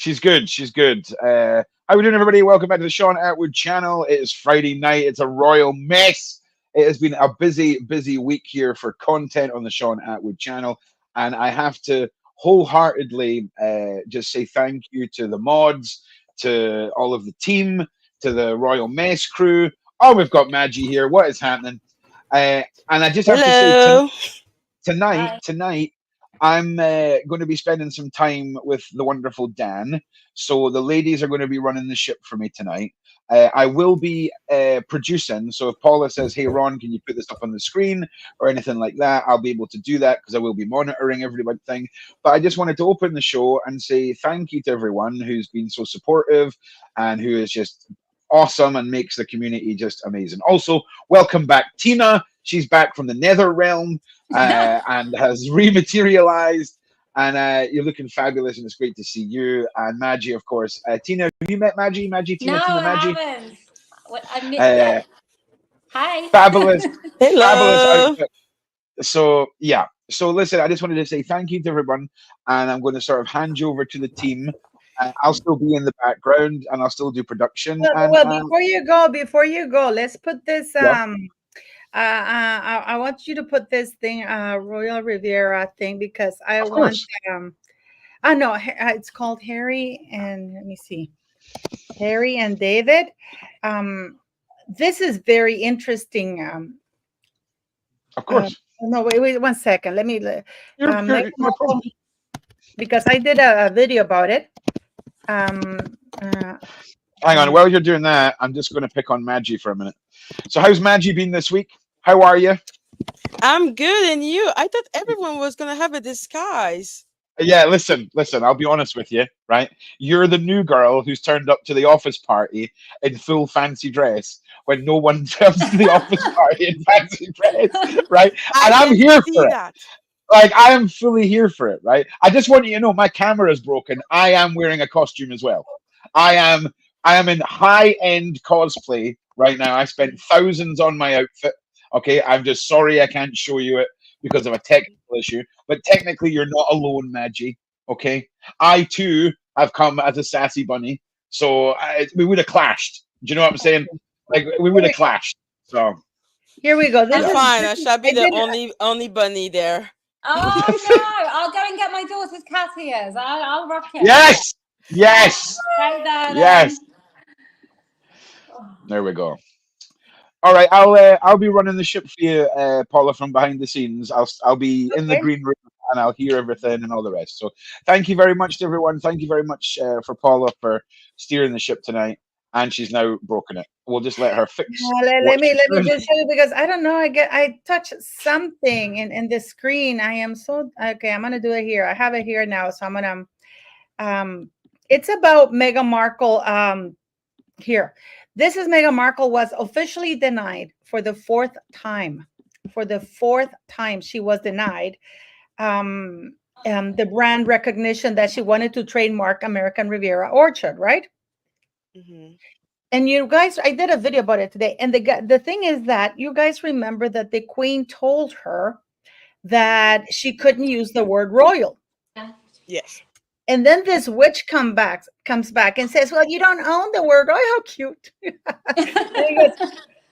She's good. She's good. How we doing, everybody? Welcome back to the Sean Atwood channel. It is Friday night. It's a royal mess. It has been a busy, busy week here for content on the Sean Atwood channel, and I have to wholeheartedly just say thank you to the mods, to all of the team, to the royal mess crew. Oh, we've got Maggie here. What is happening? And I just have to say Hello. tonight, I'm going to be spending some time with the wonderful Dan. So the ladies are going to be running the ship for me tonight. I will be producing. So if Paula says, "Hey Ron, can you put this up on the screen?" or anything like that, I'll be able to do that because I will be monitoring everything. But I just wanted to open the show and say thank you to everyone who's been so supportive and who is just awesome and makes the community just amazing. Also, welcome back, Tina. She's back from the nether realm and has rematerialized. And you're looking fabulous, and it's great to see you. And Maggie, of course. Tina, have you met Maggie? Tina, No, Tina, I Maggie? haven't. Yeah. Hi. Fabulous, fabulous Hello. outfit. So, yeah. So, listen, I just wanted to say thank you to everyone. And I'm going to sort of hand you over to the team. I'll still be in the background, and I'll still do production. And Well, before you go, let's put this. yeah. I want you to put this thing, Royal Riviera thing, because I Of want. course. I know it's called Harry and let me see, Harry and David. This is very interesting. Of course. No, wait 1 second. Let me. No problem. Because I did a video about it. Hang on, while you're doing that, I'm just going to pick on Maggie for a minute. So how's Maggie been this week? How are you? I'm good, and you? I thought everyone was gonna have a disguise. Yeah, listen, I'll be honest with you, right? You're the new girl who's turned up to the office party in full fancy dress when no one comes to the office party in fancy dress, right? And I'm here for it. That. Like, I am fully here for it, right? I just want you to know my camera is broken. I am wearing a costume as well. I am in high-end cosplay right now. I spent thousands on my outfit. Okay, I'm just sorry I can't show you it because of a technical issue. But technically, you're not alone, Maggie. Okay, I too have come as a sassy bunny, so we would have clashed. Do you know what I'm saying? Like, we would have clashed. So here we go. That's fine. I shall be the only bunny there. Oh no! I'll go and get my daughter's cat ears. I'll rock it. Yes, yes, Right there, yes. There we go. All right, I'll be running the ship for you, Paula, from behind the scenes. I'll be in the green room and I'll hear everything and all the rest. So thank you very much to everyone. Thank you very much for Paula for steering the ship tonight. And she's now broken it. We'll just let her fix. Let me just show you, because I don't know. I touched something in the screen. I am so okay. I'm gonna do it here. I have it here now, so I'm gonna. It's about Meghan Markle. Here, this is Meghan Markle was officially denied for the fourth time. For the fourth time, she was denied the brand recognition that she wanted to trademark American Riviera Orchard, right? Mm-hmm. And you guys, I did a video about it today. And the thing is that you guys remember that the Queen told her that she couldn't use the word royal. Yes. And then this witch comes back and says, "Well, you don't own the word." Oh, how cute! Goes,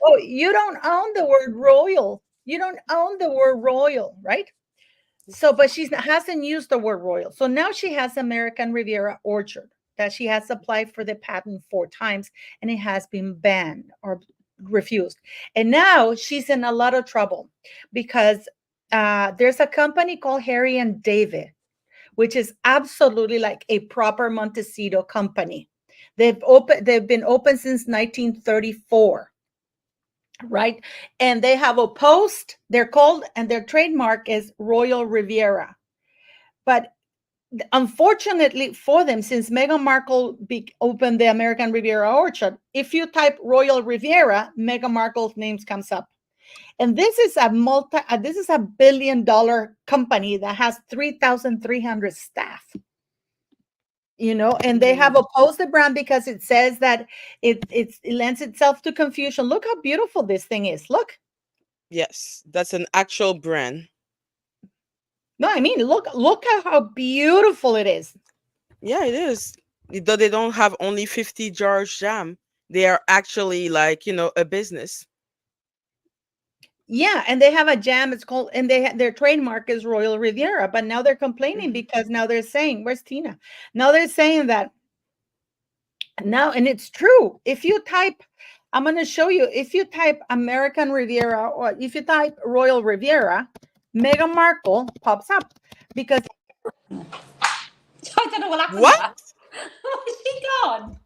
"Oh, you don't own the word royal. You don't own the word royal, right?" So, but she hasn't used the word royal. So now she has American Riviera Orchard that she has applied for the patent 4 times, and it has been banned or refused. And now she's in a lot of trouble because there's a company called Harry and David, which is absolutely like a proper Montecito company. They've been open since 1934, right? And they have a post, they're called, and their trademark is Royal Riviera. But unfortunately for them, since Meghan Markle opened the American Riviera Orchard, if you type Royal Riviera, Meghan Markle's name comes up. And this is a $1 billion company that has 3,300 staff. You know, and they have opposed the brand because it says that it lends itself to confusion. Look how beautiful this thing is. Look. Yes, that's an actual brand. No, I mean, look at how beautiful it is. Yeah, it is. though they don't have only 50 jars jam, they are actually like, a business. Yeah, and they have a jam. It's called, and their trademark is Royal Riviera. But now they're complaining Mhm. because now they're saying, "Where's Tina?" Now they're saying that now, and it's true. If you type, I'm going to show you. If you type American Riviera or if you type Royal Riviera, Meghan Markle pops up because I don't know what happened What? there. Where's she gone?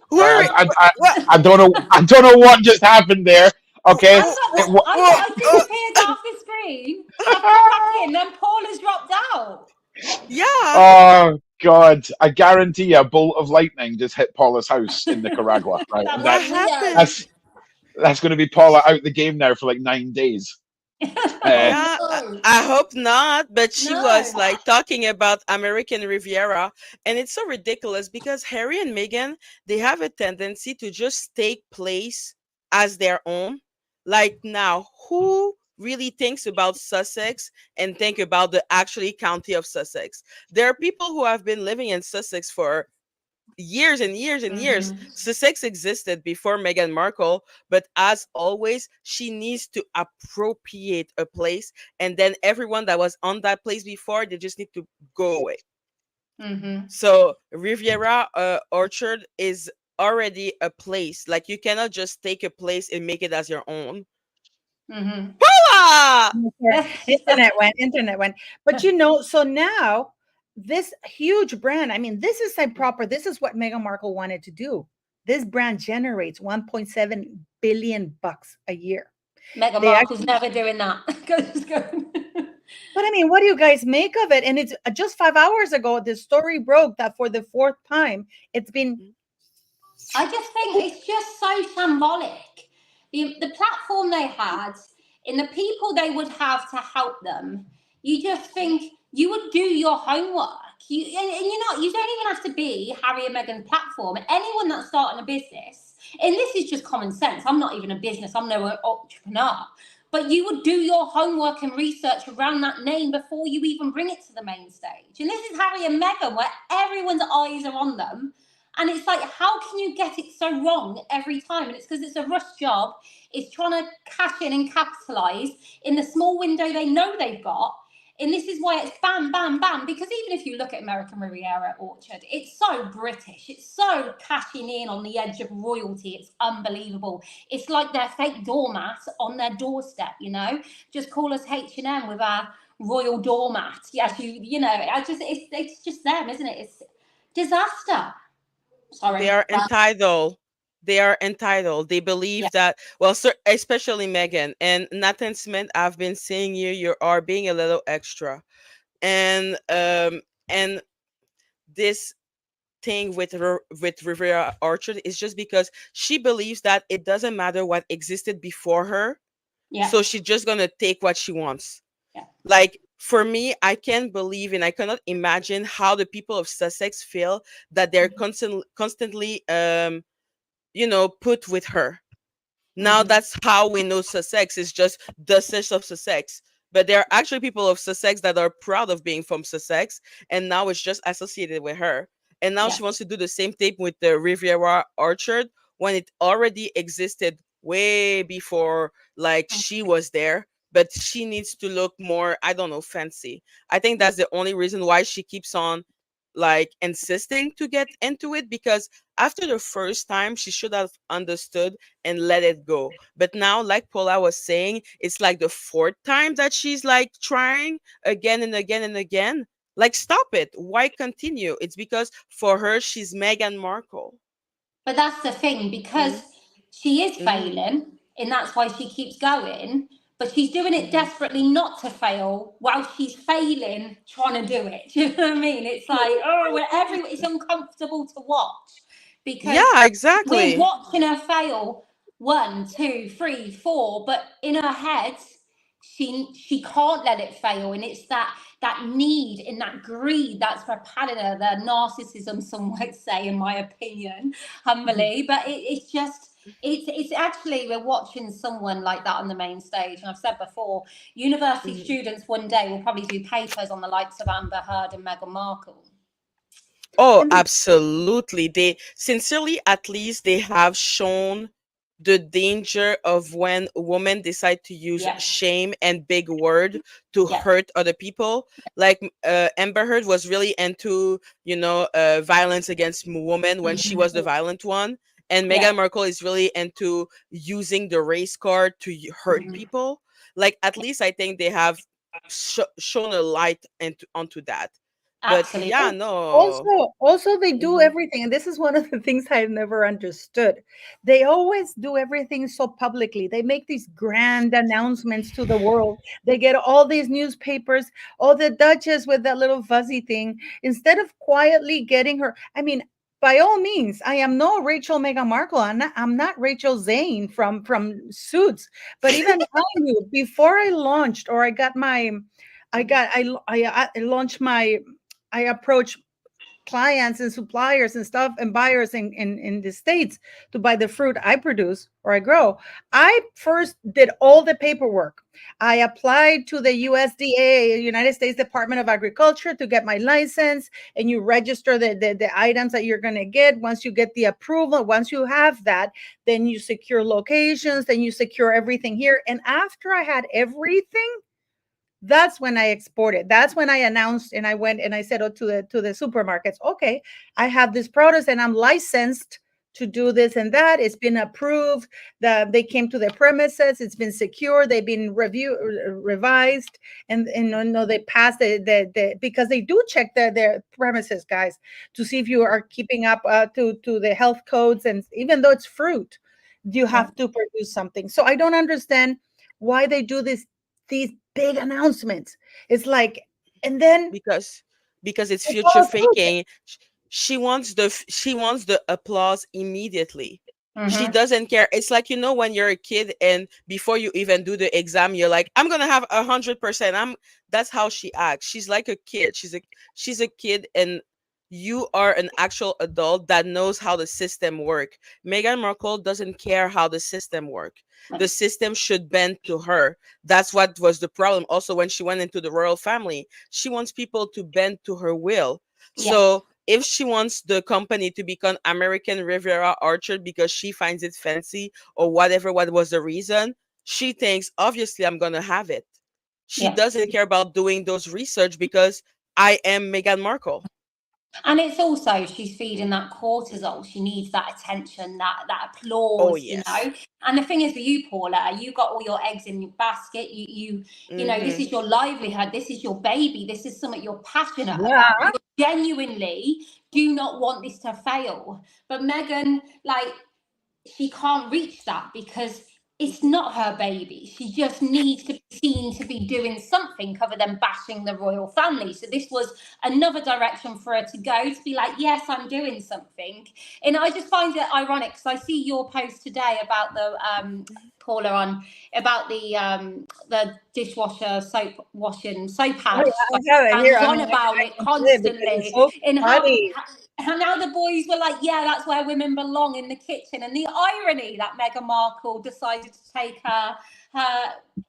Where? What? I don't know. I don't know what just happened there. Okay. Wh- It, wh- wa- I wh- disappeared off the screen. I come back in, then Paula's dropped out. Yeah. oh God! I guarantee you, a bolt of lightning just hit Paula's house in Nicaragua. Right, That and was What weird. happened? that's going to be Paula out the game now for like 9 days. Uh, Yeah, No. I hope not. But she was No. like talking about American Riviera, and it's so ridiculous because Harry and Meghan, they have a tendency to just take place as their own. Like now, who really thinks about Sussex and think about the actually county of Sussex? There are people who have been living in Sussex for years and years and years. Mhm. Sussex existed before Meghan Markle, but as always, she needs to appropriate a place, and then everyone that was on that place before, they just need to go away. Mhm. So Riviera Orchard is already a place. Like you cannot just take a place and make it as your own. Mhm. Ah! internet went. But so now this huge brand, I mean, this is like proper. This is what Meghan Markle wanted to do. This brand generates 1.7 billion bucks a year. Meghan They Markle's actually, never doing that. Just go. but I mean, what do you guys make of it? And it's just 5 hours ago, the story broke that for the fourth time, it's been. I just think it's just so shambolic. The platform they had, and the people they would have to help them, you just think you would do your homework. And you're not, you don't even have to be Harry and Meghan's platform. Anyone that's starting a business, and this is just common sense. I'm not even a business, I'm no entrepreneur. But you would do your homework and research around that name before you even bring it to the main stage. And this is Harry and Meghan, where everyone's eyes are on them. And it's like, how can you get it so wrong every time? And it's because it's a rush job. It's trying to cash in and capitalize in the small window they know they've got. And this is why it's bam, bam, bam. Because even if you look at American Riviera Orchard, it's so British. It's so cashing in on the edge of royalty. It's unbelievable. It's like their fake doormat on their doorstep, Just call us H&M with our royal doormat. Yes, it's just them, isn't it? It's disaster. They Sorry. are entitled. They are entitled. They Yeah. believe that, well, especially Megan and Nathan Smith. I've been seeing you are being a little extra, and this thing with Rivera Orchard is just because she believes that it doesn't matter what existed before her, Yeah. so she's just gonna take what she wants. Yeah. Like for me, I can't believe and I cannot imagine how the people of Sussex feel that they're constantly put with her. Now Mhm. that's how we know Sussex is just the Sussex of Sussex. But there are actually people of Sussex that are proud of being from Sussex, and now it's just associated with her. And now Yeah. she wants to do the same thing with the Riviera Orchard when it already existed way before, like she was there. But she needs to look more, I don't know, fancy. I think that's the only reason why she keeps on like insisting to get into it, because after the first time she should have understood and let it go. But now, like Paula was saying, it's like the fourth time that she's like trying again and again and again. Like, stop it. Why continue? It's because for her, she's Meghan Markle. But that's the thing, because she is Mm-hmm. failing, and that's why she keeps going. But she's doing it Mm-hmm. desperately not to fail while she's failing trying to do it. Do you know what I mean? It's like, it's uncomfortable to watch because Yeah, we're exactly. watching her fail 1, 2, 3, 4, but in her head, she can't let it fail, and it's that need and that greed that's propelling her, the narcissism, some might say, in my opinion, humbly. But it's just. It's actually, we're watching someone like that on the main stage. And I've said before, university Mhm. students one day will probably do papers on the likes of Amber Heard and Meghan Markle. Oh, And absolutely. They sincerely, at least, they have shown the danger of when women decide to use Yeah, shame and big word to yeah, hurt other people. Like Amber Heard was really into, violence against women when she was the violent one, and yeah. Meghan Markle is really into using the race card to hurt Mhm. people. Like at least I think they have shown a light onto that. But yeah, Absolutely. no. also they do Mhm. everything, and this is one of the things I've never understood. They always do everything so publicly. They make these grand announcements to the world. They get all these newspapers, oh, the Duchess with that little fuzzy thing, instead of quietly getting her. I mean, by all means, I am no Rachel Meghan Markle. I'm not Rachel Zane from Suits. But even I knew before I launched, or I got my, I launched my, I approach clients and suppliers and stuff and buyers in the States to buy the fruit I produce or I grow. I first did all the paperwork. I applied to the USDA, United States Department of Agriculture, to get my license, and you register the items that you're going to get. Once you get the approval, once you have that, then you secure locations, then you secure everything here. And after I had everything, that's when I exported. That's when I announced, and I went and I said, oh, to the supermarkets, okay, I have this product and I'm licensed to do this and that. It's been approved. They came to the premises. It's been secure. They've been revised, and no, they passed because they do check their premises, guys, to see if you are keeping up to the health codes. And even though it's fruit, you Yeah. have to produce something. So I don't understand why they do these big announcements. It's like, and then because it's it future follows through. faking. She wants the applause immediately. She Hmm. doesn't care. It's like, when you're a kid and before you even do the exam, you're like, I'm gonna have 100%. That's how she acts. She's like a kid. She's a kid, and you are an actual adult that knows how the system work. Meghan Markle doesn't care how the system work. The system should bend to her. That's what was the problem. Also, when she went into the royal family, she wants people to bend to her will. Yeah. So if she wants the company to become American Riviera Orchard because she finds it fancy or whatever, what was the reason, she thinks, obviously, I'm going to have it. She Yeah. doesn't care about doing those research because I am Meghan Markle. And it's also she's feeding that cortisol. She needs that attention, that Oh, applause, yes. And the thing is with you, Paula, you got all your eggs in your basket. This Mm-hmm. is your livelihood. This is your baby. This is something you're passionate about. Yeah. You genuinely do not want this to fail. But Megan, like, she can't reach that because it's not her baby. She just needs to be seen to be doing something other than bashing the royal family. So this was another direction for her to go, to be like, yes, I'm doing something. And I just find it ironic because I see your post today about the Paula, on about the dishwasher soap washing soap I, pad. I have it And here. was I on mean, about I it can say it because it's constantly, so in funny. how now the boys were like, yeah, that's where women belong, in the kitchen. And the irony that Meghan Markle decided to take her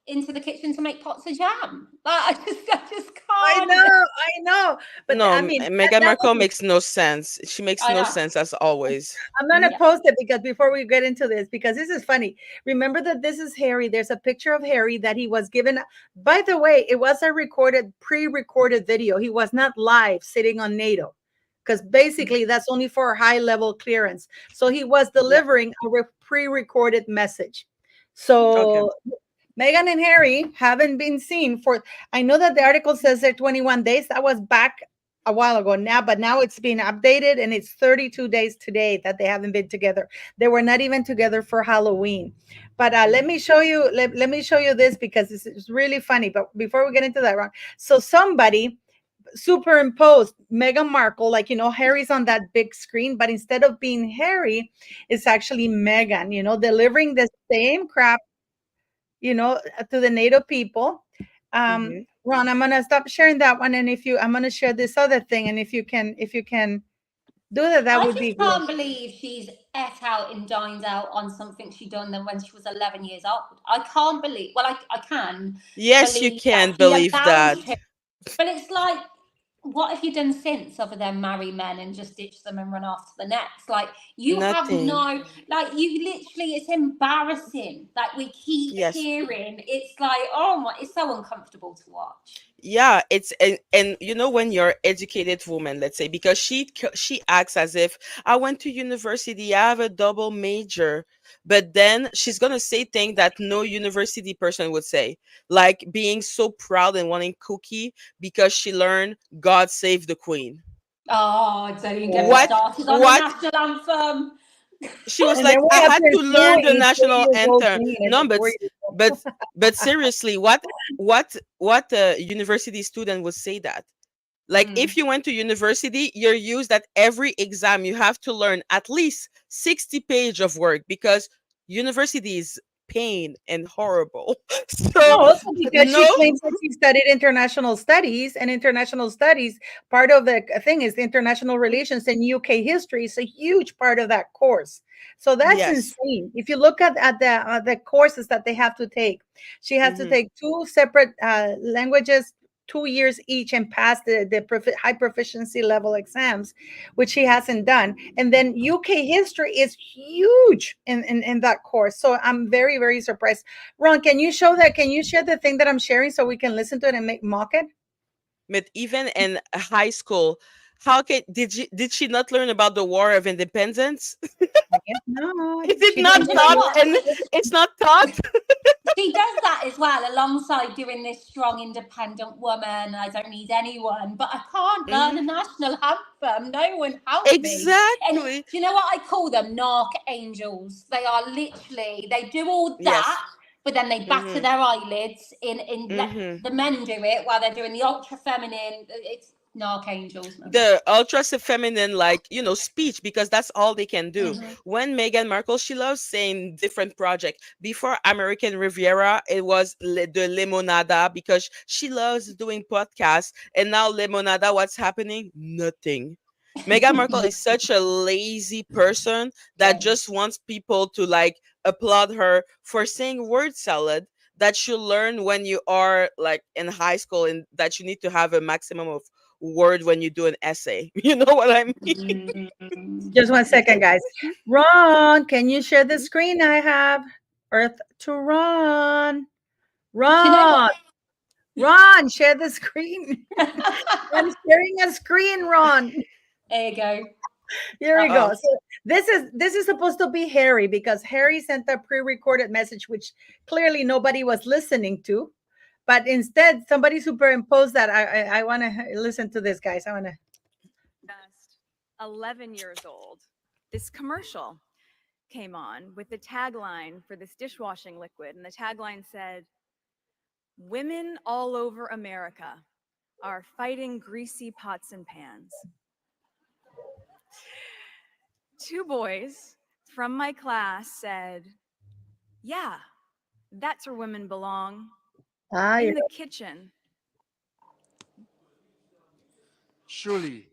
into the kitchen to make pots of jam. Like, I just can't. I know. But No, I mean, Meghan that Markle was, makes no sense. She makes I no know. sense as always. I'm gonna Yeah. post it because before we get into this, because this is funny. Remember that this is Harry. There's a picture of Harry that he was given. By the way, it was a pre-recorded video. He was not live sitting on NATO, because basically that's only for high level clearance. So he was Yeah. delivering a pre-recorded message. Okay. So Meghan and Harry haven't been seen for, I know that the article says they're 21 days. That was back a while ago now, but now it's been updated and it's 32 days today that they haven't been together. They were not even together for Halloween. But let me show you, let me show you this because this is really funny. But before we get into that, Ron, so somebody superimposed Meghan Markle, like, Harry's on that big screen, but instead of being Harry, it's actually Meghan, delivering the same crap, to the NATO people. Mm-hmm. Ron, I'm gonna stop sharing that one, and I'm gonna share this other thing, and if you can do that, that I would be just good. can't believe she's ate out and dined out on something she done then when she was 11 years old. I can't believe, well, I can Yes, you believe that can she believe allowed that. him, but it's like, what have you done since other than marry men and just ditch them and run off to the next? Like, you have Nothing. no, like, you literally, it's embarrassing. Like, we keep Yes. hearing, it's like, oh my, it's so uncomfortable to watch. Yeah, it's and you know, when you're educated woman, let's say, because she acts as if I went to university, I have a double major, but then she's gonna say things that no university person would say, like being so proud and wanting cookie because she learned God save the Queen. Oh, don't even get me What started on the what national anthem. she was And then like, what I had happened to learn the to 3 national years old anthem. Queen as No, a 4 year old? but seriously, what a university student would say that? Like, if Mm. you went to university, you're used that every exam you have to learn at least 60 page of work because university is pain and horrible. No, So also because she no, claims that she studied international studies, and international studies, part of the thing is international relations and UK history is a huge part of that course. So that's yes. insane. If you look at the courses that they have to take, she has to Hmm. take two separate languages, 2 years each, and pass the high proficiency level exams, which she hasn't done. And then UK history is huge in that course. So I'm very, very surprised. Ron, can you show that? Can you share the thing that I'm sharing so we can listen to it and make mock it? But even in high school, how can did she not learn about the War of Independence? I guess not. Is it She not And doesn't do you know know taught? what? And this. it's not taught? She does that as well, alongside doing this strong, independent woman. I don't need anyone, but I can't learn Hmm. a national anthem. No one help me. And do Exactly. you know what I call them? Narc angels. They are literally, they do all that, Yes. but then they batter Hmm. their eyelids in let Hmm. the men do it while they're doing the ultra feminine. It's narc angels, man. The ultra feminine, like, speech, because that's all they can do. Hmm. When Meghan Markle, she loves saying different project. Before American Riviera, it was the Limonada, because she loves doing podcasts. And now Limonada, what's happening? Nothing. Meghan Markle is such a lazy person that Yeah. just wants people to like applaud her for saying word salad, that you learn when you are like in high school, and that you need to have a maximum of word when you do an essay. You know what I mean? Mm. Just 1 second, guys. Ron, can you share the screen I have? Earth to Ron. Do you know what? Ron, Ron, share the screen. I'm sharing a screen, Ron. There you go. Here we go. Uh-oh. So this is supposed to be Harry, because Harry sent a pre-recorded message which clearly nobody was listening to, but instead somebody superimposed that. I want to listen to this, guys. I want to. Just 11 years old, this commercial came on with the tagline for this dishwashing liquid. And the tagline said, "Women all over America are fighting greasy pots and pans." Two boys from my class said, "Yeah, that's where women belong, Ah, in the kitchen." Surely.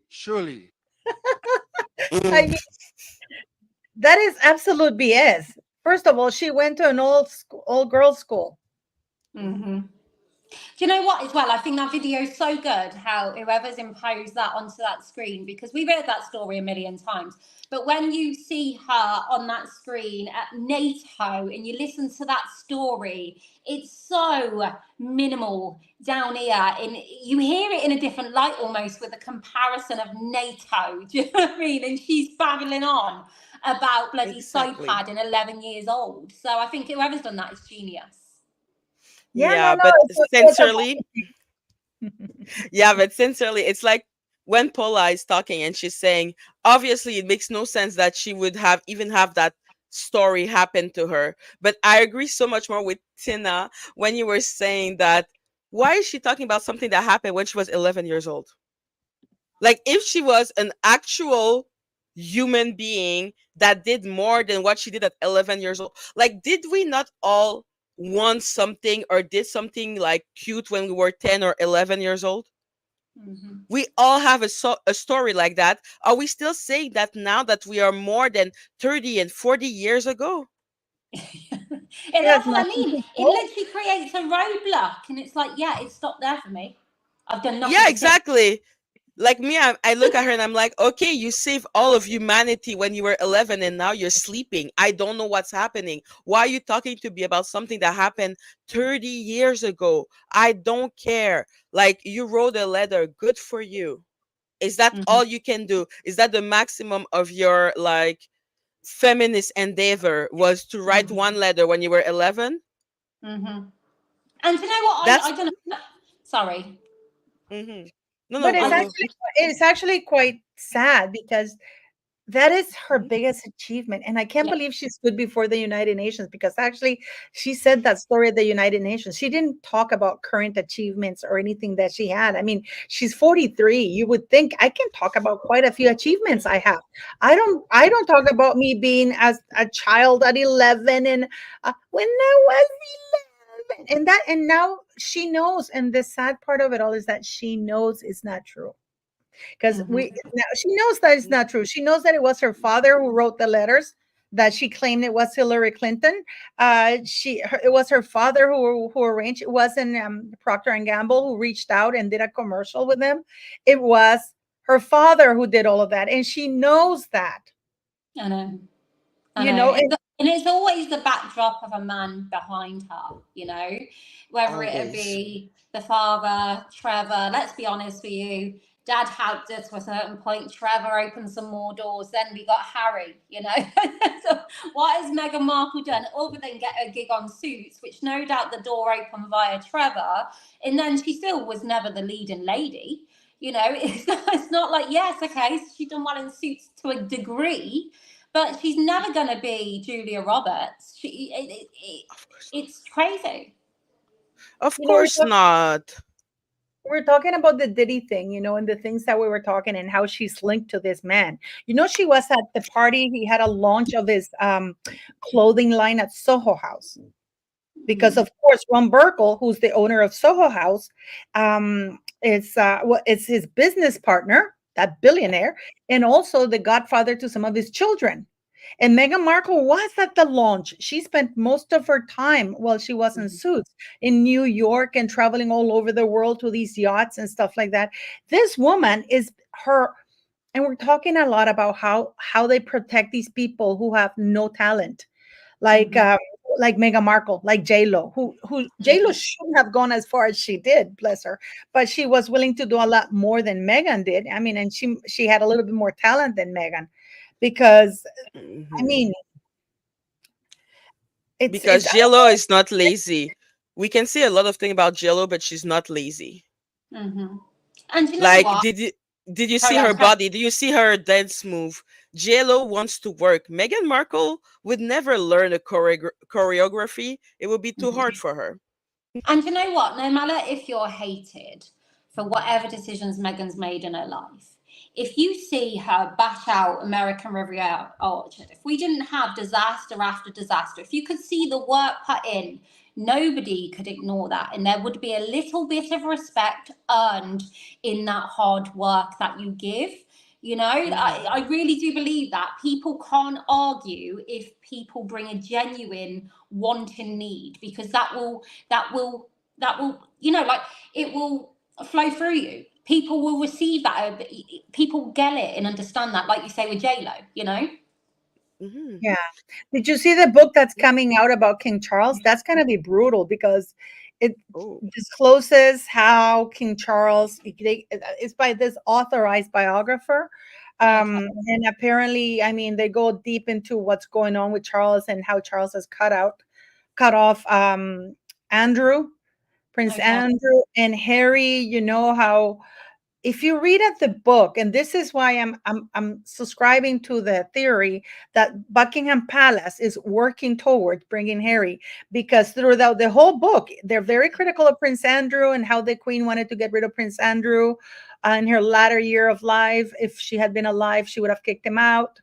I mean, that is absolute BS. First of all, she went to an old girls school. Hmm. Do you know what, as well? I think that video is so good, how whoever's imposed that onto that screen, because we've heard that story a million times. But when you see her on that screen at NATO and you listen to that story, it's so minimal down here. And you hear it in a different light almost, with a comparison of NATO. Do you know what I mean? And she's babbling on about bloody Exactly. SoPad and 11 years old. So I think whoever's done that is genius. Yeah, no, Yeah, no. but It's a sincerely, yeah, but sincerely, it's like when Paula is talking and she's saying, obviously, it makes no sense that she would have even have that story happen to her. But I agree so much more with Tina when you were saying that. Why is she talking about something that happened when she was 11 years old? Like, if she was an actual human being that did more than what she did at 11 years old, like, did we not all want something or did something like cute when we were 10 or 11 years old? Mhm. We all have a story like that. Are we still saying that now that we are more than 30 and 40 years ago? And it has that's what I nothing mean. to It show. literally creates a roadblock, and it's like, yeah, it stopped there for me. I've done nothing Yeah, since. exactly. Like me, I look at her and I'm like, okay, you saved all of humanity when you were 11 and now you're sleeping. I don't know what's happening. Why are you talking to me about something that happened 30 years ago? I don't care. Like, you wrote a letter. Good for you. Is that Mhm. all you can do? Is that the maximum of your like feminist endeavor, was to write Mhm. one letter when you were 11? Mhm. And you know what? I That's don't know. Sorry. hmm no, no, But go, I go. it's actually quite sad because that is her Mhm. biggest achievement. And I can't Yeah. believe she stood before the United Nations because actually she said that story at the United Nations. She didn't talk about current achievements or anything that she had. I mean, she's 43. You would think I can talk about quite a few achievements I have. I don't talk about me being as a child at 11 and when I was 11 and that and now she knows, and the sad part of it all is that she knows it's not true because Mhm. we now she knows that it's not true. She knows that it was her father who wrote the letters that she claimed it was Hillary Clinton. It was her father who arranged. It wasn't Procter and Gamble who reached out and did a commercial with them. It was her father who did all of that, and she knows that. I know. I You know. know, And it's always the backdrop of a man behind her, whether it Always. be the father, Trevor. Let's be honest with you. Dad helped us to a certain point. Trevor opened some more doors. Then we got Harry. So what has Meghan Markle done other than get a gig on Suits, which no doubt the door opened via Trevor, and then she still was never the leading lady. It's not like, yes, okay, she's done well in Suits to a degree, but she's never going to be Julia Roberts. Of course not. It's crazy. Of you know, course not. we're talking about the Diddy thing, and the things that we were talking and how she's linked to this man. She was at the party. He had a launch of his clothing line at Soho House because, Mhm. of course, Ron Burkle, who's the owner of Soho House, it's his business partner, that billionaire, and also the godfather to some of his children. And Meghan Markle was at the launch. She spent most of her time while she was in Mhm. Suits in New York and traveling all over the world to these yachts and stuff like that. This woman is her, and we're talking a lot about how they protect these people who have no talent, like Mhm. like Meghan Markle, like J Lo, who J Lo Mhm. shouldn't have gone as far as she did, bless her, but she was willing to do a lot more than Meghan did. I mean, and she had a little bit more talent than Meghan, because I Mhm. mean, it's Because JLo is not lazy. We can say a lot of things about JLo, but she's not lazy. Mhm. And you know Like, what? did you see Carry on. her body? Do you see her dance move? JLo wants to work. Meghan Markle would never learn a choreography. It would be too hard Mhm. for her. And you know what? No matter if you're hated for whatever decisions Megan's made in her life, if you see her bash out American Riviera Orchard, if we didn't have disaster after disaster, if you could see the work put in, nobody could ignore that. And there would be a little bit of respect earned in that hard work that you give. Mhm. I really do believe that people can't argue if people bring a genuine want and need, because that will like, it will flow through you. People will receive that. People get it and understand that, like you say with J-Lo. Mhm. yeah. Did you see the book that's coming out about King Charles? That's going to be brutal because it Oh. discloses how King Charles, it's by this authorized biographer. Okay. And apparently, I mean, they go deep into what's going on with Charles and how Charles has cut off Andrew, Prince Okay. Andrew, and Harry. How if you read at the book, and this is why I'm subscribing to the theory that Buckingham Palace is working towards bringing Harry, because throughout the whole book they're very critical of Prince Andrew and how the Queen wanted to get rid of Prince Andrew in her latter year of life. If she had been alive, she would have kicked him out,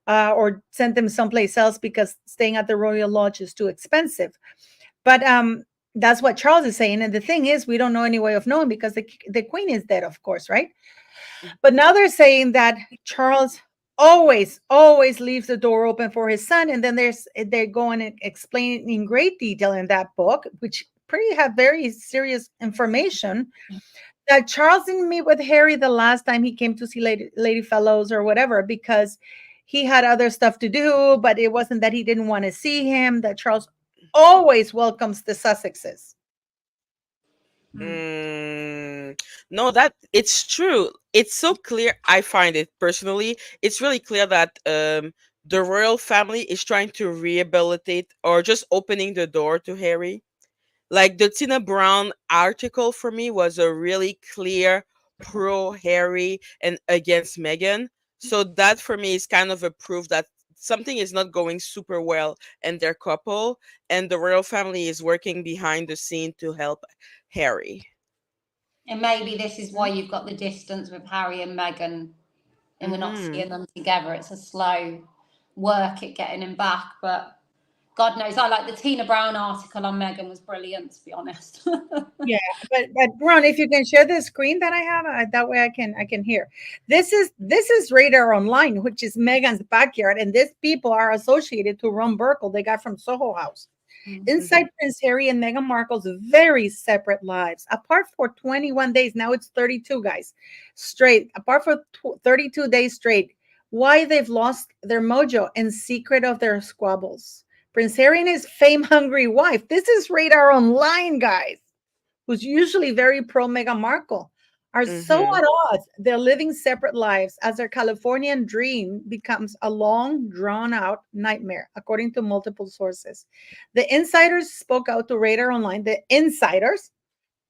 or sent him someplace else because staying at the Royal Lodge is too expensive. But that's what Charles is saying. And the thing is, we don't know any way of knowing because the Queen is dead, of course, right? But now they're saying that Charles always leaves the door open for his son. And then they're going and explaining in great detail in that book, which pretty have very serious information, that Charles didn't meet with Harry the last time he came to see Lady Fellows or whatever because he had other stuff to do, but it wasn't that he didn't want to see him. That Charles always welcomes the Sussexes. No, that it's true. It's so clear. I find it personally. It's really clear that the royal family is trying to rehabilitate or just opening the door to Harry. Like the Tina Brown article for me was a really clear pro Harry and against Meghan. So that for me is kind of a proof that something is not going super well in their couple, and the royal family is working behind the scene to help Harry. And maybe this is why you've got the distance with Harry and Meghan, and we're not Mm-hmm. seeing them together. It's a slow work at getting him back, but God knows. I like the Tina Brown article on Meghan was brilliant, to be honest. Yeah, but Ron, if you can share the screen that I have, that way I can hear. This is Radar Online, which is Megan's backyard, and these people are associated to Ron Burkle. They got from Soho House. Inside Prince Harry and Meghan Markle's very separate lives, apart for 21 days. Now it's 32, guys, straight. Apart for 32 days straight. Why they've lost their mojo and secret of their squabbles. Prince Harry and his fame-hungry wife. This is Radar Online, guys, who's usually very pro Meghan Markle, are so Mm-hmm. at odds. They're living separate lives as their Californian dream becomes a long, drawn-out nightmare, according to multiple sources. The insiders spoke out to Radar Online, the insiders,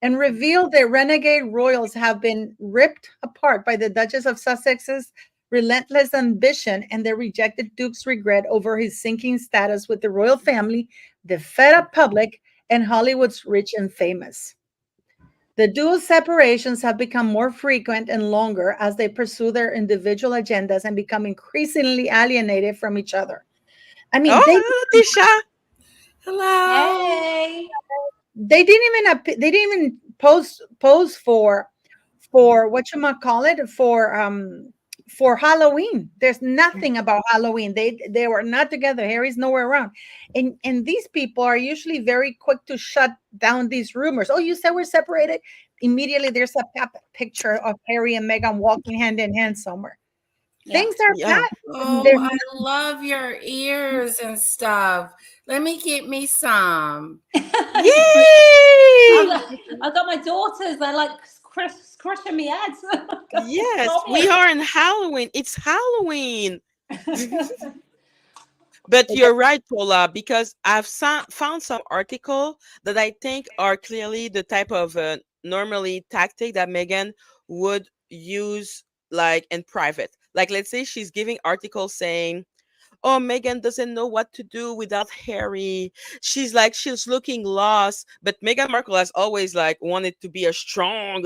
and revealed their renegade royals have been ripped apart by the Duchess of Sussex's relentless ambition and the rejected Duke's regret over his sinking status with the royal family, the fed up public, and Hollywood's rich and famous. The dual separations have become more frequent and longer as they pursue their individual agendas and become increasingly alienated from each other. I mean, Oh, Tisha. Hello. Hey. they didn't even pose for what you might call it for Halloween. There's nothing about Halloween. They were not together. Harry's nowhere around. And these people are usually very quick to shut down these rumors. Oh, you said we're separated? Immediately there's a picture of Harry and Meghan walking hand in hand somewhere. Yeah. Things are Yeah. bad. Oh, I love your ears and stuff. Let me get me some. Yay! I got my daughters. They're like crushing me head. Yes, we are in Halloween. It's Halloween. But you're right, Paula, because I've found some article that I think are clearly the type of normally tactic that Meghan would use like in private. Like let's say she's giving articles saying, "Oh, Meghan doesn't know what to do without Harry. She's looking lost." But Meghan Markle has always like wanted to be a strong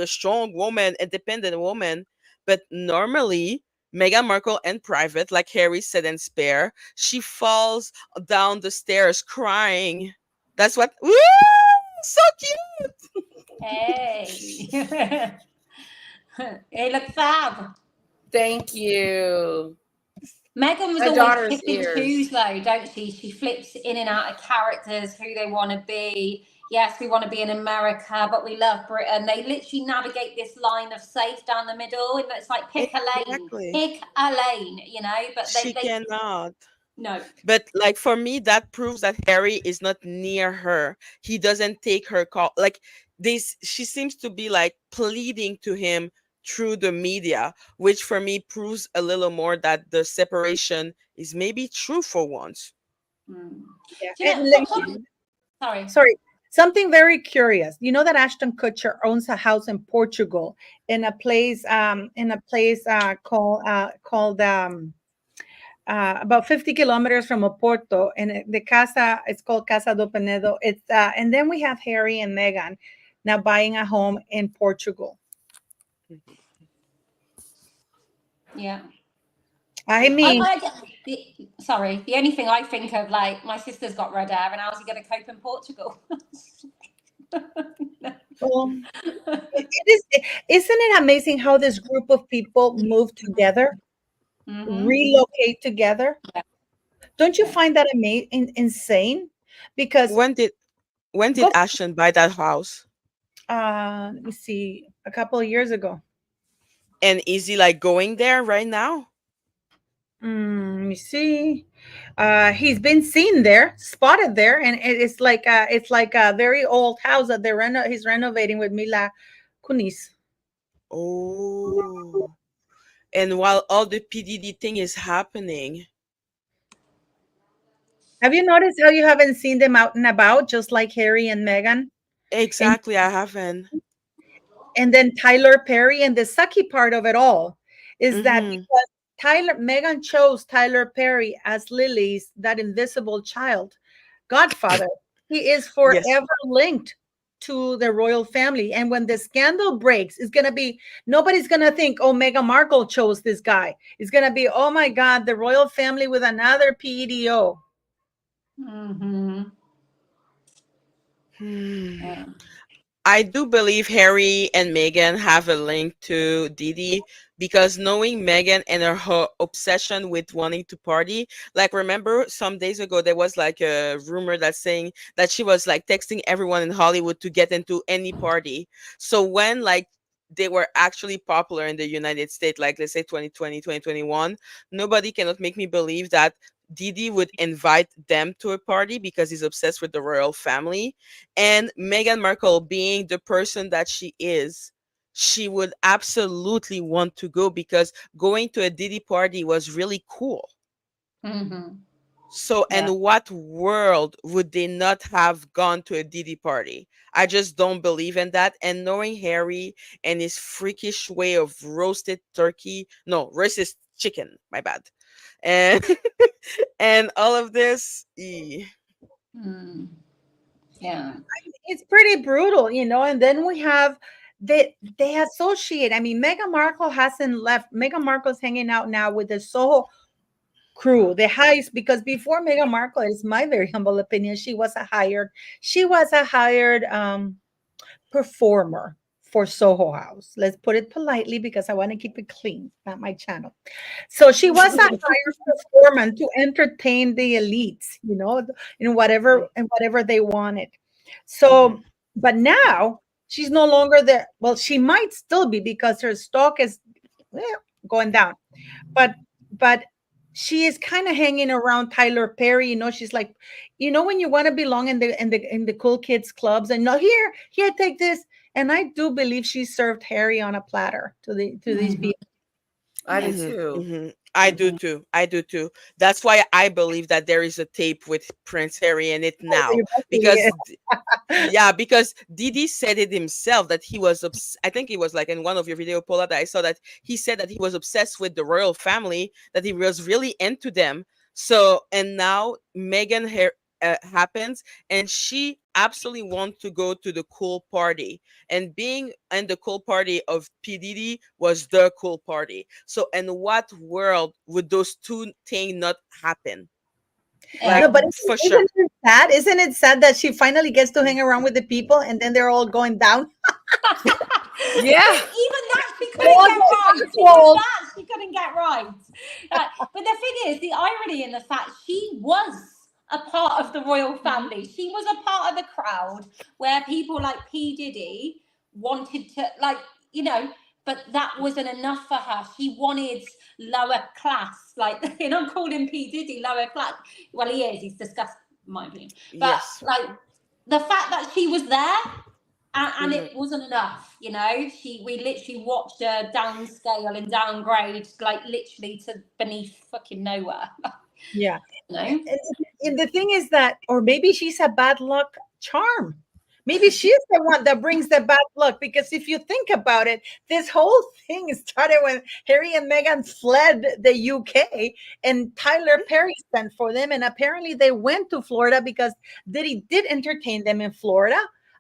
woman, independent woman. But normally, Meghan Markle in private, like Harry said in Spare, she falls down the stairs crying. That's what. Woo! So cute. Hey. Hey, look fab. Thank you. Meghan was My always daughter's pick and ears. choose, though, don't she? She flips in and out of characters, who they want to be. Yes, we want to be in America, but we love Britain. They literally navigate this line of safe down the middle, and it's like pick a lane, Exactly. pick a lane, But She they cannot. no. But like for me, that proves that Harry is not near her. He doesn't take her call. Like this, she seems to be like pleading to him through the media, which for me proves a little more that the separation is maybe true for once. Mm. Yeah. Do you And know? Sorry. sorry, something very curious. You know that Ashton Kutcher owns a house in Portugal in a place called about 50 kilometers from Oporto, and the casa it's called Casa do Penedo. It's and then we have Harry and Meghan now buying a home in Portugal. Yeah. I mean, Sorry. The only thing I think of, like, my sister's got red hair, and how's he going to cope in Portugal? well, isn't it amazing how this group of people move together, relocate together? Yeah. Don't you find that insane? Because When did go Ashton buy that house? let me see. a couple of years ago. And is he like going there right now? Let me see. He's been seen there, spotted there, and it's like a very old house that he's renovating with Mila Kunis. Oh. And while all the PDD thing is happening. Have you noticed how you haven't seen them out and about, just like Harry and Meghan? And Exactly, I haven't. then Tyler Perry, and the sucky part of it all is that Mm-hmm. because Meghan chose Tyler Perry as Lily's that invisible child godfather, he is Yes. forever linked to the royal family. And when the scandal breaks, it's gonna be nobody's gonna think, oh, Meghan Markle chose this guy. It's gonna be, oh my God, the royal family with another PEDO. Mm-hmm. Hmm. Yeah. I do believe Harry and Meghan have a link to Diddy because knowing Meghan and her obsession with wanting to party, like remember some days ago there was like a rumor that saying that she was like texting everyone in Hollywood to get into any party. So when like they were actually popular in the United States, like let's say 2020, 2021, nobody cannot make me believe that Didi would invite them to a party because he's obsessed with the royal family. And Meghan Markle, being the person that she is, she would absolutely want to go because going to a Diddy party was really cool. Mm-hmm. So, Yeah. in what world would they not have gone to a Diddy party? I just don't believe in that. And knowing Harry and his freakish way of roasted turkey, no, roasted chicken, my bad. And and all of this, Mm. Yeah. It's pretty brutal, and then we have they associate. I mean, Meghan Markle hasn't left. Meghan Markle's hanging out now with the Soho crew, the heist, because before Meghan Markle, it's my very humble opinion, she was a hired performer for Soho House. Let's put it politely because I want to keep it clean, not my channel. So she was a hired performer to entertain the elites, in whatever they wanted. mhm, So, but now she's no longer there. Well, she might still be because her stock is eh, going down, but but she is kind of hanging around Tyler Perry. She's like, when you want to belong in the cool kids clubs, and no, here, take this. And I do believe she served Harry on a platter to these Mm-hmm. people. I do mhm, too. mhm. I do Mm-hmm. too. I do too. That's why I believe that there is a tape with Prince Harry in it Oh, now you must because be- yeah, because Didi said it himself that he was I think it was like in one of your video, Paula, that I saw that he said that he was obsessed with the royal family, that he was really into them. So, and now happens, and she absolutely wants to go to the cool party. And being in the cool party of P. Diddy was the cool party. So, in what world would those two things not happen? Yeah. Like, No, but for sure. isn't it sad? Isn't it sad that she finally gets to hang around with the people and then they're all going down? Yeah. Even that she They're couldn't all get right. going Even Oswald. that she couldn't get right. But the thing is, the irony in the fact she was a part of the royal family. She was a part of the crowd where people like P. Diddy wanted to, like, you know, but that wasn't enough for her. She wanted lower class. Like, calling P. Diddy lower class. Well, he is. He's disgusting, in my opinion. But, Yes. like, the fact that she was there and Mhm. it wasn't enough, we literally watched her downscale and downgrade, like literally to beneath fucking nowhere. Yeah. you know And the thing is that, or maybe she's a bad luck charm. Maybe she's the one that brings the bad luck. Because if you think about it, this whole thing started when Harry and Meghan fled the UK and Tyler Perry sent for them. And apparently they went to Florida because Diddy did entertain them in Florida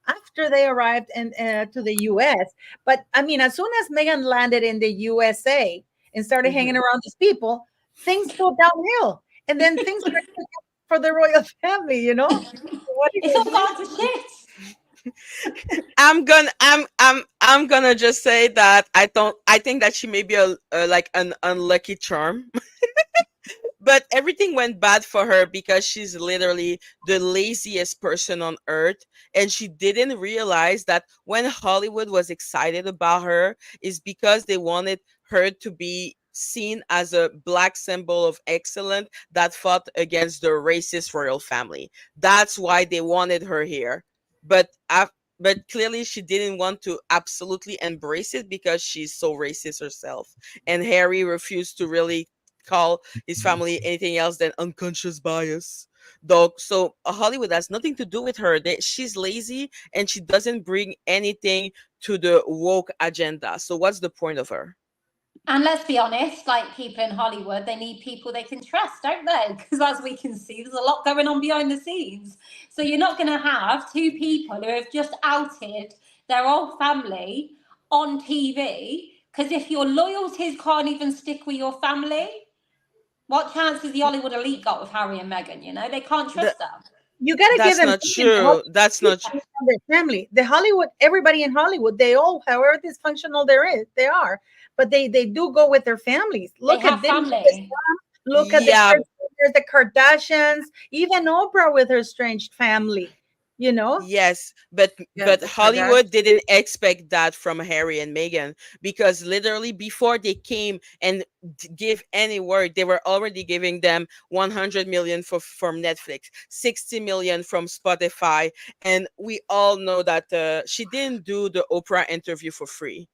after they arrived to the US. But I mean, as soon as Meghan landed in the USA and started hanging Mhm. around these people, things go downhill. And then things are for the royal family, What are it's you all gonna do? gone to shit. I'm gonna just say that I think that she may be a like an unlucky charm. but everything went bad for her because she's literally the laziest person on earth, and she didn't realize that when Hollywood was excited about her is because they wanted her to be seen as a black symbol of excellence that fought against the racist royal family. That's why they wanted her here. But but clearly she didn't want to absolutely embrace it because she's so racist herself, and Harry refused to really call his family anything else than unconscious bias. Dog. So Hollywood has nothing to do with her. She's lazy and she doesn't bring anything to the woke agenda. So what's the point of her? And let's be honest, like people in Hollywood, they need people they can trust, don't they? Because as we can see, there's a lot going on behind the scenes. So you're not going to have two people who have just outed their whole family on TV. Because if your loyalties can't even stick with your family, what chance has the Hollywood elite got with Harry and Meghan? You know, they can't trust them. You got to give That's them not something to help true. That's not true. their family. The Hollywood, everybody in Hollywood, they all, however dysfunctional they are, but they do go with their families. They Look at have Diddy with his family. mom. Look at Yeah, the Kardashians, even Oprah with her estranged family. You know, yes, Yeah, but the Hollywood Kardashians. didn't expect that from Harry and Meghan, because literally before they came and give any word, they were already giving them 100 million from Netflix, 60 million from Spotify, and we all know that she didn't do the Oprah interview for free.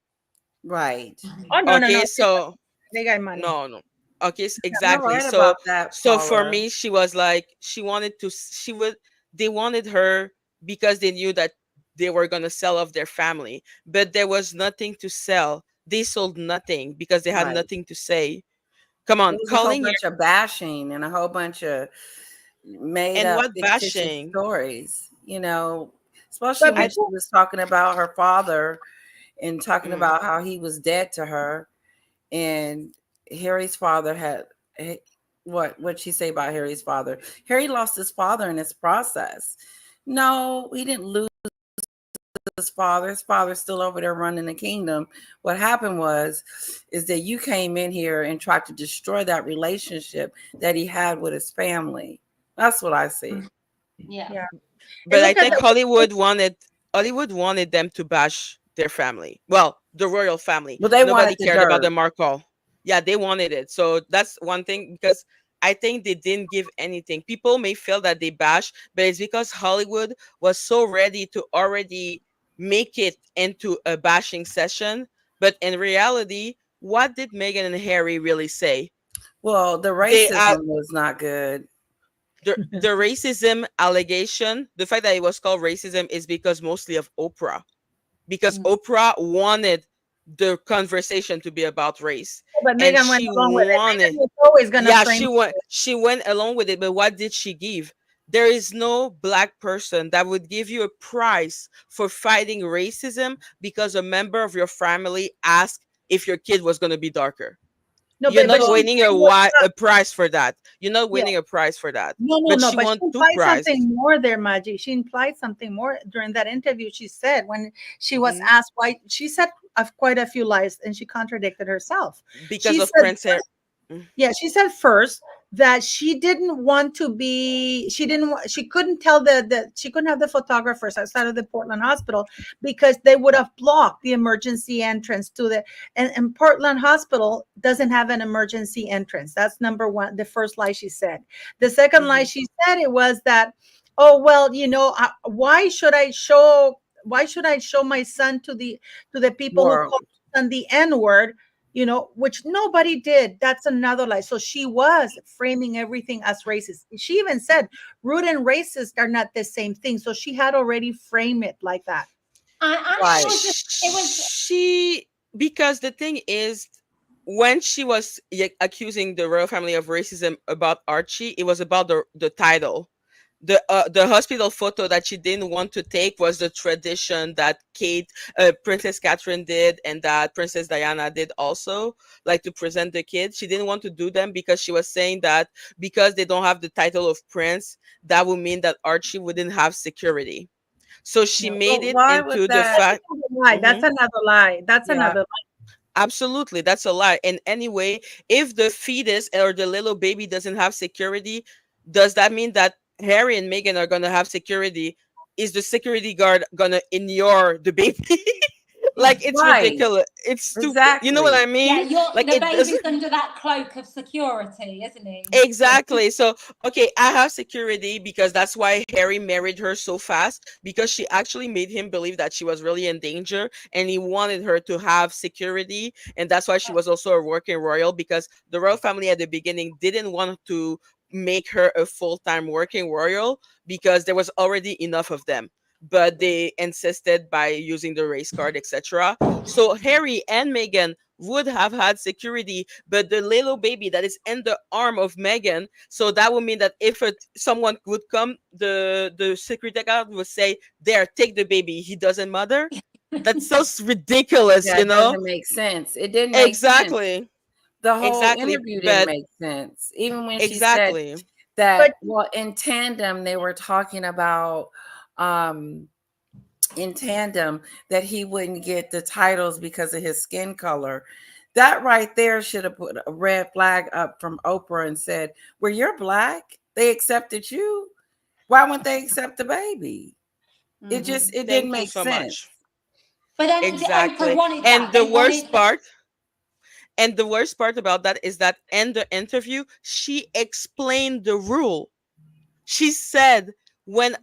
Right. oh no, no, no, Okay, so they got money. no. Okay, You're exactly. right So about that, so for Paula. me, she was like, she wanted to she would they wanted her because they knew that they were going to sell off their family, but there was nothing to sell. They sold nothing because they had Right. nothing to say. Come It on, was a whole calling your bunch of bashing and a whole bunch of made and up what fictitious bashing? stories, especially But when I she before, was talking about her father and talking mm, about how he was dead to her. And Harry's father had eh, what'd she say about Harry's father? Harry lost his father in this process. No, he didn't lose his father. His father's still over there running the kingdom. What happened is that you came in here and tried to destroy that relationship that he had with his family. That's what I see. Yeah. yeah, and but I look at think the Hollywood wanted them to bash their family. Well, the royal family. But they Nobody wanted the cared about dirt. the Markle. Yeah, they wanted it. So that's one thing, because I think they didn't give anything. People may feel that they bash, but it's because Hollywood was so ready to already make it into a bashing session. But in reality, what did Meghan and Harry really say? Well, the They racism was not good. the racism allegation, the fact that it was called racism is because mostly of Oprah, because Mm. Oprah wanted the conversation to be about race, but and Megan went she along with it. wanted, Megan was always gonna yeah, frame. she went along with it, but what did she give? There is no black person that would give you a prize for fighting racism because a member of your family asked if your kid was going to be darker. No, You're but not she winning was a prize for that. You're not yeah. winning a prize for that. No, no, But no. she But she won two implied prizes. something more there, Maggie. She implied something more during that interview. She said when she was Mhm. asked why, she said quite a few lies and she contradicted herself. Because She of said, Prince Harry. Mm. yeah, she said first that she didn't want to be, she didn't, she couldn't tell she couldn't have the photographers outside of the Portland hospital because they would have blocked the emergency entrance to and Portland hospital doesn't have an emergency entrance. That's number one, the first lie she said. The second lie Mhm. she said it was that, oh, well, why should I show my son to the people who call World. on the N word, which nobody did. That's another lie. So she was framing everything as racist. She even said rude and racist are not the same thing. So she had already framed it like that. And it Right. was just, it was, She, because the thing is, when she was accusing the royal family of racism about Archie, it was about the title. The hospital photo that she didn't want to take was the tradition that Princess Catherine did, and that Princess Diana did also, like to present the kids. She didn't want to do them because she was saying that because they don't have the title of prince, that would mean that Archie wouldn't have security. So she No. made But it why would into the that? That's fact. another lie. That's Mhm. another lie. That's Yeah. another lie. Absolutely, that's a lie. And anyway, if the fetus or the little baby doesn't have security, does that mean that Harry and Meghan are gonna have security? Is the security guard gonna ignore the baby? Like, it's Right. ridiculous. It's stupid. You know what Exactly. I Yeah, mean? you're Like, the it baby's doesn't. under that cloak of security, isn't he? Exactly. So, okay, I have security because that's why Harry married her so fast, because she actually made him believe that she was really in danger and he wanted her to have security. And that's why she was also a working royal, because the royal family at the beginning didn't want to make her a full-time working royal because there was already enough of them. But they insisted by using the race card, etc. So Harry and Meghan would have had security, but the little baby that is in the arm of Megan, so that would mean that if someone would come, the security guard would say, "There, take the baby. He doesn't mother." That's so ridiculous, Yeah, you it know? doesn't make sense. It didn't make sense. Exactly, The whole exactly, interview didn't but make sense. Even when she said exactly. that, But well, in tandem, they were talking about um in tandem that he wouldn't get the titles because of his skin color. That right there should have put a red flag up from Oprah and said, "Well, you're black. They accepted you. Why wouldn't they accept the baby?" Hmm. It didn't Thank you make so sense. much. But then Oprah Exactly. wanted that. They wanted. And the worst part about that is that in the interview, she explained the rule. She said, when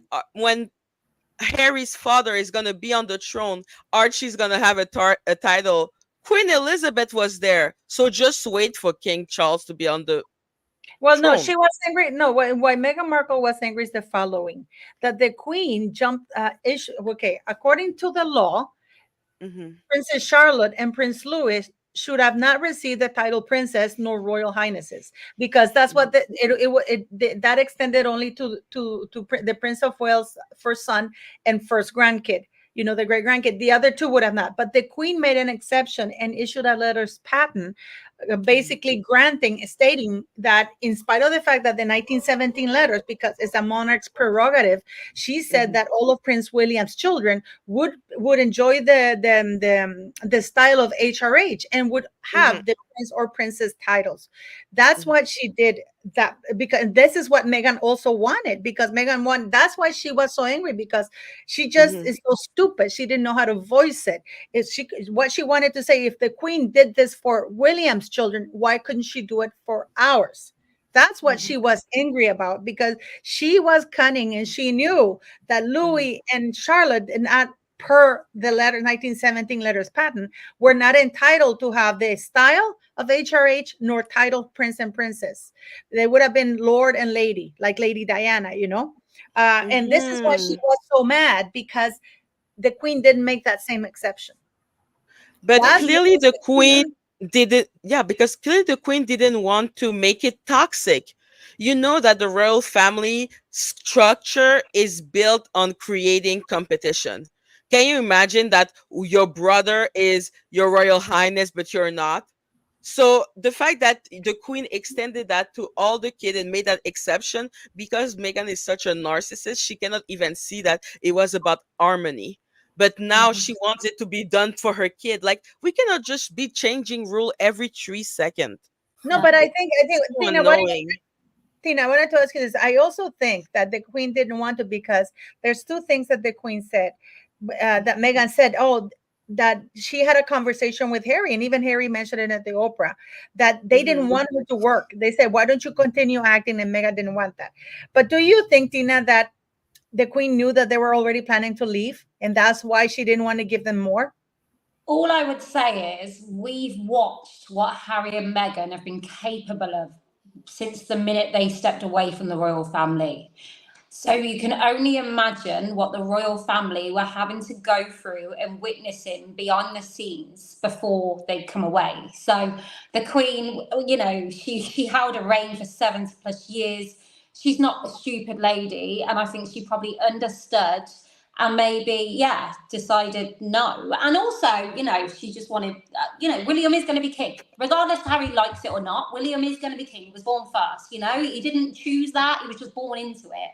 Harry's father is gonna be on the throne, Archie's gonna have a title. Queen Elizabeth was there, so just wait for King Charles to be on the well, no, throne. she was angry. No, why Meghan Markle was angry is the following: that the Queen jumped. Okay, according to the law, Hmm. Princess Charlotte and Prince Louis should have not received the title princess nor royal highnesses, because that's what that extended only to the Prince of Wales' first son and first grandkid. You know, the great grandkid. The other two would have not. But the Queen made an exception and issued a letters patent, basically granting, stating that in spite of the fact that the 1917 letters, because it's a monarch's prerogative, she said Hmm. that all of Prince William's children would enjoy the style of HRH and would Hmm. have the prince or princess titles. That's Hmm. what she did. That, because this is what Meghan also wanted, because Meghan wanted. That's why she was so angry, because she just Hmm. is so stupid. She didn't know how to voice it. Is she what she wanted to say? If the Queen did this for William's children, why couldn't she do it for ours? That's what Mhm. she was angry about, because she was cunning and she knew that Hmm. Louis and Charlotte, and not per the letter 1917 letters patent, were not entitled to have the style of HRH nor title prince and princess. They would have been lord and lady, like Lady Diana, you know. And this is why she Hmm. was so mad, because the Queen didn't make that same exception. But That's what clearly was the queen peculiar. didn't, yeah, because clearly the queen didn't want to make it toxic. You know that the royal family structure is built on creating competition. Can you imagine that your brother is your royal highness, but you're not? So the fact that the queen extended that to all the kids and made that exception, because Meghan is such a narcissist, she cannot even see that it was about harmony. But now Mhm. she wants it to be done for her kid. Like, we cannot just be changing rule every 3 seconds. No, No. but It's so Tina, what do you annoying. Tina, I wanted to ask you this. I also think that the Queen didn't want to, because there's two things that the Queen said, that Meghan said. Oh, that she had a conversation with Harry, and even Harry mentioned it at the Oprah, that they Hmm. didn't want her to work. They said, "Why don't you continue acting?" And Meghan didn't want that. But do you think, Tina, that the Queen knew that they were already planning to leave, and that's why she didn't want to give them more? All I would say is we've watched what Harry and Meghan have been capable of since the minute they stepped away from the royal family. So you can only imagine what the royal family were having to go through and witnessing behind the scenes before they'd come away. So the Queen, you know, she held a reign for 70 plus years. She's not a stupid lady, and I think she probably understood and maybe, yeah, decided no. And also, you know, she just wanted, William is going to be king, regardless of how he likes it or not. William is going to be king. He was born first, you know, he didn't choose that, he was just born into it.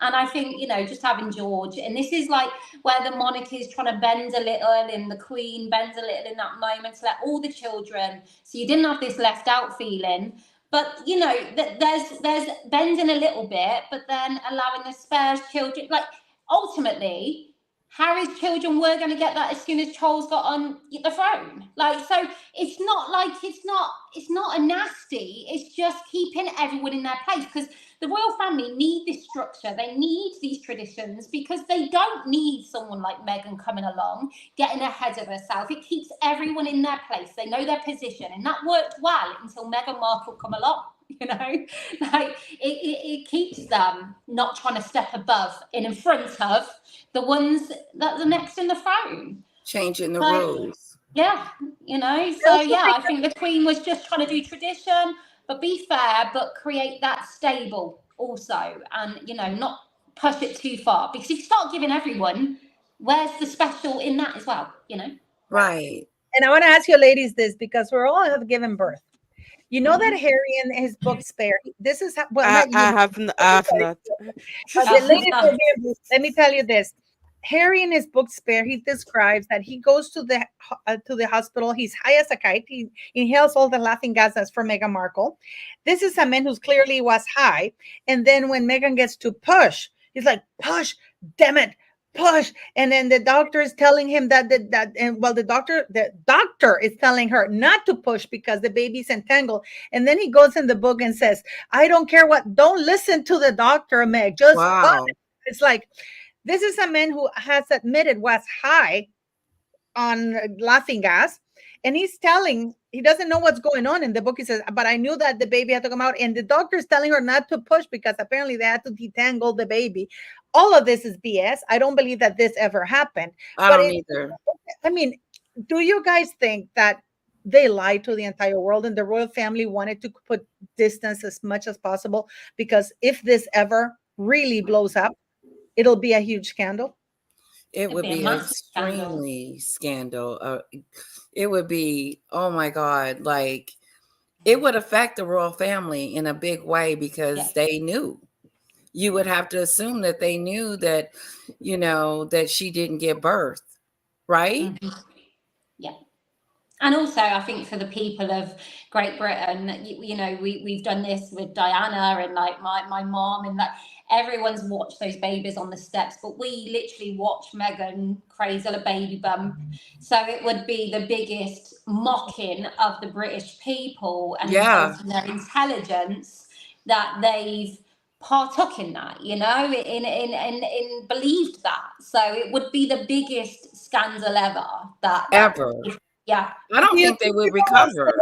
And I think, just having George, and this is like where the monarchy is trying to bend a little, and the Queen bends a little in that moment to let all the children, so you didn't have this left out feeling. But there's bending a little bit, but then allowing the spare children. Like, ultimately, Harry's children were going to get that as soon as Charles got on the throne. Like, so it's not like it's not a nasty. It's just keeping everyone in their place, because the royal family need this structure. They need these traditions, because they don't need someone like Meghan coming along, getting ahead of herself. It keeps everyone in their place. They know their position, and that worked well until Meghan Markle come along. Like it keeps them not trying to step above and in front of the ones that are next in the throne, changing the rules. Yeah, so yeah, I think the Queen was just trying to do tradition, but be fair, but create that stable also, and not push it too far, because if you start giving everyone, where's the special in that as well? Right. And I want to ask you ladies this, because we're all have given birth. You know that Harry in his book Spare, this is well, not you. I have not. The ladies will be, let me tell you this. Harry in his book Spare, he describes that he goes to the hospital. He's high as a kite. He inhales all the laughing gases for Meghan Markle. This is a man who's clearly was high. And then when Meghan gets to push, he's like, push, damn it, push. And then the doctor is telling him the doctor is telling her not to push because the baby's entangled. And then he goes in the book and says, I don't care what, don't listen to the doctor, Meg, just push. It's like, this is a man who has admitted was high on laughing gas, and he doesn't know what's going on. In the book, he says, but I knew that the baby had to come out, and the doctor is telling her not to push because apparently they had to detangle the baby. All of this is BS. I don't believe that this ever happened. I don't either. I mean, do you guys think that they lied to the entire world and the royal family wanted to put distance as much as possible? Because if this ever really blows up, it'll be a huge scandal. It would be extremely scandal. It would be, oh my God, like it would affect the royal family in a big way, because they knew. You would have to assume that they knew that, that she didn't give birth, right? Mm-hmm. Yeah. And also, I think for the people of Great Britain, we've done this with Diana and like my mom, and that everyone's watched those babies on the steps, but we literally watched Meghan cradle a baby bump. So it would be the biggest mocking of the British people and their intelligence that they've partook in that, in believed that. So it would be the biggest scandal ever. Yeah. I don't think they would recover.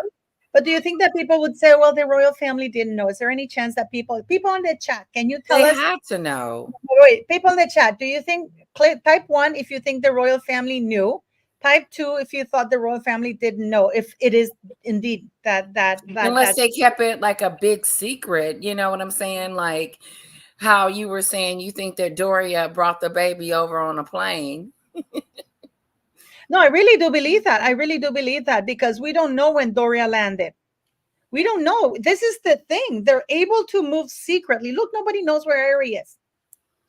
But do you think that people would say, well, the royal family didn't know? Is there any chance that people in the chat, can you tell us? They have to know. Wait, people in the chat, do you think, type 1 if you think the royal family knew, type 2 if you thought the royal family didn't know, if it is indeed that unless they kept it like a big secret, you know what I'm saying? Like how you were saying you think that Doria brought the baby over on a plane. No, I really do believe that. I really do believe that, because we don't know when Doria landed. We don't know. This is the thing. They're able to move secretly. Look, nobody knows where Harry is.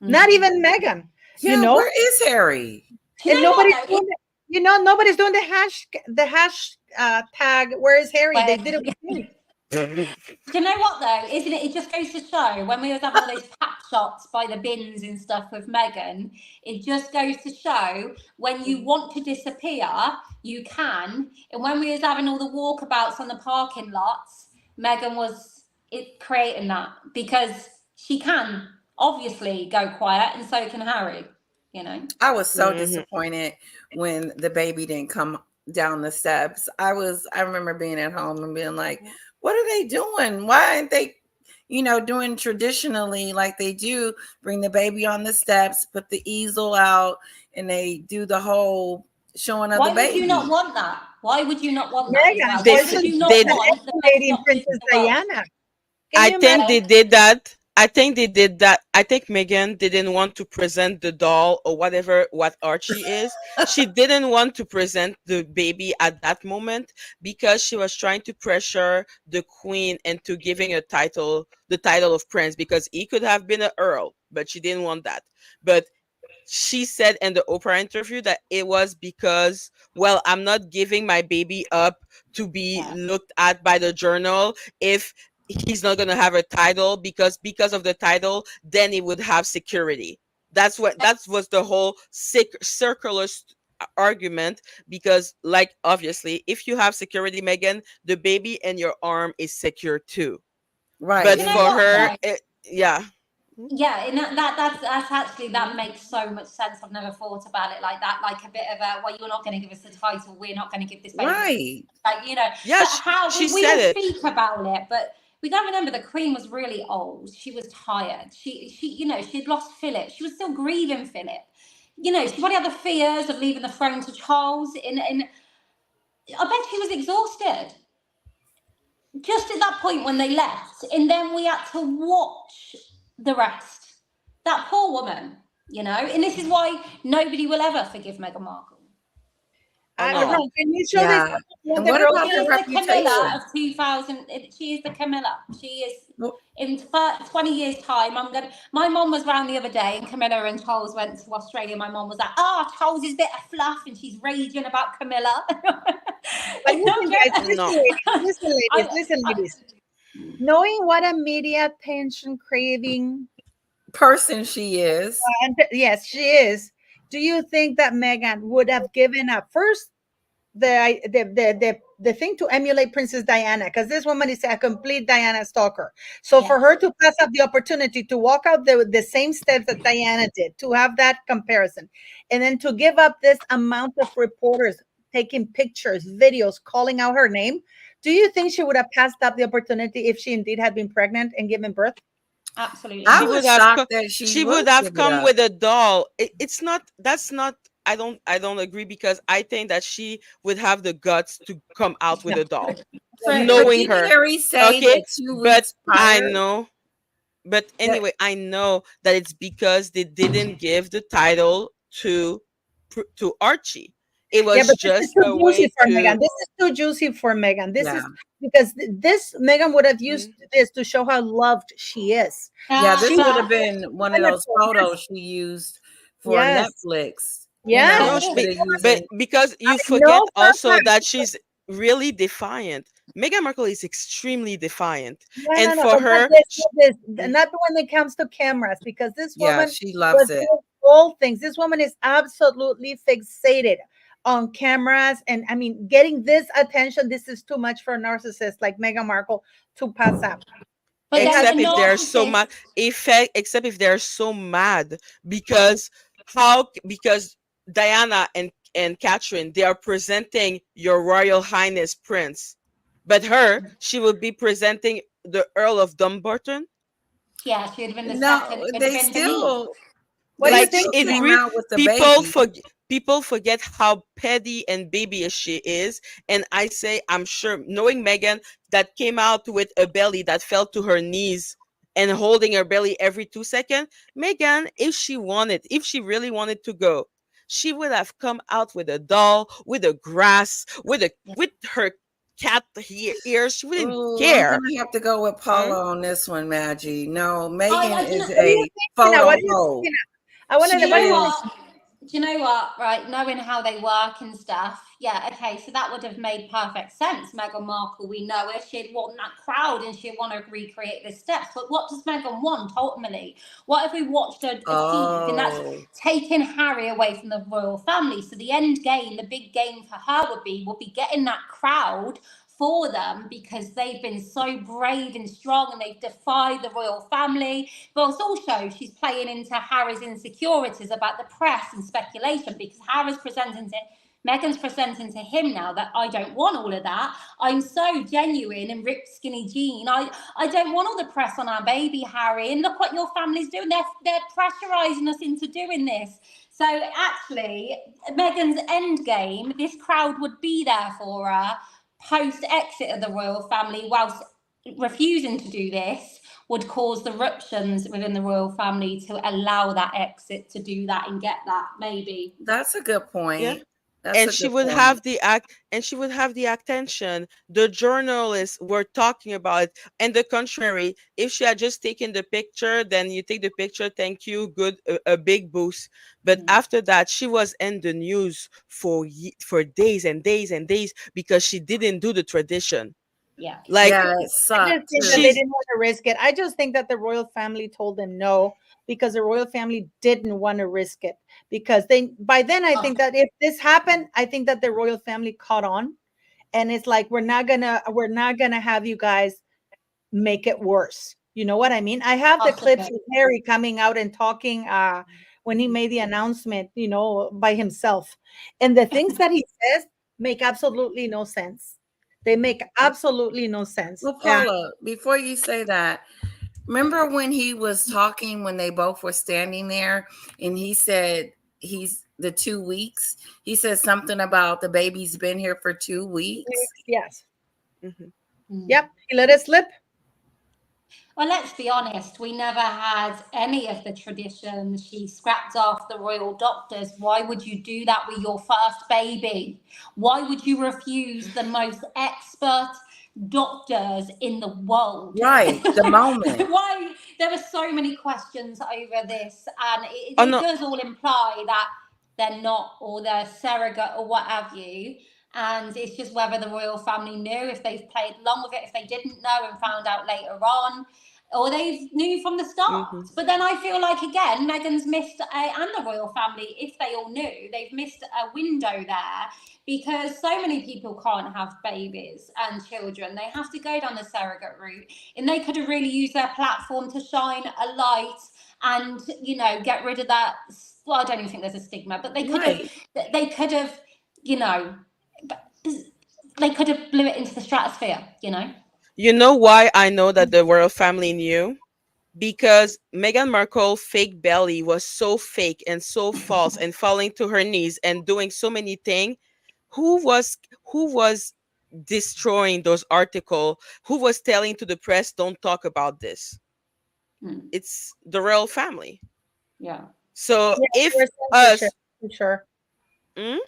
Mm-hmm. Not even Meghan. Yeah, where is Harry? And nobody's doing the hash tag. Where is Harry? They did it with me. Do you know what though? Isn't it? It just goes to show, when we was having all those pack shots by the bins and stuff with Meghan, it just goes to show when you want to disappear, you can. And when we was having all the walkabouts on the parking lots, Meghan was creating that, because she can obviously go quiet, and so can Harry. I was so disappointed when the baby didn't come down the steps. I remember being at home and being like, what are they doing? Why aren't they, doing traditionally like they do? Bring the baby on the steps, put the easel out, and they do the whole showing of the baby. Why would you not want that? Why would you not want that? Why would you not want the Princess Diana? I think they did that. I think they did that. I think Megan didn't want to present the doll or whatever what Archie is. She didn't want to present the baby at that moment because she was trying to pressure the queen into giving a title, the title of prince, because he could have been an earl, but she didn't want that. But she said in the Oprah interview that it was because, well, I'm not giving my baby up to be Yeah. looked at by the journal if he's not going to have a title, because of the title then he would have security. That was the whole circular argument, because like obviously if you have security, Megan, the baby in your arm is secure too. Right. But You know for And what her though? yeah. Yeah, and that's actually that makes so much sense. I've never thought about it like that. Like a bit of a, well, you're not going to give us the title. We're not going to give this baby, right. like, you know. Yeah, But how she we said will it. speak about it, but we got to remember the Queen was really old. She was tired. She you know, she had lost Philip. She was still grieving Philip. You know, she probably had the fears of leaving the throne to Charles. In I bet she was exhausted just at that point when they left, and then we had to watch the rest. That poor woman, you know, and this is why nobody will ever forgive Meghan Markle. Oh Ron, no. can you show this? Yeah. And The what girls about She her is the Camilla reputation? of 2000. She is the Camilla. She is Well, in 20 years' time. I'm gonna. My mom was round the other day, and Camilla and Charles went to Australia. My mom was like, "Ah, oh, Charles is a bit of fluff," and she's raging about Camilla. But listen, guys, No. I, listen, I, ladies. Knowing what a media attention craving, person she is. and yes, she is. Do you think that Megan would have given up first the thing to emulate Princess Diana, because this woman is a complete Diana stalker. So yeah. for her to pass up the opportunity to walk out the same steps that Diana did, to have that comparison, and then to give up this amount of reporters taking pictures, videos, calling out her name, do you think she would have passed up the opportunity if she indeed had been pregnant and given birth? Absolutely I She not. would was have shocked that she she would would have give it come up. with a doll. It's not, that's not, I don't agree, because I think that she would have the guts to come out with No. a doll, But knowing didn't her. Harry say Okay, that 2 weeks but I prior know, but that anyway, I know that it's because they didn't give the title to Archie. It Yeah, was but this is just too a juicy way for to Megan. This is too juicy for Megan. This is yeah. because this Megan would have used Mhm. this to show how loved she is. Yeah, She this would have Ah, been one of those wonderful. photos she used for Yes. Netflix. You Yes. know, No, that's she, it. instead of but using because you I forget know for a also fact. that she's really defiant. Meghan Markle is extremely defiant, No, no, and no. for But her, this, not when it comes to cameras, because this yeah, woman she was loves it. doing all things. This woman is absolutely fixated on cameras, and I mean, getting this attention. This is too much for a narcissist like Meghan Markle to pass up. But It then has the except to if be. they're so mad, narcissist, except if they're so mad because because Diana and Catherine, they are presenting your Royal Highness Prince, but she would be presenting the Earl of Dumbarton. yeah, she would have been the second. No, It would have been Denise. What do you Like think? it came re out with the people baby. forget people forget how petty and babyish she is. And I say, I'm sure, knowing Megan, that came out with a belly that fell to her knees and holding her belly every 2 seconds, Megan, if she really wanted to go, she would have come out with a doll, with a grass, Yeah. with her cat ears. She wouldn't Oh, I'm care. gonna have to go with Huh? Paula on this one, Maggie. No, I, Megan I do you is know, What do you a think, Tina? What photo do you think, hoe. Tina? I want She to. you What do know you is. think? what? Do you know what? Right, knowing how they work and stuff. Yeah, okay, so that would have made perfect sense. Meghan Markle, we know her. She'd want that crowd and she'd want to recreate the steps. But what does Meghan want ultimately? What if we watched a tease and that's Oh, taking Harry away from the royal family? So the end game, the big game for her would be getting that crowd for them because they've been so brave and strong and they've defied the royal family. But it's also she's playing into Harry's insecurities about the press and speculation because Harry's presenting to Meghan's presenting to him now that I don't want all of that. I'm so genuine and ripped skinny jean. I don't want all the press on our baby, Harry. And look what your family's doing. They're pressurizing us into doing this. So actually, Meghan's end game, this crowd would be there for her post exit of the royal family whilst refusing to do this would cause the ruptions within the royal family to allow that exit to do that and get that, maybe. That's a good Yeah. point. That's And a she good would point. have the attention. The journalists were talking about it. And the contrary, if she had just taken the picture, then you take the picture, thank you, good, a big boost. But after that, she was in the news for days and days and days because she didn't do the tradition. Yeah. Like Yeah, it I just sucked think that too. they she's didn't want to risk it. I just think that the royal family told them no because the royal family didn't want to risk it because they by then I Oh, think that if this happened, I think that the royal family caught on and it's like we're not gonna have you guys make it worse. You know what I mean? I have the clips possibly. of Harry coming out and talking when he made the announcement, by himself. And the things that he says make absolutely no sense. They make absolutely no sense. Well, Paula, before you say that, remember when he was talking when they both were standing there and he said he's the 2 weeks? He said something about the baby's been here for 2 weeks. Yes. Mhm. Yep. He let it slip. Well, let's be honest, we never had any of the traditions. She scrapped off the royal doctors. Why would you do that with your first baby? Why would you refuse the most expert doctors in the world? Right, the moment. Why? There are so many questions over this, and Oh it no. does all imply that they're not, or they're surrogate, or what have you. And it's just whether the royal family knew, if they've played along with it, if they didn't know and found out later on, or they knew from the start. Mhm. But then I feel like, again, Meghan's missed, and the royal family, if they all knew, they've missed a window there, because so many people can't have babies and children. They have to go down the surrogate route, and they could have really used their platform to shine a light and, get rid of that. Well, I don't even think there's a stigma, but Right. they could have, you know, they could have blew it into the stratosphere. You know why I know that the royal family knew? Because Meghan Markle fake belly was so fake and so false and falling to her knees and doing so many things. Who was destroying those articles? Who was telling to the press, don't talk about this? Mm, It's the royal family. yeah. So Yeah, there if was censorship us for sure. mm,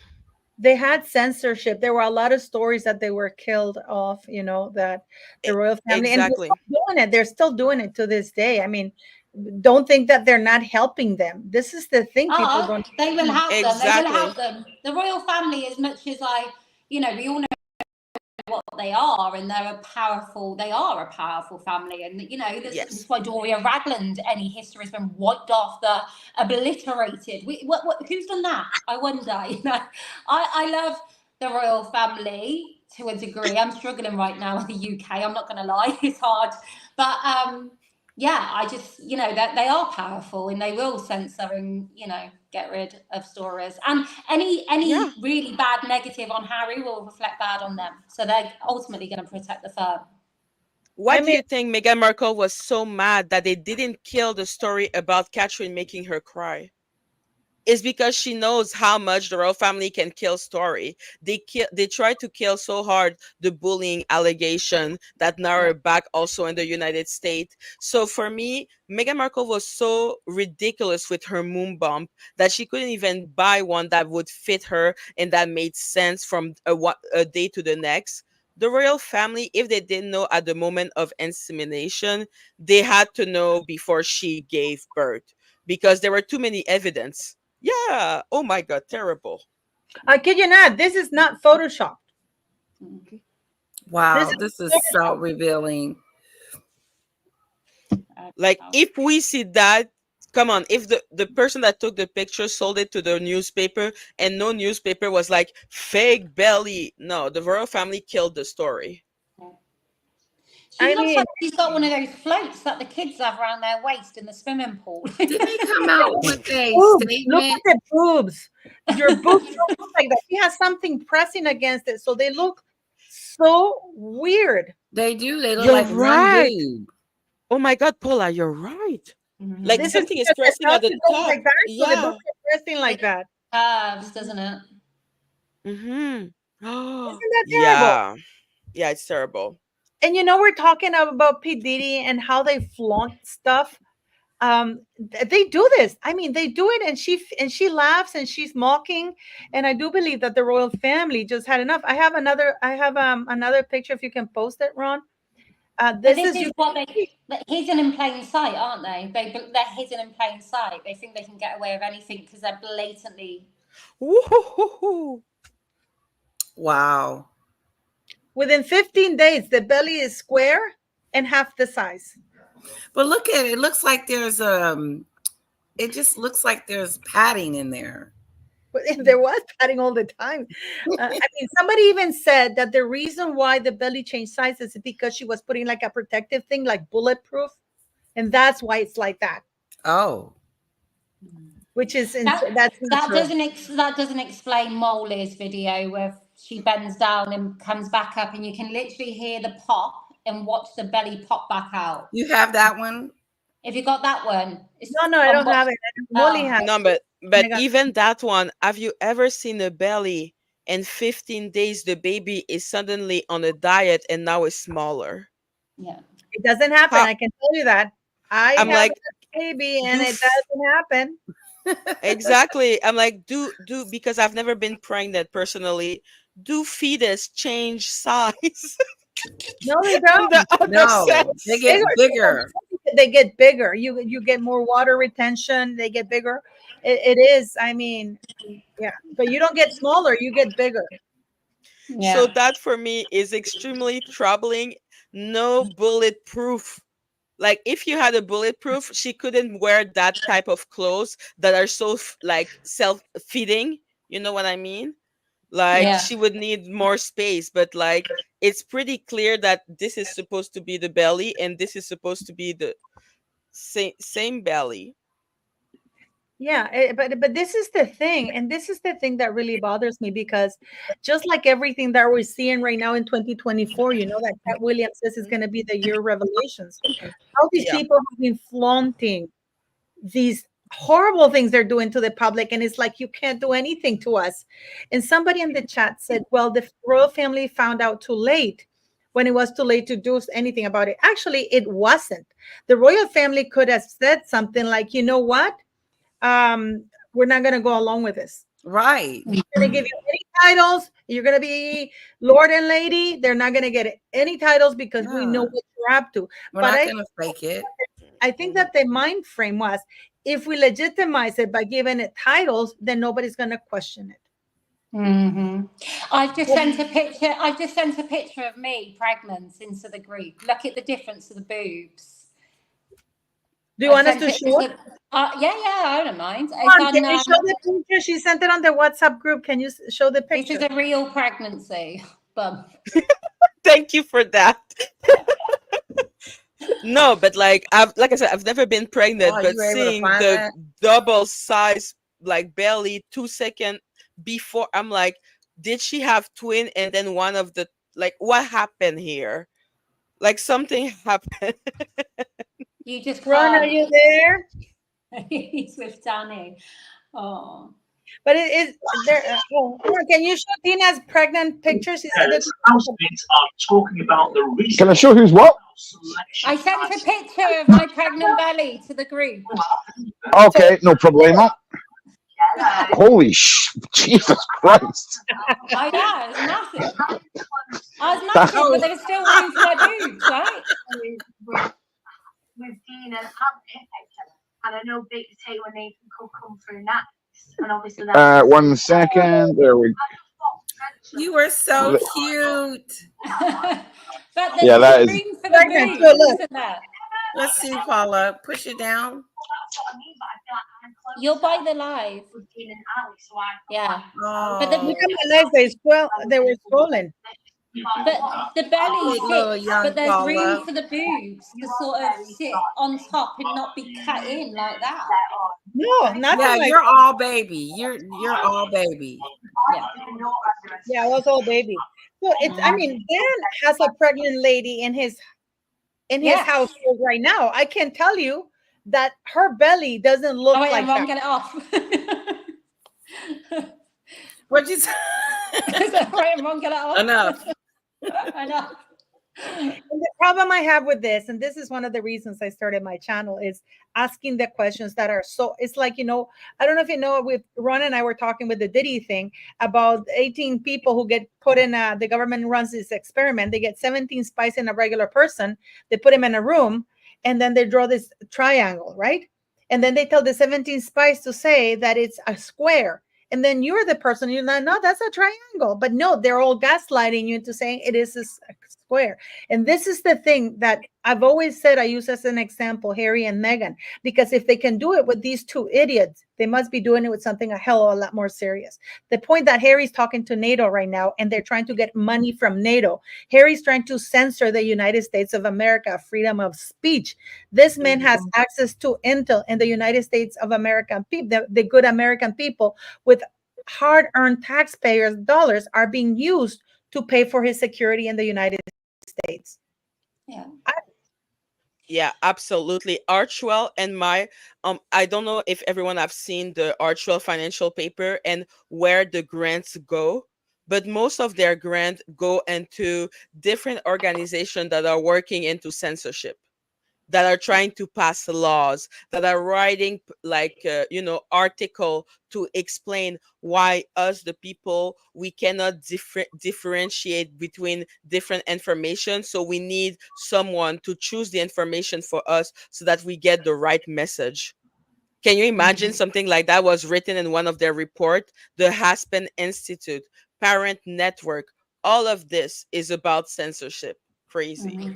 They had censorship. There were a lot of stories that they were killed off, that the e- royal family, and they're exactly. still doing it. They're still doing it to this day. I mean, don't think that they're not helping them. This is the thing people Oh, don't they will see. have them. They will have Exactly. them. The royal family, as much as we all know what they are, and they are a powerful family. And, this is Yes. why Doria Ragland, any history has been wiped off, obliterated. Who's done that? I wonder, I love the royal family to a degree. I'm struggling right now in the UK. I'm not going to lie. It's hard. But, yeah, I just, that they are powerful, and they will censor and, get rid of stories. And Yeah. any really bad negative on Harry will reflect bad on them. So they're ultimately going to protect the firm. Why I do mean, you think Meghan Markle was so mad that they didn't kill the story about Catherine making her cry? Is because she knows how much the royal family can kill story. They try to kill so hard the bullying allegation that now Yeah. are back also in the United States. So for me, Meghan Markle was so ridiculous with her moon bump that she couldn't even buy one that would fit her and that made sense from a day to the next. The royal family, if they didn't know at the moment of insemination, they had to know before she gave birth because there were too many evidence. Yeah. Oh my God. Terrible. I kid you not. This is not Photoshop. Mhm. This Wow, is this is so Photoshop. revealing. Like, if we see that, come on, if the person that took the picture sold it to the newspaper and no newspaper was like, fake belly. No, the royal family killed the story. She I looks mean, like she's got one of those floats that the kids have around their waist in the swimming pool. Didn't they come out with a boobs. Look at statement? the boobs. Your boobs don't look like that. She has something pressing against it, so they look so weird. They do. They look You're like one right. boob. Oh my God, Paula, you're right. Like Mhm. This is something is because the pressing at the pelvis goes top. like that, so the boobs Yeah. are pressing like It that. curves, doesn't it? Mm-hmm. Oh, Isn't that terrible? yeah. Yeah, it's terrible. And we're talking about P. Diddy and how they flaunt stuff. They do this. I mean, they do it, and she laughs and she's mocking. And I do believe that the royal family just had enough. I have another picture, if you can post it, Ron. But This this is is what they're hidden in plain sight, aren't they? They're hidden in plain sight. They think they can get away with anything because they're blatantly. Woo-hoo-hoo-hoo. Wow. within 15 days, the belly is square and half the size. But look at it. It looks like there's it just looks like there's padding in there. But there was padding all the time. I mean, somebody even said that the reason why the belly changed sizes is because she was putting like a protective thing, like bulletproof, and that's why it's like that. Oh. Which is That not true. doesn't explain Molly's video where she bends down and comes back up, and you can literally hear the pop and watch the belly pop back out. You have that one? If you got that one, No, I don't have it. Molly has. No, but my God. even that one, have you ever seen a belly and 15 days the baby is suddenly on a diet and now is smaller? Yeah. It doesn't happen. I can tell you that. I'm have like, a baby and it doesn't happen. exactly. I'm like, do because I've never been pregnant personally. Do fetus change size? No, they don't. No, they get bigger. They get bigger. You get more water retention. They get bigger. It is. I mean, yeah. But you don't get smaller. You get bigger. Yeah. So that for me is extremely troubling. No bulletproof. Like if you had a bulletproof, she couldn't wear that type of clothes that are so like self-fitting. You know what I mean? Like Yeah. she would need more space, but like it's pretty clear that this is supposed to be the belly and this is supposed to be the same belly. Yeah, but this is the thing, and this is the thing that really bothers me, because just like everything that we're seeing right now in 2024, that Cat Williams says is going to be the year of revelations. All these people have been flaunting these horrible things they're doing to the public, and it's like, you can't do anything to us. And somebody in the chat said, well, the royal family found out too late, when it was too late to do anything about it. Actually, it wasn't. The royal family could have said something like, you know what? We're not going to go along with this. Right. We're going to give you any titles. You're going to be Lord and Lady. They're not going to get any titles because we know what you're up to. We're not going to fake it. I think that the mind frame was, if we legitimize it by giving it titles, then nobody's going to question it. Mm-hmm. I've just sent a picture of me pregnant into the group. Look at the difference of the boobs. Do you want us to show it? Yeah, I don't mind. Can you show the picture? She sent it on the WhatsApp group. Can you show the picture? This is a real pregnancy. Thank you for that. No, but like I said, I've never been pregnant, but seeing the double size like belly 2 seconds before, I'm like, did she have twin? And then one of the, like, what happened here? Like something happened. You just Ron, are you there? He's with Danny. Oh. But it is there. Can you show Dina's pregnant pictures? Housemates are talking about the reason. Can I show who's what? I sent a picture of my pregnant belly to the group. Okay, no problemo. Holy Jesus Christ! I know, it's massive. I was massive, but there was still room for my boobs, right? With Dean and Alex, and I know Big Potato and Nathan could come through next, and obviously that. 1 second. There we go. You were so cute. But yeah, that is. room for the boobs, isn't there? Let's see, Paula. Push it down. You'll buy the live. Yeah. Oh. But the legs, they were swollen. But the belly fits, but there's room for the boobs to sort of sit on top and not be cut in like that. No, not like you're all baby. You're all baby. Yeah, I was all baby. So it's, I mean, Dan has a pregnant lady in his household right now. I can tell you that her belly doesn't look like that. Get it off. What'd you say? Right, Mom, get it off. Enough. Enough. And the problem I have with this, and this is one of the reasons I started my channel, is asking the questions that are so. It's like, I don't know if you know, with Ron and I were talking with the Diddy thing about 18 people who get put in. The government runs this experiment. They get 17 spies in a regular person. They put him in a room, and then they draw this triangle, right? And then they tell the 17 spies to say that it's a square. And then you're the person, you're like, no, that's a triangle. But no, they're all gaslighting you into saying it is a square. And this is the thing that I've always said I use as an example, Harry and Meghan, because if they can do it with these two idiots, they must be doing it with something a hell of a lot more serious. The point that Harry's talking to NATO right now, and they're trying to get money from NATO. Harry's trying to censor the United States of America, freedom of speech. This man has access to intel in the United States of American people, the good American people, with hard-earned taxpayers' dollars are being used to pay for his security in the United States. Yeah. Yeah, absolutely. Archwell and my I don't know if everyone have seen the Archwell financial paper and where the grants go, but most of their grant go into different organizations that are working into censorship, that are trying to pass laws, that are writing article to explain why us the people, we cannot differentiate between different information, so we need someone to choose the information for us so that we get the right message. Can you imagine something like that was written in one of their report? The Aspen Institute, Parent Network, all of this is about censorship. Crazy. Yeah.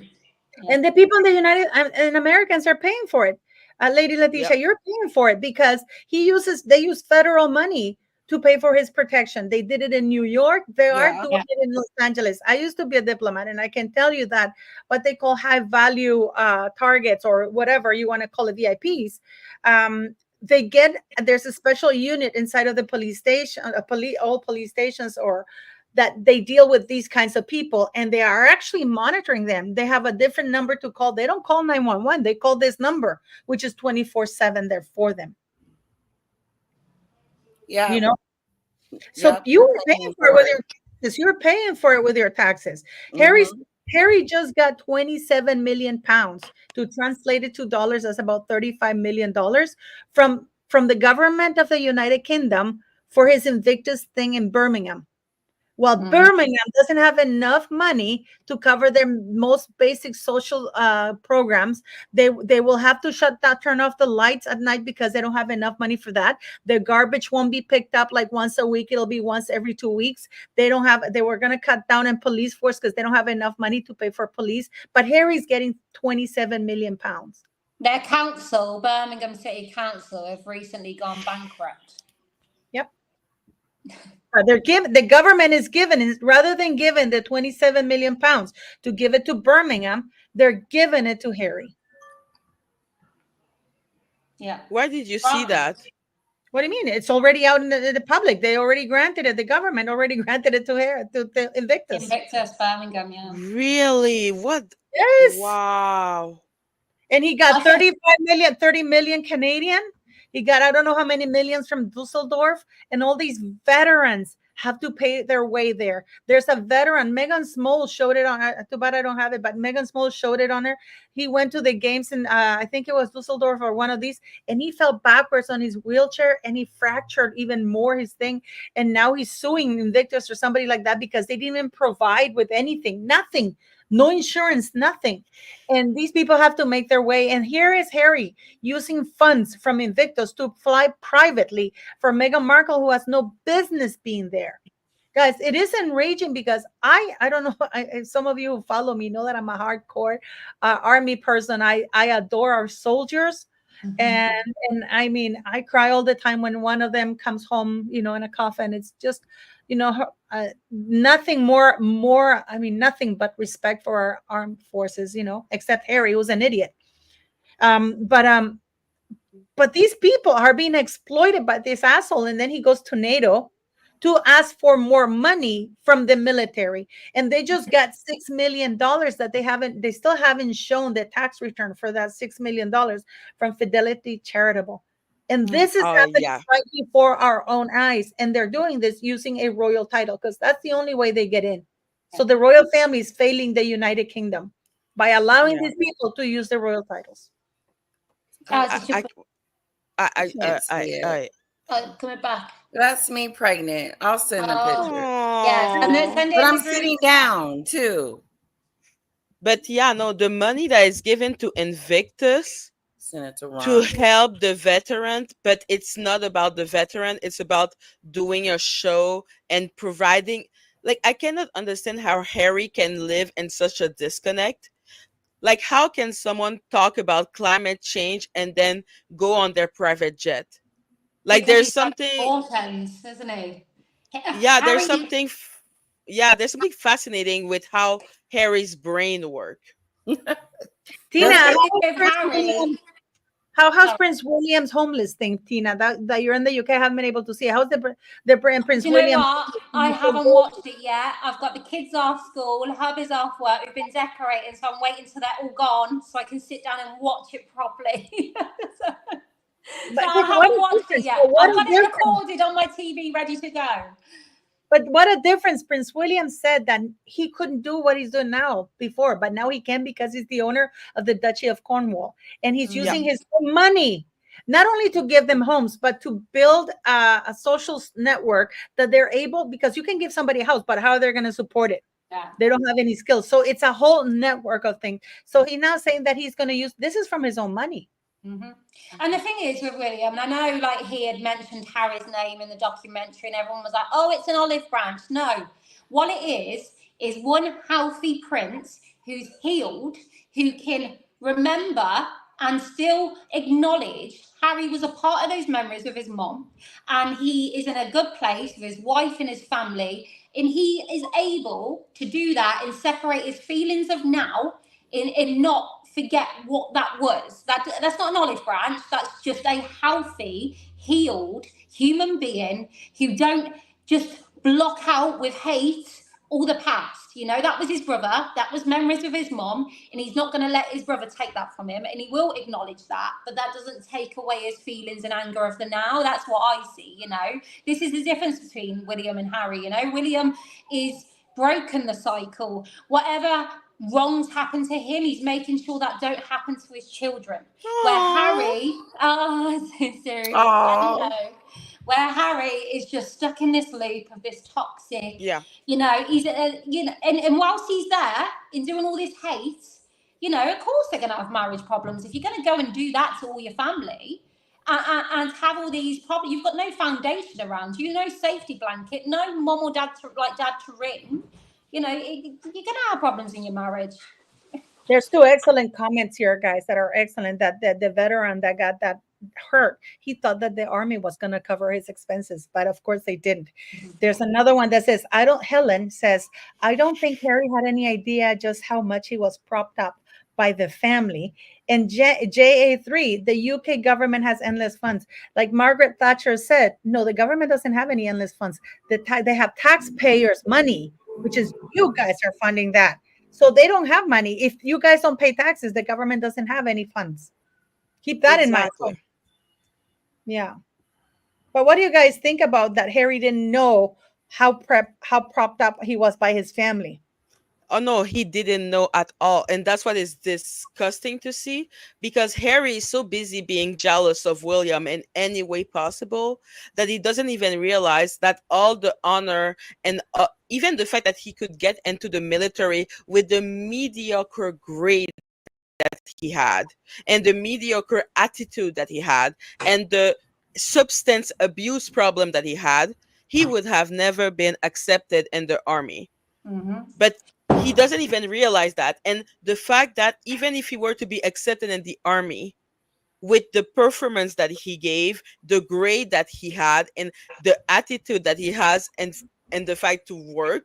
And the people in the United and Americans are paying for it. Lady Leticia, Yep. you're paying for it because they use federal money to pay for his protection. They did it in New York. They are Yeah. doing it in Los Angeles. I used to be a diplomat, and I can tell you that what they call high value targets, or whatever you want to call it, VIPs, there's a special unit inside of the police station, all police stations, or that they deal with these kinds of people, and they are actually monitoring them. They have a different number to call. They don't call 911. They call this number, which is 24/7 there for them. Yeah. You know, so Yep, you they're were paying paying for it for with it. your taxes. You're paying for it with your taxes. Harry just got 27 million pounds. To translate it to dollars, that's about $35 million from the government of the United Kingdom for his Invictus thing in Birmingham. Well, Birmingham doesn't have enough money to cover their most basic social programs. They will have to turn off the lights at night because they don't have enough money for that. The garbage won't be picked up like once a week. It'll be once every 2 weeks. They were going to cut down in police force because they don't have enough money to pay for police. But Harry's getting 27 million pounds. Their council, Birmingham City Council, have recently gone bankrupt. Yep. The government is given, rather than giving the 27 million pounds to give it to Birmingham, they're giving it to Harry. Yeah. Where did you see that? What do you mean? It's already out in the public. They already granted it. The government already granted it to Harry, to Invictus. Invictus, Birmingham, yeah. Really? What? Yes. Wow. And he got 30 million Canadian. He got, I don't know how many millions from Dusseldorf, and all these veterans have to pay their way there. There's a veteran, Megan Small showed it on, too bad I don't have it, but Megan Small showed it on her. He went to the games in, I think it was Dusseldorf or one of these, and he fell backwards on his wheelchair and he fractured even more his thing. And now he's suing Invictus or somebody like that because they didn't even provide with anything, nothing. No insurance, nothing. And these people have to make their way. And here is Harry using funds from Invictus to fly privately for Meghan Markle, who has no business being there. Guys, it is enraging because I don't know. Some of you who follow me know that I'm a hardcore army person. I adore our soldiers. And I mean, I cry all the time when one of them comes home, in a coffin. It's just, nothing nothing but respect for our armed forces, except Harry, who's an idiot. But these people are being exploited by this asshole. And then he goes to NATO to ask for more money from the military. And they just got $6 million that they still haven't shown the tax return for that $6 million from Fidelity Charitable. And this is happening right before our own eyes. And they're doing this using a royal title because that's the only way they get in. So the royal family is failing the United Kingdom by allowing Yeah. these people to use the royal titles. Did you I can't see it. coming back? That's me pregnant. I'll send a picture. Yes, and then Aw. send it But in I'm the group sitting chat. down too. But yeah, no, the money that is given to Invictus Send it to to Ron. help the veteran, but it's not about the veteran, it's about doing a show and providing. Like, I cannot understand how Harry can live in such a disconnect. Like, how can someone talk about climate change and then go on their private jet? Like, Because there's he's so something, important, isn't he? yeah, Harry, there's something fascinating with how Harry's brain work. Tina, the That's thing how is is with Prince Harry. William, how's Sorry. Prince William's homeless thing, Tina? That you're in the UK, haven't been able to see. How's the Prince Do you know William? what? I haven't watched it yet. I've got the kids off school, hubby's off work. We've been decorating, so I'm waiting till they're all gone so I can sit down and watch it properly. so, But I what haven't a watched it difference! yet. But what I've a got it difference! recorded on my TV, ready to go. But what a difference! Prince William said that he couldn't do what he's doing now before, but now he can because he's the owner of the Duchy of Cornwall, and he's Yeah. using his own money not only to give them homes, but to build a social network that they're able. Because you can give somebody a house, but how are they going to support it? Yeah. They don't have any skills, so it's a whole network of things. So he's now saying that he's going to use this is from his own money. Mm-hmm. And the thing is with William, and I know like he had mentioned Harry's name in the documentary, and everyone was like, "Oh, it's an olive branch." No, what it is one healthy prince who's healed, who can remember and still acknowledge Harry was a part of those memories with his mom, and he is in a good place with his wife and his family, and he is able to do that and separate his feelings of now in not forget what that was. That's not an olive branch. That's just a healthy, healed human being who don't just block out with hate all the past. You know, that was his brother. That was memories with his mom, and he's not going to let his brother take that from him, and he will acknowledge that. But that doesn't take away his feelings and anger of the now. That's what I see. You know, this is the difference between William and Harry. You know, William is broken the cycle. Whatever wrongs happen to him, he's making sure that don't happen to his children. Where Harry, serious, Oh, where Harry is just stuck in this loop of this toxic, Yeah. you know, he's, you know, and whilst he's there in doing all this hate, you know, of course they're going to have marriage problems. If you're going to go and do that to all your family and have all these problems, you've got no foundation around you, no safety blanket, no mom or dad to ring. You know, you're going to have problems in your marriage. There's two excellent comments here, guys, that are excellent. That the veteran that got that hurt, he thought that the army was going to cover his expenses, but of course they didn't. There's another one that says, Helen says, I don't think Harry had any idea just how much he was propped up by the family. And JA3, the UK government has endless funds. Like Margaret Thatcher said, no, the government doesn't have any endless funds. They have taxpayers' money, which is you guys are funding that. So they don't have money. If you guys don't pay taxes, the government doesn't have any funds. Keep that in mind. Exactly. Yeah. But what do you guys think about that? Harry didn't know how propped up he was by his family. Oh no, he didn't know at all. And that's what is disgusting to see, because Harry is so busy being jealous of William in any way possible that he doesn't even realize that all the honor and even the fact that he could get into the military with the mediocre grade that he had and the mediocre attitude that he had and the substance abuse problem that he would have never been accepted in the army. But he doesn't even realize that. And the fact that even if he were to be accepted in the army with the performance that he gave, the grade that he had, and the attitude that he has, and the fact to work,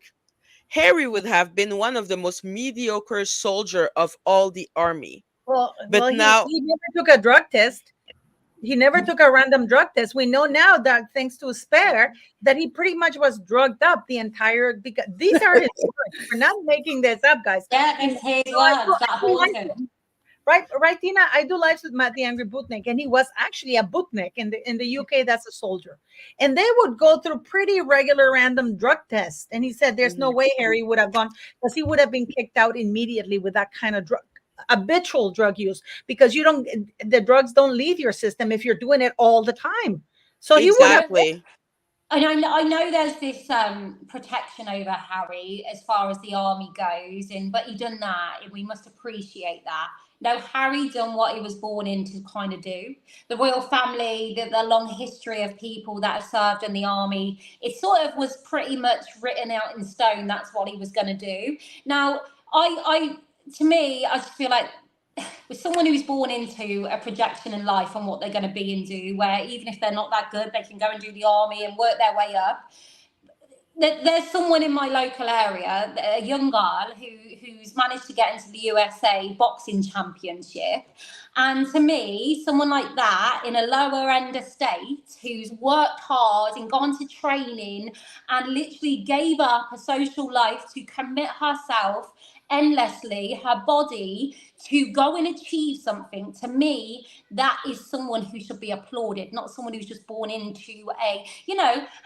Harry would have been one of the most mediocre soldier of all the army. But now he never took a drug test. He never took a random drug test. We know now that thanks to Spare that he pretty much was drugged up the entire, because these are his words. We're not making this up, guys. Yeah, it's his words that haunted. Right, Tina. I do lives with Matt the Angry Bootnik, and he was actually a bootnik in the UK. That's a soldier, and they would go through pretty regular random drug tests. And he said, "There's no way Harry would have gone because he would have been kicked out immediately with that kind of drug." Habitual drug use, because you don't the drugs don't leave your system if you're doing it all the time, so he would have. Exactly. And I know there's this protection over Harry as far as the army goes, and but he done that, and we must appreciate that. No, Harry done what he was born in to kind of do. The royal family, the long history of people that have served in the army, it sort of was pretty much written out in stone. That's what he was going to do. Now, to me, I just feel like with someone who's born into a projection in life and what they're going to be and do, where even if they're not that good, they can go and do the army and work their way up. There's someone in my local area, a young girl who's managed to get into the USA boxing championship. And to me, someone like that in a lower end estate who's worked hard and gone to training and literally gave up a social life to commit herself endlessly, her body, to go and achieve something, to me, that is someone who should be applauded, not someone who's just born into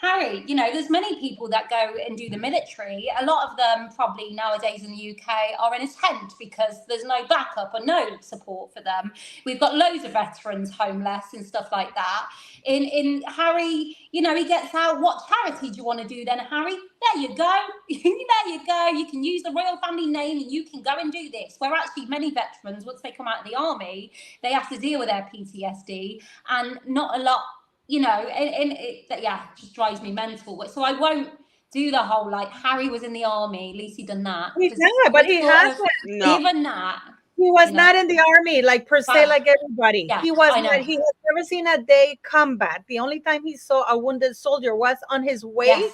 Harry, there's many people that go and do the military. A lot of them probably nowadays in the UK are in a tent because there's no backup or no support for them. We've got loads of veterans homeless and stuff like that. In Harry, he gets out. What charity do you want to do then, Harry? There you go. There you go. You can use the royal family name and you can go and do this. Where actually many veterans, once they come out of the army, they have to deal with their PTSD, and not a lot, it just drives me mental. So I won't do the whole Harry was in the army, at least he done that. Yeah, but he hasn't. Given that. He was not in the army, per se, like everybody. Yeah, he was I know. not. He has never seen a day combat. The only time he saw a wounded soldier was on his way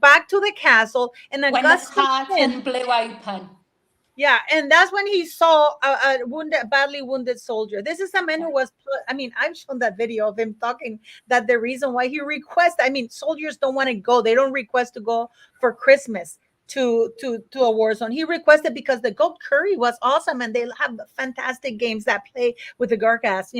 back to the castle, and when the curtain blew open. Yeah, and that's when he saw a badly wounded soldier. This is a man who was I've shown that video of him talking that the reason why he soldiers don't want to go. They don't request to go for Christmas to a war zone. He requested because the goat curry was awesome, and they have fantastic games that play with the Gargas,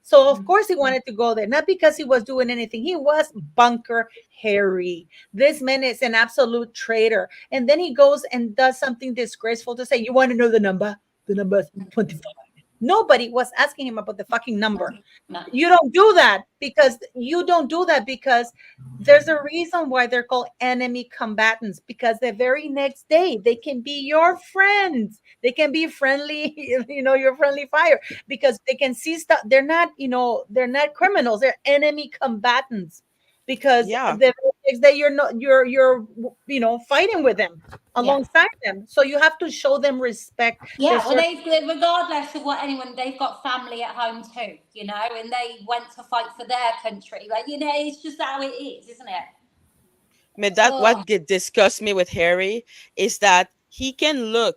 So of course he wanted to go there, not because he was doing anything. He was Bunker Harry. This man is an absolute traitor. And then he goes and does something disgraceful to say, "You want to know the number? The number is 25." Nobody was asking him about the fucking number. No. You don't do that because there's a reason why they're called enemy combatants, because the very next day they can be your friends. They can be friendly, your friendly fire, because they can see stuff. They're not criminals. They're enemy combatants, because the next day you're fighting with them alongside them. So you have to show them respect. Yeah, well, regardless of what they've got family at home too, and they went to fight for their country. It's just how it is, isn't it? What disgusts me with Harry is that he can look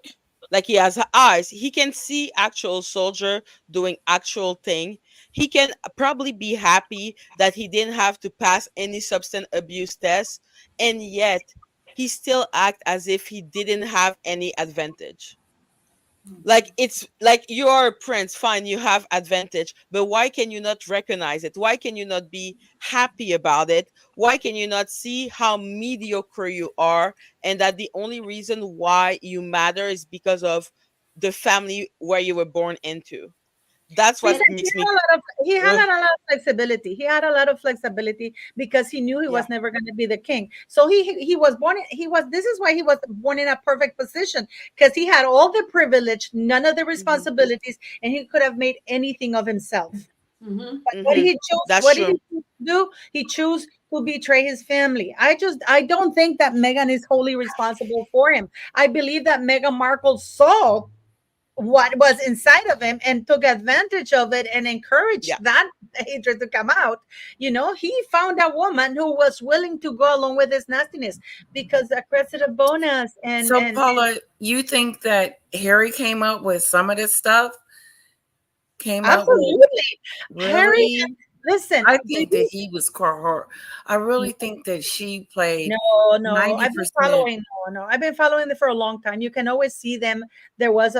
like he has eyes. He can see actual soldier doing actual thing. He can probably be happy that he didn't have to pass any substance abuse test, and yet he still act as if he didn't have any advantage. It's like you are a prince, fine, you have advantage, but why can you not recognize it? Why can you not be happy about it? Why can you not see how mediocre you are, and that the only reason why you matter is because of the family where you were born into? That's what makes me. He had a lot of flexibility. He had a lot of flexibility because he knew he was never going to be the king. So he was born. This is why he was born in a perfect position, because he had all the privilege, none of the responsibilities, and he could have made anything of himself. But what did he choose? What did he do? He chose to betray his family. I don't think that Meghan is wholly responsible for him. I believe that Meghan Markle saw what was inside of him and took advantage of it and encouraged that hatred to come out. He found a woman who was willing to go along with his nastiness because accredited bonus. And Paula, you think that Harry came up with some of this stuff? Absolutely. Really? Harry, listen, I think that he was I really think that she played. No. I've been following. I've been following them for a long time. You can always see them. He was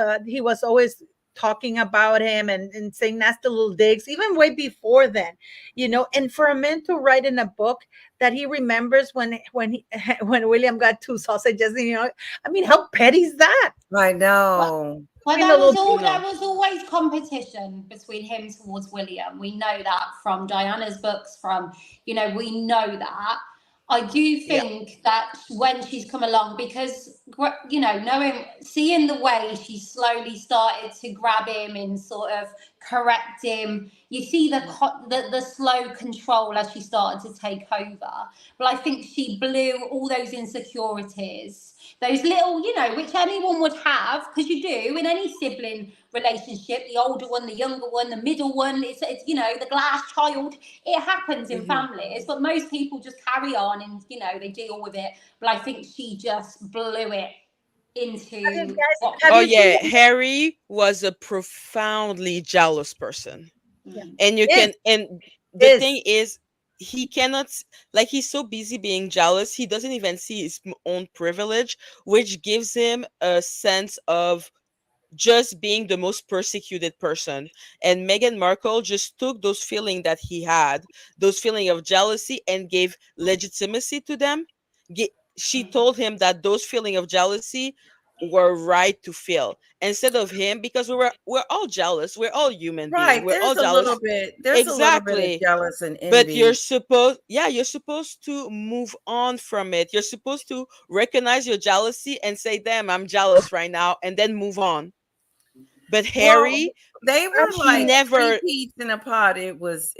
always talking about him and saying nasty little digs, even way before then, and for a man to write in a book that he remembers when he, when William got two sausages, I mean, how petty is that? I know. Well, Find a little there was always competition between him towards William. We know that from Diana's books, we know that. I do think that when she's come along, because, seeing the way she slowly started to grab him and sort of correct him, you see the slow control as she started to take over. But I think she blew all those insecurities, those little, which anyone would have, because you do in any sibling relationship, the older one, the younger one, the middle one, it's the glass child. It happens in families, but most people just carry on and, they deal with it. But I think she just blew it into Harry was a profoundly jealous person. And the thing is, he cannot, like, he's so busy being jealous, he doesn't even see his own privilege, which gives him a sense of just being the most persecuted person. And Meghan Markle just took those feelings that he had, those feelings of jealousy, and gave legitimacy to them. She told him that those feelings of jealousy were right to feel, instead of him, because we're all jealous. We're all human beings. We're all jealous. There's a little bit of jealous and envy. But you're supposed to move on from it. You're supposed to recognize your jealousy and say, "Damn, I'm jealous right now," and then move on. But Harry, they were like never 3 peas in a pod. It was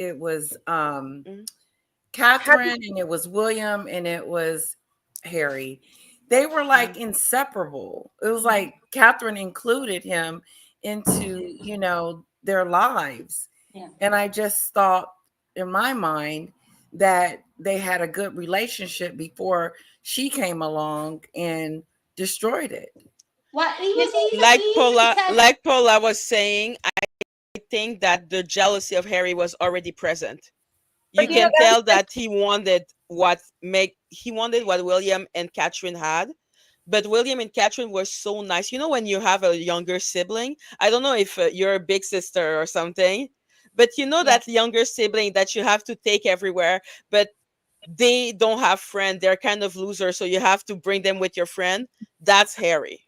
Catherine, and it was William, and it was Harry. They were like inseparable. It was like Catherine included him into, their lives. Yeah. And I just thought in my mind that they had a good relationship before she came along and destroyed it. Well, like Paula was saying, I think that the jealousy of Harry was already present. You can tell that he wanted what William and Catherine had, but William and Catherine were so nice. When you have a younger sibling, I don't know if you're a big sister or something, but that younger sibling that you have to take everywhere, but they don't have friend. They're kind of losers, so you have to bring them with your friend. That's Harry.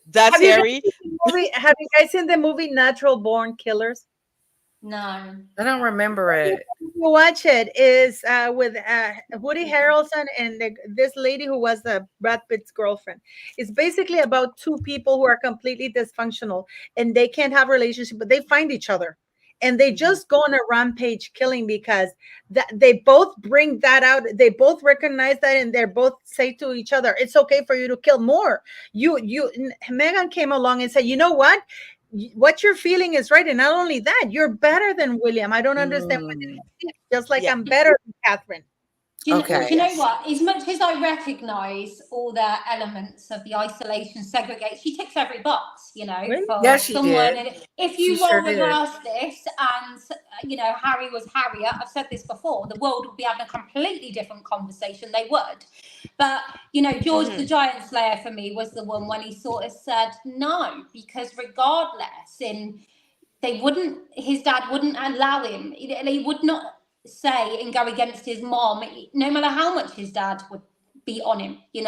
That's Harry. Have you guys seen the movie Natural Born Killers? No, I don't remember it. You watch it. Is with Woody Harrelson and this lady who was Brad Pitt's girlfriend. It's basically about two people who are completely dysfunctional and they can't have a relationship, but they find each other. And they just go on a rampage killing because they both bring that out. They both recognize that, and they're both say to each other, "It's okay for you to kill more." Meghan came along and said, "You know what? What you're feeling is right, and not only that, you're better than William. I don't understand what it is. Just like I'm better than Catherine." Do you know what? As much as I recognise all the elements of the isolation, segregate, she ticks every box, Really? for she someone. did. And if you roll reverse this and, Harry was Harriet, I've said this before, the world would be having a completely different conversation. They would. But, George the Giant Slayer for me was the one when he sort of said no, because regardless, his dad wouldn't allow him. He would not say and go against his mom, no matter how much his dad would be on him, and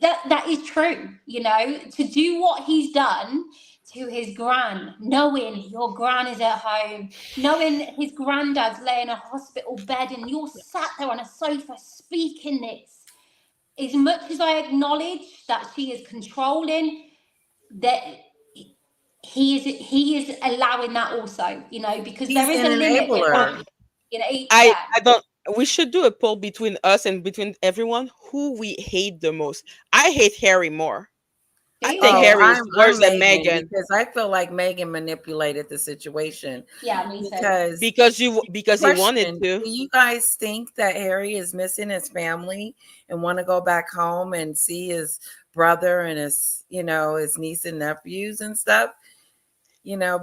that is true, to do what he's done to his gran, knowing your gran is at home, knowing his granddad's laying in a hospital bed and you're sat there on a sofa speaking this. As much as I acknowledge that she is controlling, that he is allowing that also, because there is a limit. I don't. We should do a poll between us and between everyone who we hate the most. I hate Harry more. I think Harry is worse than Meghan, because I feel like Meghan manipulated the situation. Yeah, me too. Because he wanted to. Do you guys think that Harry is missing his family and want to go back home and see his brother and his niece and nephews and stuff?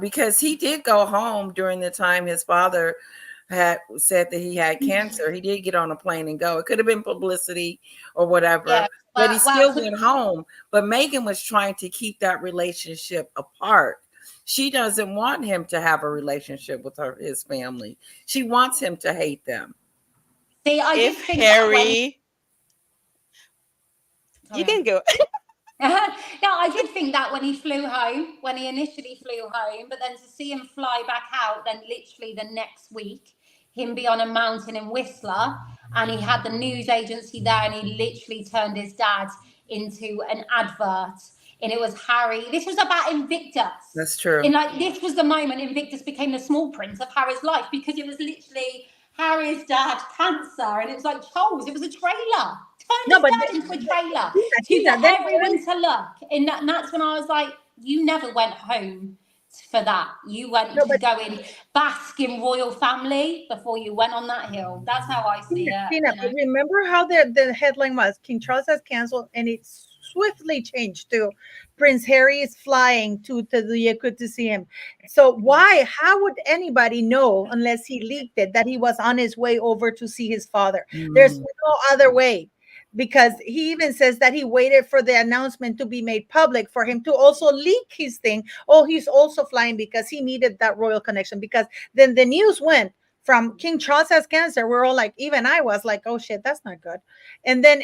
Because he did go home during the time his father had said that he had cancer. He did get on a plane and go. It could have been publicity or whatever. Yeah. but he Wow, still went home. But Meghan was trying to keep that relationship apart. She doesn't want him to have a relationship with his family. She wants him to hate them. See, I If just think Harry, you can go. no, I did think that when he flew home, when he initially flew home, but then to see him fly back out, then literally the next week, him be on a mountain in Whistler, and he had the news agency there, and he literally turned his dad into an advert, and it was Harry. This was about Invictus. That's true. And like this was the moment Invictus became the small prince of Harry's life, because it was literally Harry's dad cancer, and it was like Charles. It was a trailer. Turned his dad into a trailer to get everyone to look, and that's when I was like, you never went home for that. You went to go in bask in royal family before you went on that hill. That's how I see it. Tina, but remember how the headline was King Charles has canceled, and it swiftly changed to Prince Harry is flying to the good to see him. So how would anybody know unless he leaked it that he was on his way over to see his father? There's no other way, because he even says that he waited for the announcement to be made public for him to also leak his thing. Oh, he's also flying because he needed that royal connection, because then the news went from King Charles has cancer. We're all like, even I was like, oh shit, that's not good. And then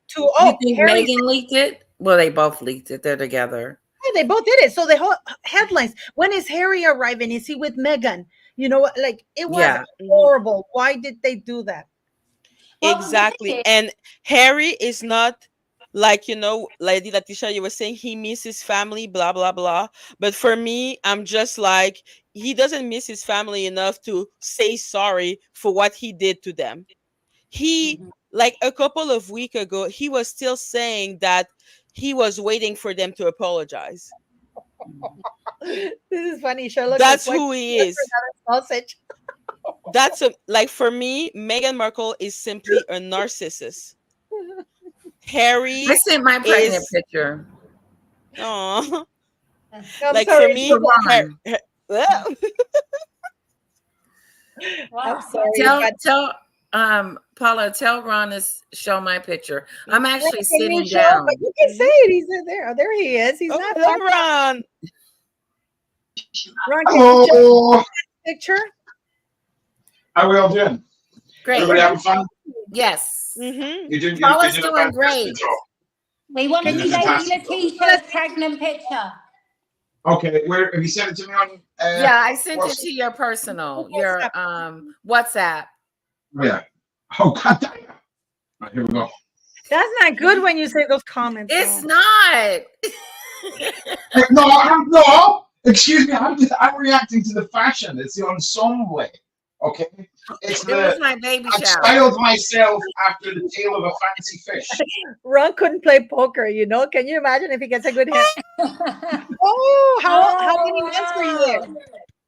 to you think Harry Meghan leaked it? Well, they both leaked it. They're together. Yeah, they both did it. So the whole headlines, when is Harry arriving? Is he with Meghan? You know what? Like, it was horrible. Why did they do that? Well, Exactly. And Harry is not like, Lady Latisha, you were saying he misses family, blah, blah, blah. But for me, I'm just like, he doesn't miss his family enough to say sorry for what he did to them. He, like a couple of weeks ago, he was still saying that he was waiting for them to apologize. This is funny. Sherlock, that's who he is. Sausage. That's like, for me, Meghan Markle is simply a narcissist. Harry, I sent my pregnant picture. Oh, like for me, I'm sorry. Tell Paula, tell Ron to show my picture. I'm actually sitting down. But you can say it. He's there. There he is. He's not Ron. Ron, can you show that picture? How are we all doing? Great. Everybody having fun? Yes. You're doing, Paula's doing great. We want to see Lady Letitia's pregnant picture. Okay, where have you sent it to me on? Yeah, I sent it to your personal, your WhatsApp. Oh, yeah. Oh, God damn. Right, here we go. That's not good when you say those comments. It's not. No. Excuse me. I'm reacting to the fashion. It's the ensemble. Okay. It was my baby shower. I styled myself after the tail of a fancy fish. Ron couldn't play poker, Can you imagine if he gets a good hit? How many months were you there?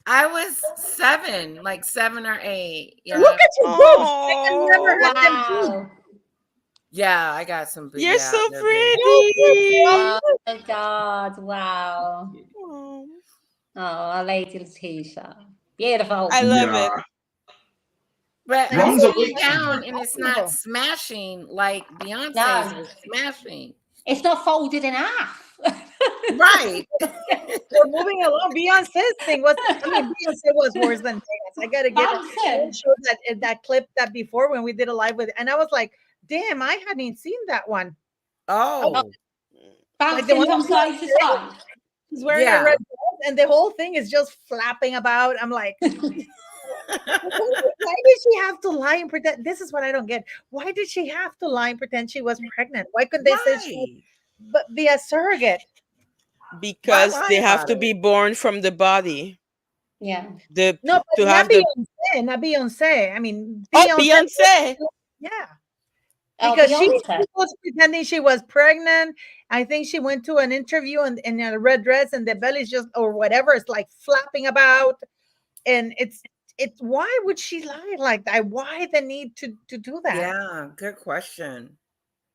I was 7, like 7 or 8. Yeah. Look at you both. I never heard them. Yeah, I got some. You're so pretty. Oh my God! Wow. Oh, Lady Letitia, beautiful. I love it. But I'm sitting down and it's not smashing like Beyonce's was smashing. It's not folded in half. Right. We're moving along. Beyonce's thing was, Beyonce was worse than dance. I gotta show that clip that before when we did a live with, and I was like, damn, I hadn't seen that one. Oh. Like the one from side to side. She's wearing a red dress, and the whole thing is just flapping about. I'm like, why did she have to lie and pretend? This is what I don't get. Why did she have to lie and pretend she was pregnant? Why couldn't they say she be a surrogate? Because they have to be born from the body. Yeah. Not Beyonce. I mean, Beyonce. Yeah. Because she was pretending she was pregnant. I think she went to an interview in a red dress, and the belly's just, or whatever, it's like flapping about. And it's why would she lie like that? Why the need to do that? Yeah, good question.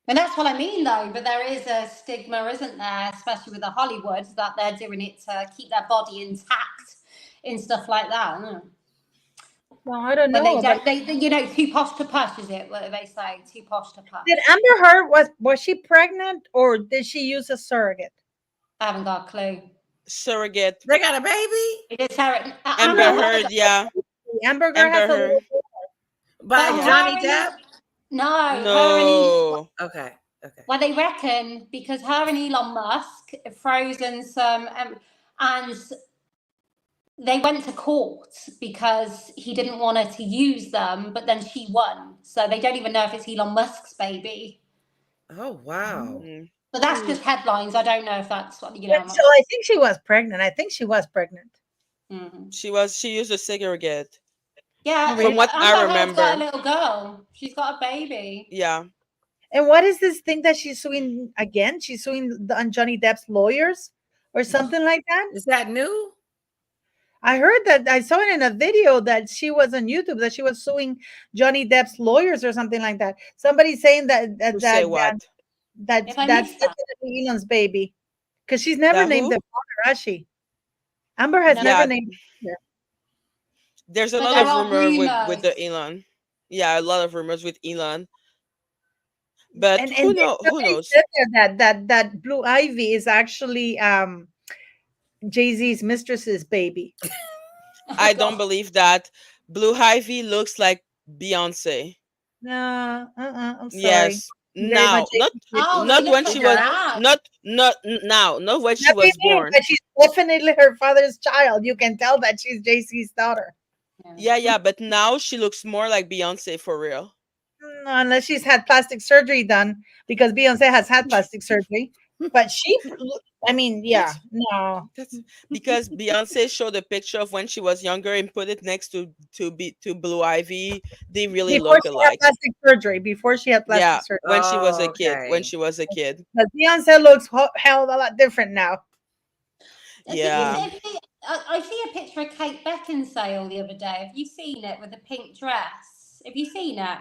And that's what I mean, though. But there is a stigma, isn't there, especially with the Hollywoods, that they're doing it to keep their body intact and stuff like that. Well, I don't When know. But they, you know, too posh to push, is it? What do they say? Too posh to push. did Amber Heard was she pregnant or did she use a surrogate? I haven't got a clue. Surrogate. They got a baby It is her. Amber Heard, yeah. Amber Heard has Amber a little Heard. by But Yeah. Johnny her Depp. no, her and No. Okay. well, they reckon because her and Elon Musk have frozen some, and they went to court because he didn't want her to use them, but then she won. So they don't even know if it's Elon Musk's baby. Oh wow. Mm. But that's just headlines. I don't know if that's what you know. So I think she was pregnant. Mhm. She used a surrogate. Yeah, From what I Amber Heard's got a remember. little girl. She's got a baby. Yeah. And what is this thing that she's suing again? She's suing on Johnny Depp's lawyers or something like that? Is that new? I heard that I saw it in a video that she was on YouTube that she was suing Johnny Depp's lawyers or something like that. Somebody saying that To say what? that's If I missed that. definitely Elon's baby because she's never That named who? the father, has she? Amber has No. never Yeah. named her. There's a But lot there of are rumor with the rumors. Elon. Yeah, a lot of rumors with Elon. But And who then Who somebody knows? said there that Blue Ivy is actually Jay-Z's mistress's baby. I don't believe that. Blue Ivy looks like Beyonce. No, I'm sorry. Yes. Very much Now, Oh, not she when looks she like was that. not when she Not was maybe, born. but she's definitely her father's child. You can tell that she's JC's daughter. Yeah, but now she looks more like Beyonce for real. No, unless she's had plastic surgery done, because Beyonce has had plastic surgery. But I mean, yeah, no. That's because Beyonce showed a picture of when she was younger and put it next to Blue Ivy. They really Before look she had alike. plastic surgery, before she had plastic Yeah, surgery. when she was a Oh, kid. When okay. she was a kid. But Beyonce looks hell of a lot different now. Yeah. I see a picture of Kate Beckinsale the other day. Have you seen it with the pink dress? Have you seen it?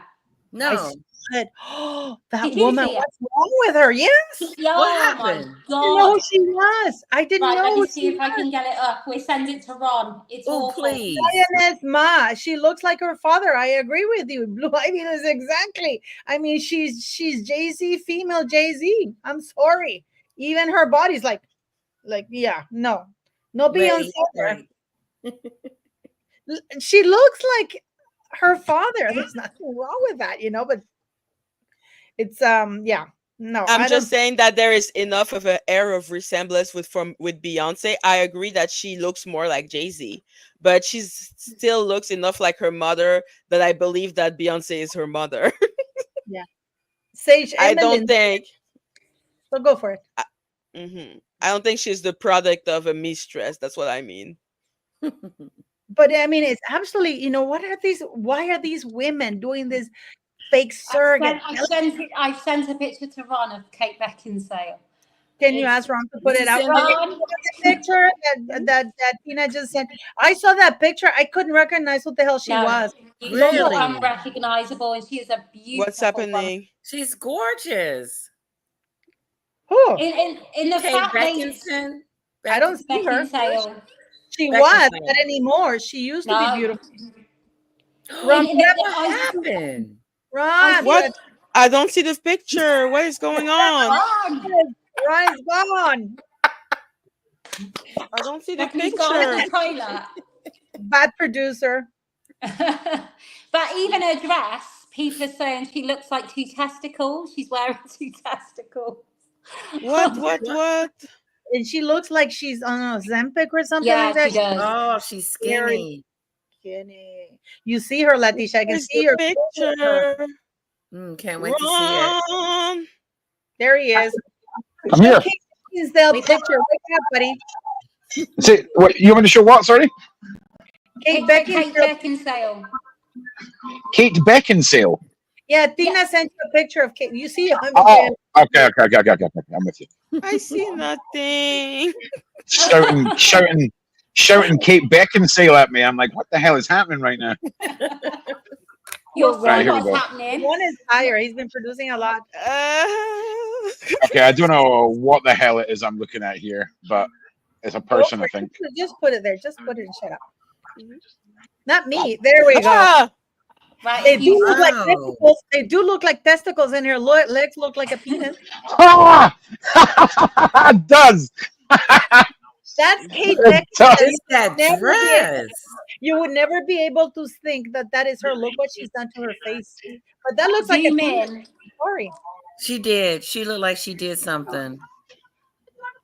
No. Said, oh, that Did you woman, see it? what's wrong with her? Yes. Yeah, What oh happened? my I didn't know god! who she was. I didn't Right, know let who me see she if I was. can get it up. We send it to Ron. It's Oh, awful. please. Lioness Ma. She looks like her father. I agree with you. Blue Ivy is exactly. I mean, she's Jay-Z, female Jay-Z. I'm sorry. Even her body's like yeah, no Beyonce there. She looks like her father. There's nothing wrong with that, but it's yeah. No, I'm I just don't. saying that there is enough of an air of resemblance with Beyonce. I agree that she looks more like Jay-Z, but she still looks enough like her mother that I believe that Beyonce is her mother. Yeah. Sage I don't Evelyn. think. So go for it. I don't think she's the product of a mistress. That's what I mean. But I mean, it's absolutely. Why are these women doing this fake surrogate? I sent a picture to Ron of Kate Beckinsale. Can you ask Ron to put Did it you up? send Ron, it? can you put the picture that Tina just sent. I saw that picture. I couldn't recognize what the hell she was. She's Really? unrecognizable, and she is a beautiful What's happening? She's gorgeous. Who? In the Kate fact Beckinsale. I don't see her. Beckinsale. She Beckinsale. was, not anymore. She used to be beautiful. Ron, What happened? Ron, What? I don't see the picture. What is going on? Ron's gone. I don't see the He's gone to the picture. toilet. Bad producer. But even her dress, people are saying she looks like two testicles. She's wearing two testicles. What? And she looks like she's on Ozempic or something Yeah, like that. she does. Oh, she's skinny. Skinny. You see her, Leticia. I can Where's see the her picture. Can't wait to see it. Ron. There he is. I'm here. Kingsdale picture. Wake up, buddy. Say, what, you want me to show what? Sorry? Kate Beckinsale. Kate Beckinsale. Yeah, Tina sent you a picture of Kate. You see? Oh, okay. I'm with you. I see nothing. Shouting Kate Beckinsale at me. I'm like, what the hell is happening right now? You'll see Right, here we what's go. happening. One is higher. He's been producing a lot. Okay, I don't know what the hell it is I'm looking at here, but it's a person, I think. Just put it there. Just put it and shut up. Not me. There we go. Ah, Right, They if do you look like Wow. testicles. They do look like testicles, and her legs look like a penis. Ah! It does. That's Kate It Beckinsale. does. It's that dress. You would never be able to think that that is her. Look what she's done to her face. But that looks like a zoom penis. in, Sorry. She did. She looked like she did something.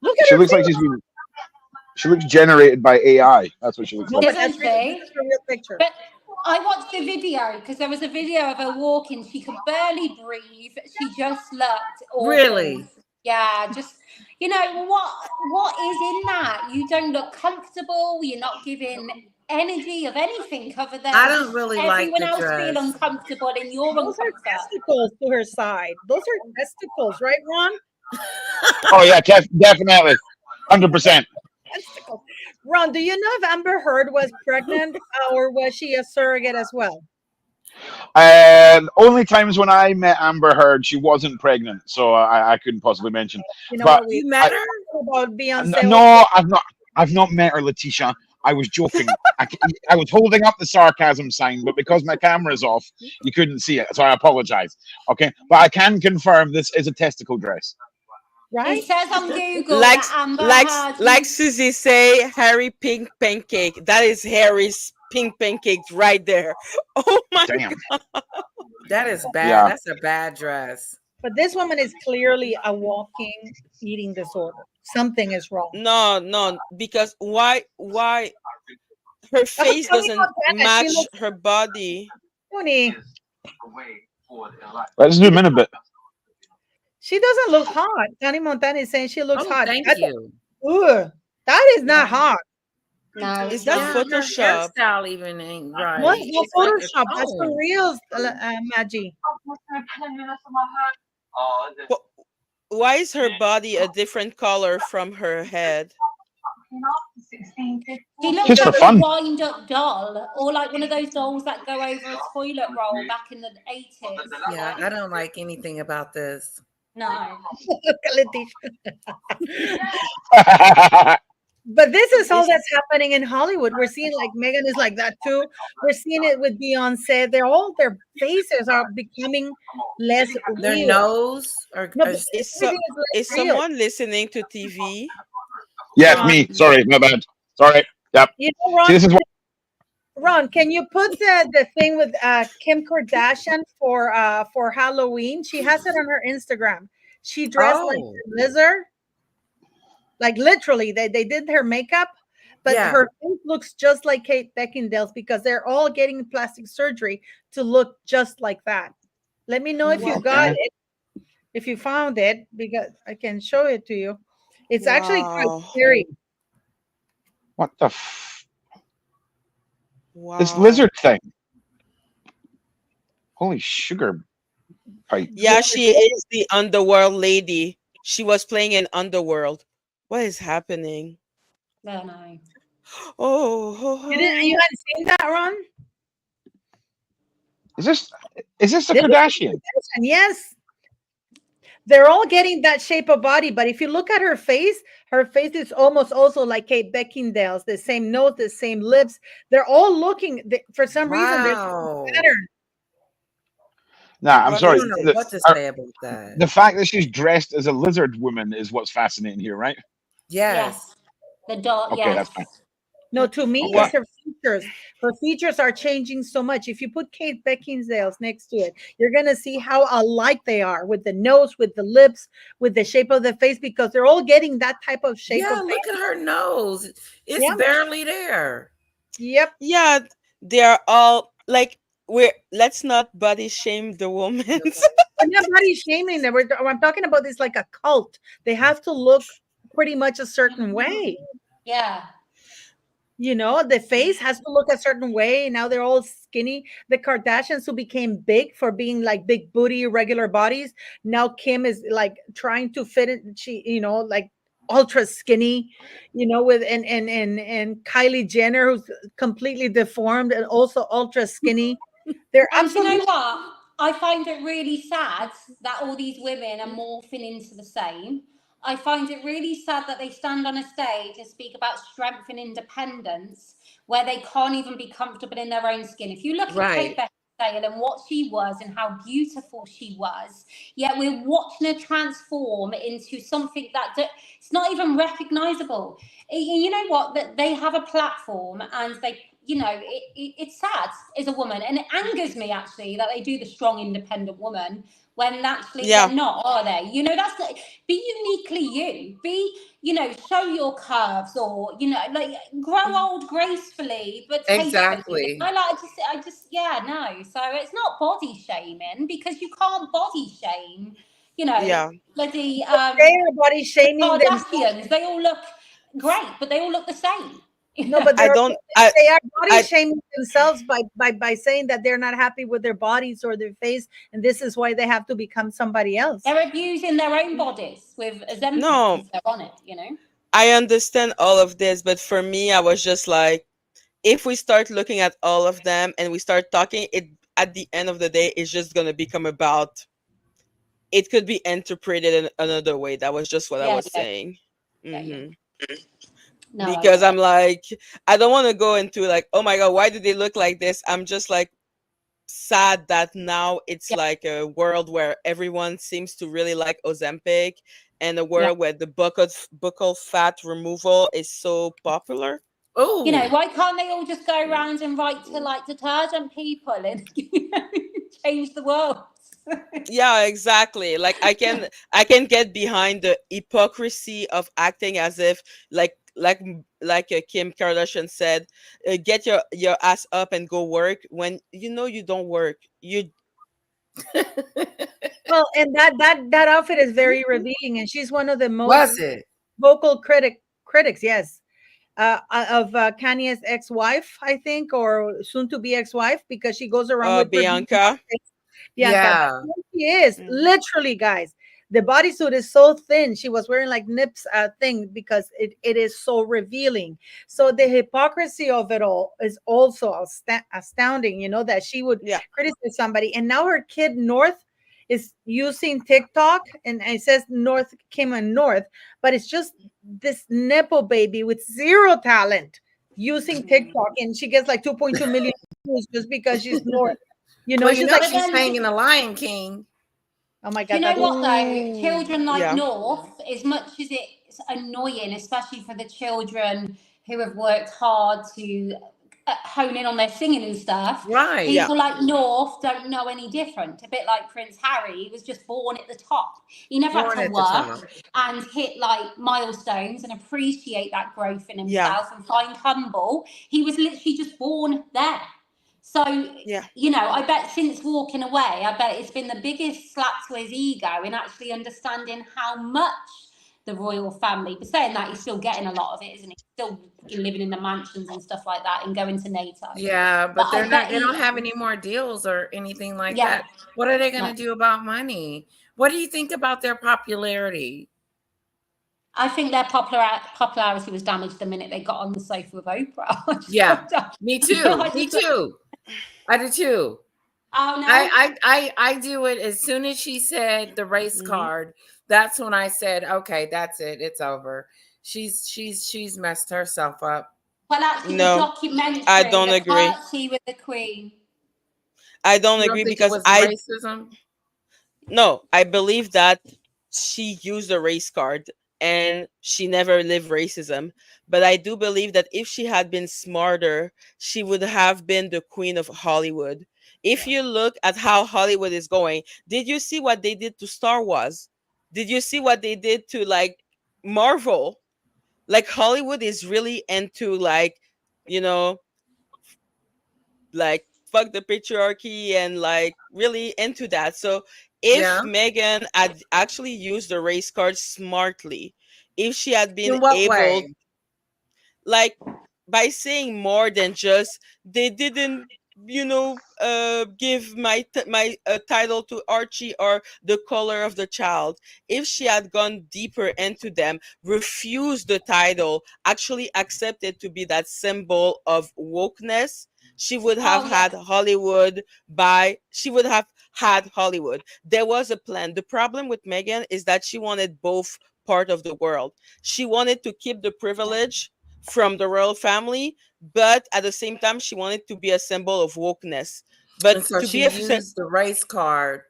Look at She her looks like face. she's been. She looks generated by AI. That's what she looks No, like. but that's isn't real, this she? is a real picture. But I watched the video because there was a video of her walking. She could barely breathe. She just looked awful. Really? Yeah, just what is in that? You don't look comfortable. You're not giving energy of anything other than I don't just really like everyone the else dress. feel uncomfortable in your Those are uncomfort. testicles to her side. Those are testicles, right, Ron? Oh yeah, definitely, 100%. Testicles. Ron, do you know if Amber Heard was pregnant or was she a surrogate as well? Only times when I met Amber Heard, she wasn't pregnant, so I couldn't possibly mention. You know But what we You met her? talked about Beyonce. no, I've not met her, Letitia. I was joking. I was holding up the sarcasm sign, but because my camera's off, you couldn't see it, so I apologize. Okay, but I can confirm this is a testicle dress. Right? It says on Google like that Amber like Heard like Susie say, Harry pink pancake. That is Harry's pink pancake right there. Oh my Damn. That is bad. Yeah. That's a bad dress. But this woman is clearly a walking eating disorder. Something is wrong. no, because why her face Tony doesn't Montana, she match looks- her body. Tony, Let's zoom in a bit. she doesn't look hot. Tony Montana is saying she looks Oh, hot. thank That's- you. Ugh, that is not Yeah. hot. No, Is it's that Yeah, not. her Photoshop? hairstyle even ain't right. What? No It's like a Photoshop. That's for cone. real, Maggie. Why is her body a different color from her head? She looks Just for like fun. a wind-up doll, or like one of those dolls that go over a toilet roll back in the 80s. Yeah, I don't like anything about this. No. Look at Letitia. But this is all that's happening in Hollywood. We're seeing like Meghan is like that too. We're seeing it with Beyonce. Their faces are becoming less Their real. nose or No, but Is, everything is less is real. someone listening to TV? Yes, me. Sorry, my bad. Sorry. Yep. You know, Ron, See, this is what. Ron, can you put the thing with Kim Kardashian for Halloween? She has it on her Instagram. She dressed like Oh. a lizard. Like literally, they did her makeup, but Yeah. her face looks just like Kate Beckinsale's because they're all getting plastic surgery to look just like that. Let me know if you got Okay. it, if you found it, because I can show it to you. It's actually quite Wow. scary. What the? This Wow. lizard thing. Holy sugar pipe. Yeah, she is the underworld lady. She was playing in Underworld. What is happening? No, no. Oh, You hadn't seen that, Ron? Is this the This is Kardashian? And yes, they're all getting that shape of body. But if you look at her face is almost also like Kate Beckinsale's. The same nose, the same lips. They're all looking. For some reason, there's a Wow. pattern. Nah, I'm What I sorry. don't know The, what to say about that. the fact that she's dressed as a lizard woman is what's fascinating here, right? Yes. Yes. The doll, Okay, yes. that's fine. No, to me, Okay. it's her features. Her features are changing so much. If you put Kate Beckinsale's next to it, you're gonna see how alike they are with the nose, with the lips, with the shape of the face, because they're all getting that type of shape Yeah, of look face. at her nose. It's Yeah. barely there. Yep. yeah, they're all like let's not body shame the woman. We're not body shaming them. I'm talking about this like a cult. They have to look pretty much a certain way. Yeah. You know, the face has to look a certain way. Now they're all skinny. The Kardashians who became big for being like big booty, regular bodies. Now Kim is like trying to fit it. She, like ultra skinny, with and Kylie Jenner, who's completely deformed and also ultra skinny. They're And you know absolutely what? I find it really sad that all these women are morphing into the same. I find it really sad that they stand on a stage and speak about strength and independence where they can't even be comfortable in their own skin. If you look at Kate Right. Beckinsale and what she was and how beautiful she was, yet we're watching her transform into something that it's not even recognizable. You know what? That they have a platform and they, you know, it's sad as a woman, and it angers me actually that they do the strong, independent woman when actually they're Yeah, not, are they? You know, that's like, be uniquely you. Be, you know, show your curves, or you know, like grow old gracefully but tastefully. Exactly. Yeah, no. So it's not body shaming because you can't body shame. You know, yeah, bloody They are body the shaming themselves. Kardashians. They all look great, but they all look the same. No, but I don't, they are body I, shaming themselves by saying that they're not happy with their bodies or their face, and this is why they have to become somebody else. They're abusing their own bodies with Ozempic no, because they're on it. You know. I understand all of this, but for me, I was just like, if we start looking at all of them and we start talking, it at the end of the day, it's just gonna become about. It could be interpreted in another way. That was just what I Yeah, was yeah, saying. yeah. Hmm. No, I Because get it. I'm like, I don't want to go into like, oh my god, why do they look like this? I'm just like sad that now it's Yeah, like a world where everyone seems to really like Ozempic, and a yeah. world where the buccal fat removal is so popular. You know, Oh, why can't they all just go around and write to like detergent people and you know, change the world? Yeah, exactly. Like I can get behind the hypocrisy of acting as if Kim Kardashian said, get your ass up and go work when you know you don't work. You Well, and that outfit is very revealing, and she's one of the most was it? vocal critics, yes, of Kanye's ex-wife, I think, or soon to be ex-wife, because she goes around with revealing Bianca. outfits. Bianca, that's Yeah. who she is, Mhm. literally, guys. The bodysuit is so thin. She was wearing like nips thing because it is so revealing. So the hypocrisy of it all is also astounding, you know, that she would Yeah. criticize somebody. And now her kid North is using TikTok, and it says North came in North, but it's just this nepo baby with zero talent using TikTok, and she gets like 2.2 million views just because she's North. You know, Well, you she's know like, But she's then, singing the Lion King. oh my do you god, know that's what though? Ooh. Children like Yeah. North, as much as it's annoying, especially for the children who have worked hard to hone in on their singing and stuff, Right. Yeah. people like North don't know any different. A bit like Prince Harry, he was just born at the top. He never had Born to at the top. work and hit like milestones and appreciate that growth in Yeah. himself and find humble. He was literally just born there. So, Yeah. you know, I bet since walking away, I bet it's been the biggest slap to his ego in actually understanding how much the royal family, but saying that, he's still getting a lot of it, isn't he? Still living in the mansions and stuff like that and going to NATO. Yeah, But but I bet they don't he, have any more deals or anything like yeah, that. What are they going to no. do about money? What do you think about their popularity? I think their popularity was damaged the minute they got on the sofa with Oprah. Yeah, me too. Me too. I do too. Oh no. I do it as soon as she said the race Hmm. card. That's when I said, okay, that's it. It's over. She's messed herself up. Well, actually, the No, I documentary, don't The agree. Curtsy with the Queen. I don't You don't agree think it because was racism? no, I believe that she used a race card and she never lived racism. But I do believe that if she had been smarter, she would have been the queen of Hollywood. If you look at how Hollywood is going, did you see what they did to Star Wars? Did you see what they did to like Marvel? Like Hollywood is really into like, you know, like fuck the patriarchy and like really into that. So if Yeah. Megan had actually used the race card smartly, if she had been In what able, way? like by saying more than just they didn't, give my title to Archie or the color of the child. If she had gone deeper into them, refused the title, actually accepted to be that symbol of wokeness, she would have Oh yeah. had Hollywood by she would have had Hollywood. There was a plan. The problem with Megan is that she wanted both part of the world. She wanted to keep the privilege from the royal family, but at the same time, she wanted to be a symbol of wokeness. But And so to she be a used the race card for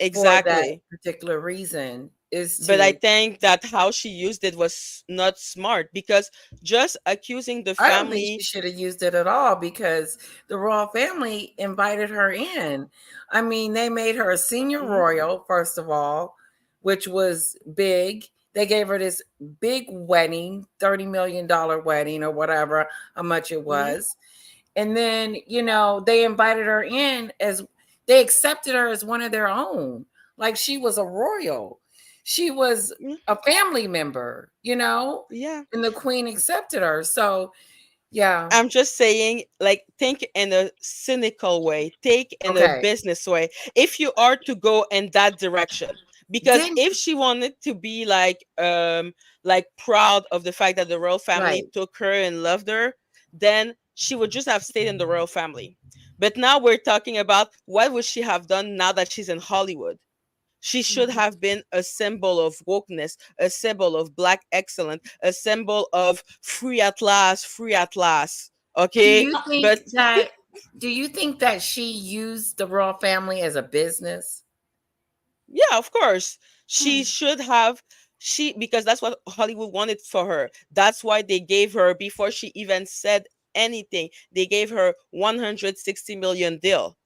that exactly. particular reason is But I to, think that how she used it was not smart, because just accusing the I don't think she family. should have used it at all because the royal family invited her in. I mean, they made her a senior Mhm, royal, first of all, which was big. They gave her this big wedding, $30 million wedding or whatever, how much it mhm, was. And then, they invited her in as they accepted her as one of their own. Like she was a royal. She was yeah, a family member, yeah. and the queen accepted her. So, yeah. I'm just saying, like, think in a cynical way, take in a Okay. business way. If you are to go in that direction, because Didn't if she wanted to be like proud of the fact that the royal family right. took her and loved her, then she would just have stayed in the royal family. But now we're talking about what would she have done now that she's in Hollywood. She should Mhm. have been a symbol of wokeness, a symbol of black excellence, a symbol of free at last, free at last. Do Okay, you but think that do you think that she used the royal family as a business? yeah, of course, she Mm. should have. She, because that's what Hollywood wanted for her. That's why they gave her, before she even said anything, they gave her 160 million deal.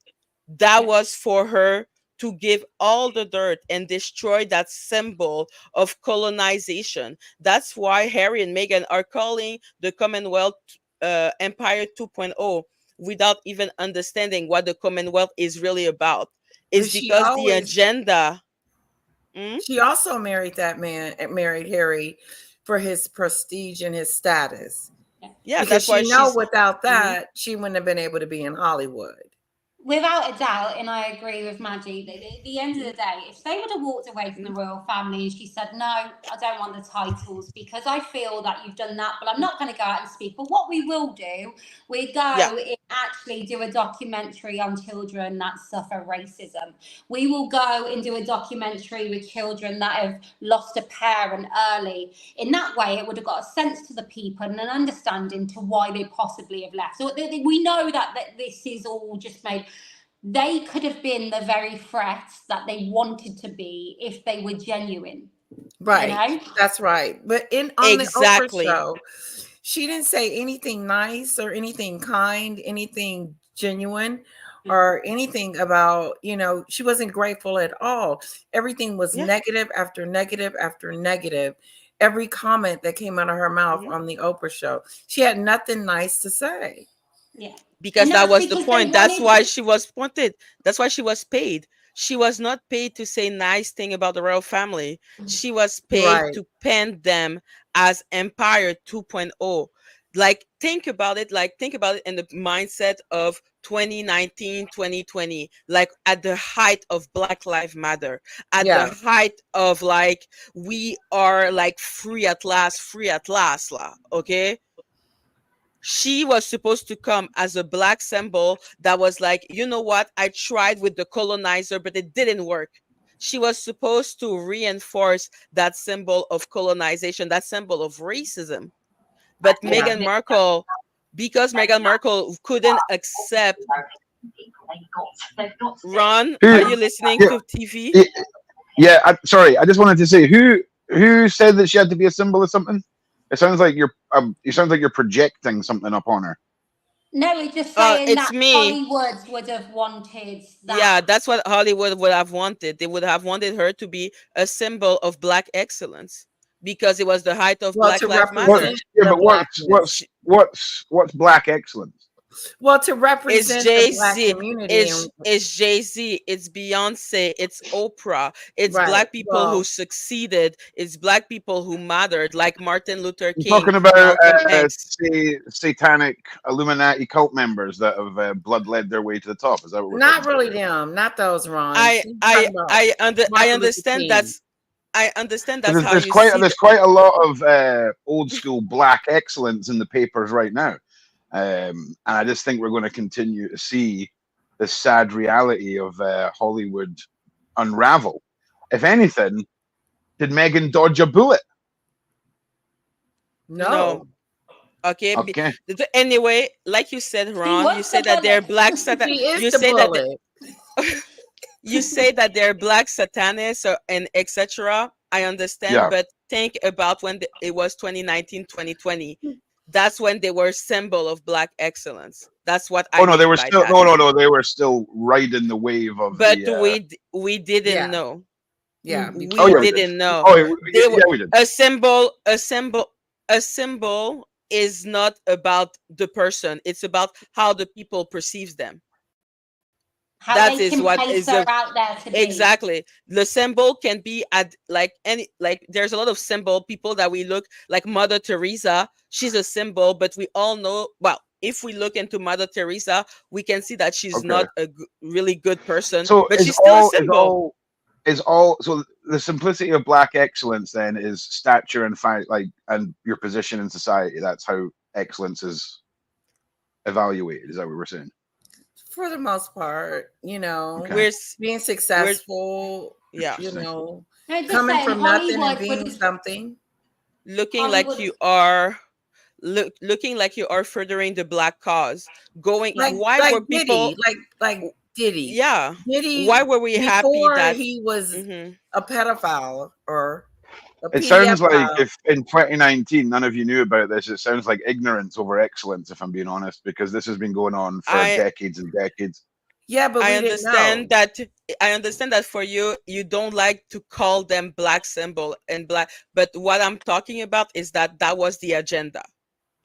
That Yeah. was for her to give all the dirt and destroy that symbol of colonization. That's why Harry and Meghan are calling the Commonwealth Empire 2.0 without even understanding what the Commonwealth is really about. It's But she because the always agenda. Mm? she also married Harry for his prestige and his status. Yeah. Yeah, Because that's why she know she's. without Mhm. that, she wouldn't have been able to be in Hollywood. Without a doubt, and I agree with Maggie, that at the end of the Mhm. day, if they would have walked away from the Mhm. royal family and she said, no, I don't want the titles because I feel that you've done that, but I'm not going to go out and speak. But what we will do, we go Yeah. and actually do a documentary on children that suffer racism. We will go and do a documentary with children that have lost a parent early. In that way, it would have got a sense to the people and an understanding to why they possibly have left. So we know that this is all just made. They could have been the very threats that they wanted to be if they were genuine, you Right. know? That's right. But on the Oprah Exactly. show, she didn't say anything nice or anything kind, anything genuine or anything about, she wasn't grateful at all. Everything was Yeah. negative after negative after negative. Every comment that came out of her mouth Mhm. on the Oprah show, she had nothing nice to say. Yeah. Because And that that's was the because they point. That's wanted why to. she was wanted. That's why she was paid. She was not paid to say nice thing about the royal family. She was paid Right. to paint them as Empire 2.0. Like, think about it. Like, think about it in the mindset of 2019, 2020. Like, at the height of Black Lives Matter, at the Yeah. height of, like, we are like free at last, lah. Okay, she was supposed to come as a black symbol that was like, you know what, I tried with the colonizer, but it didn't work. She was supposed to reinforce that symbol of colonization, that symbol of racism. But Yeah. Meghan Markle, because Meghan Markle couldn't accept. People, they've got to do. Ron, are Who? you listening Yeah, to TV? yeah. Yeah, sorry. I just wanted to say who said that she had to be a symbol of something. It sounds like you're projecting something upon her. No, we're just saying It's that me. Hollywood would have wanted that. Yeah, that's what Hollywood would have wanted. They would have wanted her to be a symbol of black excellence, because it was the height of Well, Black to Lives Matter. represent Yeah, the but blackness. what's black excellence? Well, to It's represent the Jay black Z. community and It's Jay Z. It's Beyonce. It's Oprah. It's right. black people who Well, succeeded. It's black people who mattered, like Martin Luther You're King, talking about Malcolm X. say satanic Illuminati cult members that have blood led their way to the top. Is that what we're talking not about really here? them, not those Ron. I She's I talking about I I Martin Luther understand King. that's. I understand Because that's how there's you see there's quite a lot of old school black excellence in the papers right now, and I just think we're going to continue to see the sad reality of Hollywood unravel. If anything, Did Meghan dodge a bullet? No. Okay. Okay. Anyway, like you said, Ron, was you the said that they're bullet. black satan. She is You the say that bullet. you say that they're black satanists and etc. I understand, Yeah. but think about when it was 2019, 2020. That's when they were symbol of black excellence. That's what Oh I no, they mean were by still that. no. They were still riding the wave of But the. we didn't Yeah. know. Yeah. Mhm. Oh We yeah, we did. didn't know. Oh They were yeah, we did. a symbol is not about the person. It's about how the people perceives them. How That they is can what place is her the out there to be. exactly. The symbol can be at like any like there's a lot of symbol people that we look like Mother Teresa. She's a symbol, but we all know well. If we look into Mother Teresa, we can see that she's Okay. not a really good person, So but she's still a symbol. so the simplicity of black excellence then is stature and and your position in society. That's how excellence is evaluated. Is that what we're saying? For the most part, you know, Okay. being We're successful, yeah, you know, No, just coming saying from nothing and Hollywood being was something. looking like Hollywood. you are looking like you are furthering the black cause. Going why Like were Diddy, people like Diddy. yeah, Diddy why were we happy before that he was mhm. a pedophile or a It sounds like pedophile. if in 2019 none of you knew about this, it sounds like ignorance over excellence, if I'm being honest, because this has been going on for I decades and decades. Yeah, but I we didn't know. understand that I understand that for you you don't like to call them black symbol and black, but what I'm talking about is that that was the agenda.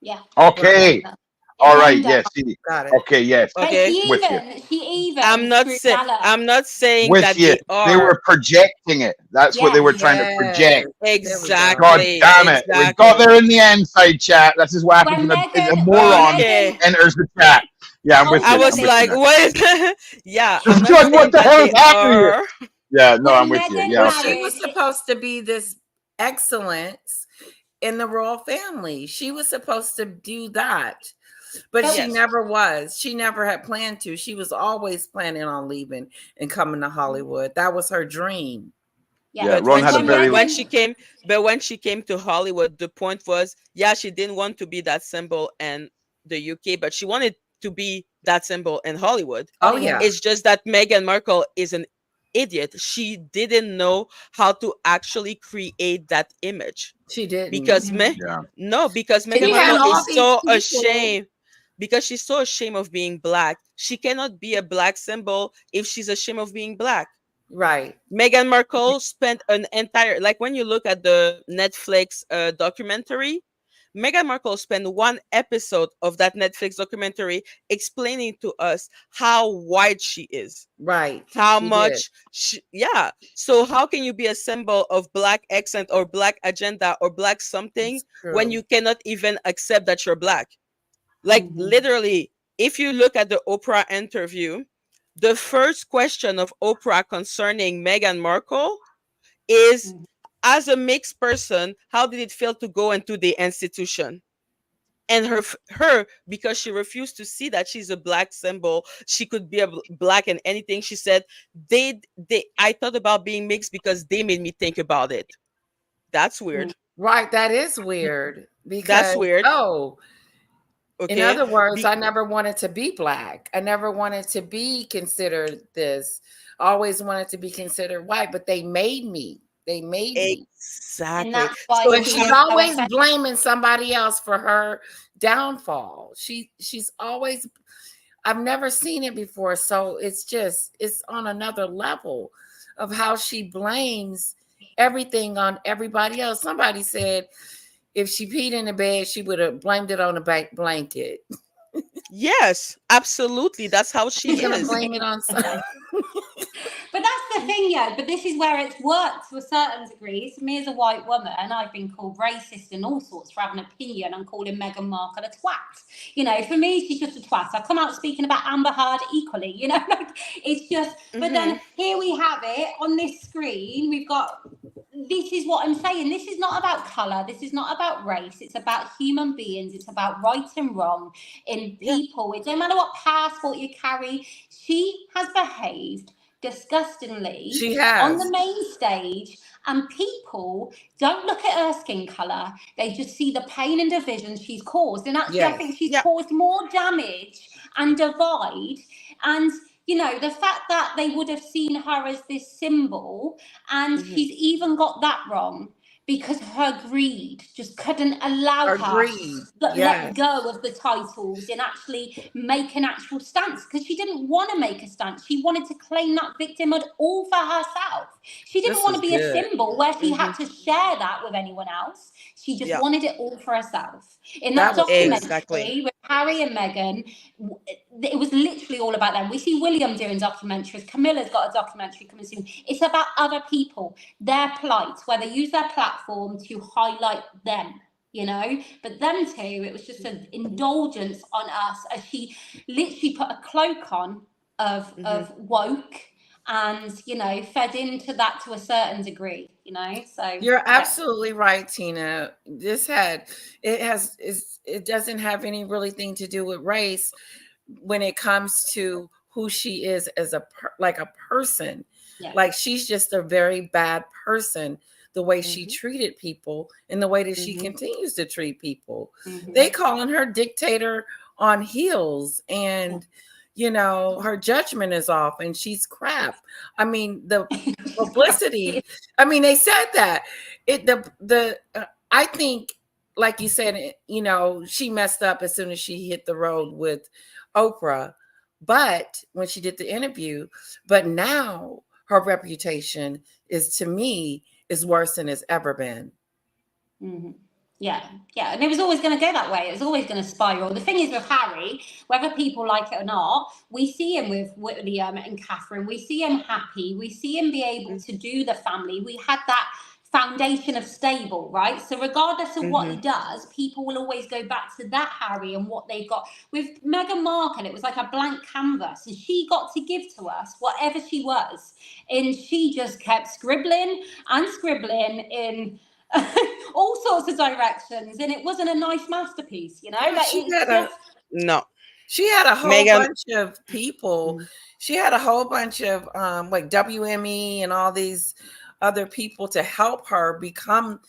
Yeah. Okay. Agenda. All right. Agenda. Yes. See. Got it. Okay. Yes. But Okay, With you. she even through Bella. I'm not saying With that you. they They are were projecting it. That's what they Yes. were trying to Yes. project. There we go. God exactly damn it. We got there in the end, side chat. This is what happens When when a When moron okay. enters the chat. Yeah, I'm with I you. I'm was with ultimately you like, now. what is yeah, I'm not God, what saying the that hell is they happening here? are Yeah, no, I'm when with you. Meghan Yeah, Well, okay. she was married, supposed to be this excellence in the royal family. She was supposed to do that. But she yes. never was. She never had planned to. She was always planning on leaving and coming to Hollywood. That was her dream. yeah. Yeah, But Ron when had a When she very. when Meghan, she came but when she came to Hollywood, the point was, yeah, she didn't want to be that symbol in the UK, but she wanted to be that symbol in Hollywood. Oh, Hollywood. yeah. It's just that Meghan Markle is an idiot. She didn't know how to actually create that image She didn't. because Mhm. Yeah. because Meghan She had Markle all is these so people. ashamed because she's so ashamed of being black. She cannot be a black symbol if she's ashamed of being black. Right. Meghan Markle spent an entire like when you look at the Netflix documentary, Meghan Markle spent one episode of that Netflix documentary explaining to us how white she is. Right. How She did. much yeah. So how can you be a symbol of black accent or black agenda or black something It's when true. you cannot even accept that you're black? Like Mhm. literally, if you look at the Oprah interview, the first question of Oprah concerning Meghan Markle is, Mhm. as a mixed person, how did it feel to go into the institution? And her because she refused to see that she's a black symbol, she could be a black and anything. She said, they I thought about being mixed because they made me think about it. That's weird. Right. That is weird That's because, weird. in Okay. other words, I never wanted to be black. I never wanted to be considered this. I always wanted to be considered white, but they made me. They made me. And Exactly. that's why So But she she's was so always offended. blaming somebody else for her downfall. She's always, I've never seen it before. So it's on another level of how she blames everything on everybody else. Somebody said if she peed in the bed, she would have blamed it on the blanket. yes, absolutely. That's how she She's gonna is. blame it on something. But that's the thing, yeah. But this is where it's worked to a certain degree. So me as a white woman, I've been called racist and all sorts for having an opinion and calling Meghan Markle a twat. You know, for me, she's just a twat. I come out speaking about Amber Heard equally. You know, like it's just. But then here we have it on this screen. We've got. This is what I'm saying. This is not about colour. This is not about race. It's about human beings. It's about right and wrong in people. It don't matter what passport you carry. She has behaved disgustingly She on the has. main stage, and people don't look at her skin color. They just see the pain and division she's caused. And actually, I Yes. think she's Yeah. caused more damage and divide. And you know, the fact that they would have seen her as this symbol, and she's even got that wrong because her greed just couldn't allow her to Agreed. let Yes. go of the titles and actually make an actual stance, because she didn't want to make a stance. She wanted to claim that victimhood all for herself. She didn't This want is to be a good. symbol where she had to share that with anyone else. She just Yeah. wanted it all for herself. In That that was good. Exactly. documentary with Harry and Meghan, it was literally all about them. We see William doing documentaries. Camilla's got a documentary coming soon. It's about other people, their plight, where they use their platform to highlight them, you know. But them two, it was just an indulgence on us, as she literally put a cloak on of woke, and you know, fed into that to a certain degree, you know. So You're absolutely right, Tina. It doesn't have any really thing to do with race when it comes to who she is as a person. Yeah. Like, she's just a very bad person, the way she treated people and the way that she continues to treat people. They calling her dictator on heels, and you know, her judgment is off and she's crap. I mean, the publicity, I mean, they said that I think, like you said, you know, she messed up as soon as she hit the road with Oprah, but when she did the interview, but now her reputation is, to me, is worse than it's ever been. Yeah, and it was always going to go that way. It was always going to spiral. The thing is with Harry, whether people like it or not, we see him with William and Catherine. We see him happy. We see him be able to do the family. We had that foundation of stable, right? So regardless of what he does, people will always go back to that Harry and what they got. With Meghan Markle, it was like a blank canvas, and she got to give to us whatever she was, and she just kept scribbling and scribbling in all sorts of directions, and it wasn't a nice masterpiece, you know. Like, She it's had just she had a whole Meghan. bunch of people. She had a whole bunch of like WME and all these other people to help her become,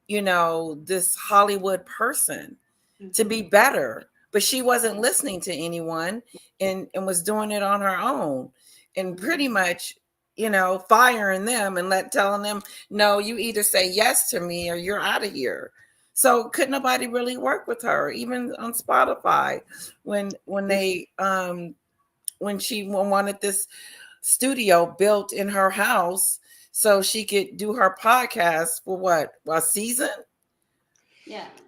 you know, this Hollywood person, to be better. But she wasn't listening to anyone, and was doing it on her own, and pretty much, you know, firing them and telling them, no, you either say yes to me or you're out of here. So could nobody really work with her, even on Spotify, when they when she wanted this studio built in her house so she could do her podcast for what, a season?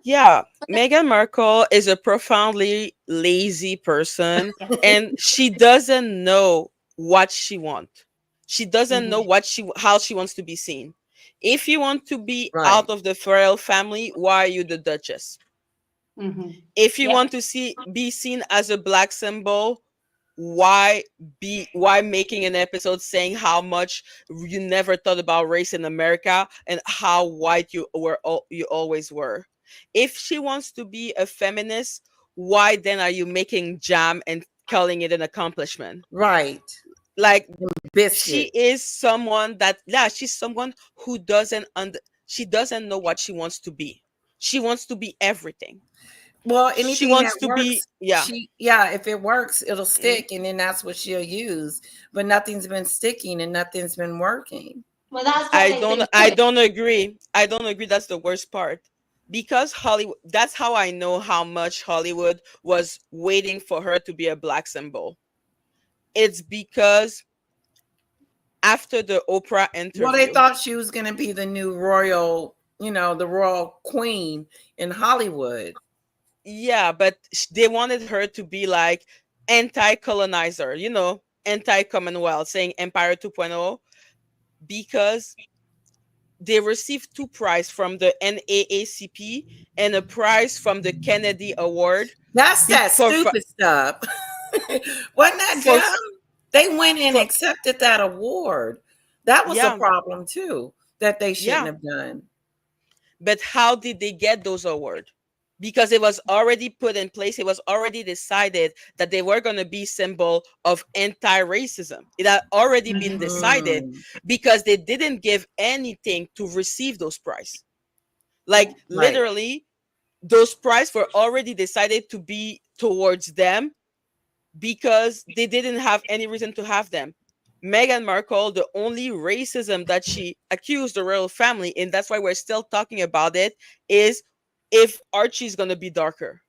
Yeah, Meghan Markle is a profoundly lazy person, and she doesn't know what she wants. She doesn't know how she wants to be seen. If you want to be out of the royal family, why are you the Duchess? If you want to be seen as a black symbol, why making an episode saying how much you never thought about race in America and how white you always were? If she wants to be a feminist, why then are you making jam and calling it an accomplishment? Right. Like, biscuit. She is someone that, she's someone who she doesn't know what she wants to be. She wants to be everything. Well, anything she wants that to works, be, if it works, it'll stick, and then that's what she'll use. But nothing's been sticking and nothing's been working. Well, that's what I don't agree. I don't agree. That's the worst part. Because Hollywood, that's how I know how much Hollywood was waiting for her to be a black symbol. It's because after the Oprah interview, well, they thought she was going to be the new royal, you know, the royal queen in Hollywood. Yeah, but they wanted her to be like anti-colonizer, you know, anti-Commonwealth, saying Empire 2.0, because they received 2 prizes from the NAACP and a prize from the Kennedy Award. That's that stupid stuff. Wasn't that dumb? They went and accepted that award. That was a problem too, that they shouldn't have done. But how did they get those awards? because it was already put in place. It was already decided that they were going to be symbol of anti-racism. It had already been decided Mm, because they didn't give anything to receive those prize. Like right. literally, those prize were already decided to be towards them because they didn't have any reason to have them. Meghan Markle, the only racism that she accused the royal family, and that's why we're still talking about it, is if Archie's gonna be darker.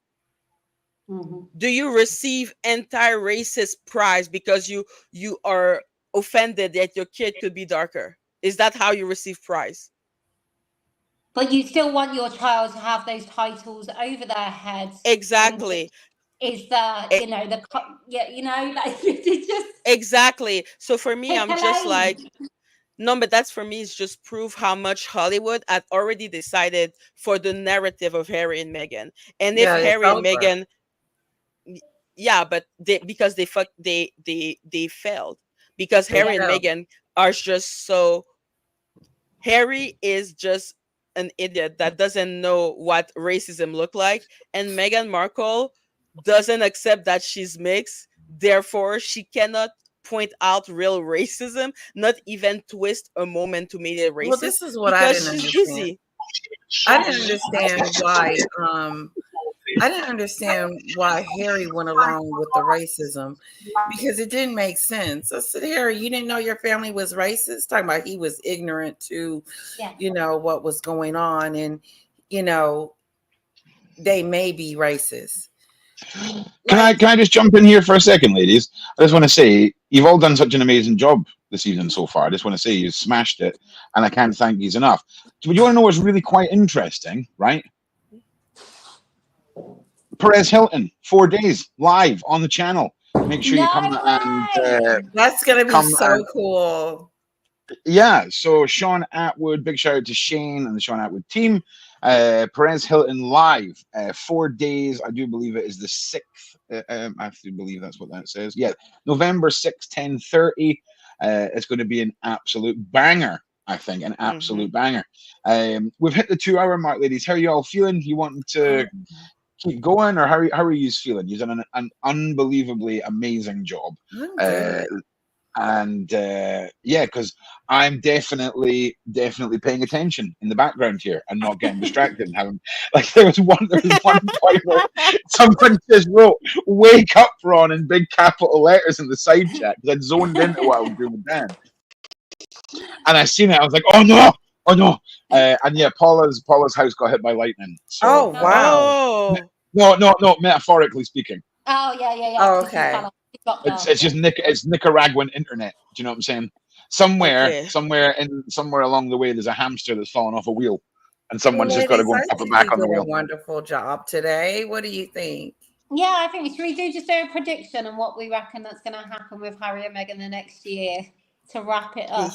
Mhm. Do you receive anti-racist prize because you are offended that your kid could be darker? Is that how you receive prize? But you still want your child to have those titles over their heads. Exactly. Is the, E- you know, yeah, you know, like it's just exactly. So for me, pick I'm a just lane. like, no, but that's for me is just proof how much Hollywood had already decided for the narrative of Harry and Meghan. And if Yeah, it's Harry and over. Meghan, yeah, but they, because they fuck they failed, because They Harry and fell. Meghan are just so, Harry is just an idiot that doesn't know what racism look like, and Meghan Markle doesn't accept that she's mixed. Therefore, she cannot point out real racism, not even twist a moment to make it Well, racist this is what I because didn't she's understand. busy. I didn't understand why I didn't understand why Harry went along with the racism because it didn't make sense. I said, Harry, you didn't know your family was racist? Talking about he was ignorant to, Yeah. you know, what was going on, and you know, they may be racist. Can I just jump in here for a second, ladies? I just want to say you've all done such an amazing job this season so far. I just want to say you smashed it, and I can't thank you enough. But you want to know what's really quite interesting, right? Perez Hilton, 4 days live on the channel. Make sure you come No and way. That's gonna be come so and cool. yeah. So Sean Atwood, big shout out to Shane and the Sean Atwood team. Perez Hilton live, 4 days. I do believe it is the 6th. I have to believe that's what that says. Yeah, November 6th, 10:30. It's going to be an absolute banger. I think an absolute banger. We've hit the 2 hour mark, ladies. How are you all feeling? You want to keep going, or how are you feeling? You've done an unbelievably amazing job. I'm Uh, good. and yeah, because I'm definitely paying attention in the background here and not getting distracted and having, like, there was one point where someone just wrote "wake up, Ron" in big capital letters in the side chat because I'd zoned into what I was doing with Dan, and I seen it. I was like, oh no, oh no. And yeah, Paula's house got hit by lightning. Oh So wow. Oh, no, metaphorically speaking. Oh yeah, yeah, yeah. Oh, 'Cause she okay. fell off. She dropped It's off. it's just it's Nicaraguan internet. Do you know what I'm saying? Somewhere, okay. somewhere along the way, there's a hamster that's fallen off a wheel, and someone's Well, just got to ladies, go and I pop it think we back on did the a wheel. wonderful job today. What do you think? Yeah, I think we should do just a prediction on what we reckon that's going to happen with Harry and Meghan the next year to wrap it up.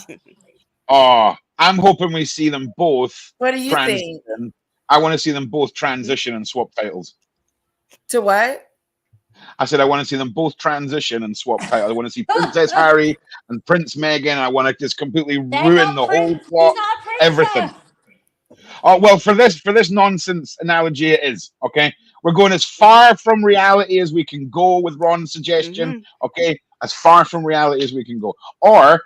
Oh, I'm hoping we see them both What do you think? transition. I want to see them both transition and swap titles. To what? I said I want to see them both transition and swap titles. I want to see Princess Harry and Prince Meghan. I want to just completely They're ruin not the whole Prince. plot, She's not a everything. princess. Oh well, for this nonsense analogy, it is okay. We're going as far from reality as we can go with Ron's suggestion. Okay, as far from reality as we can go. Or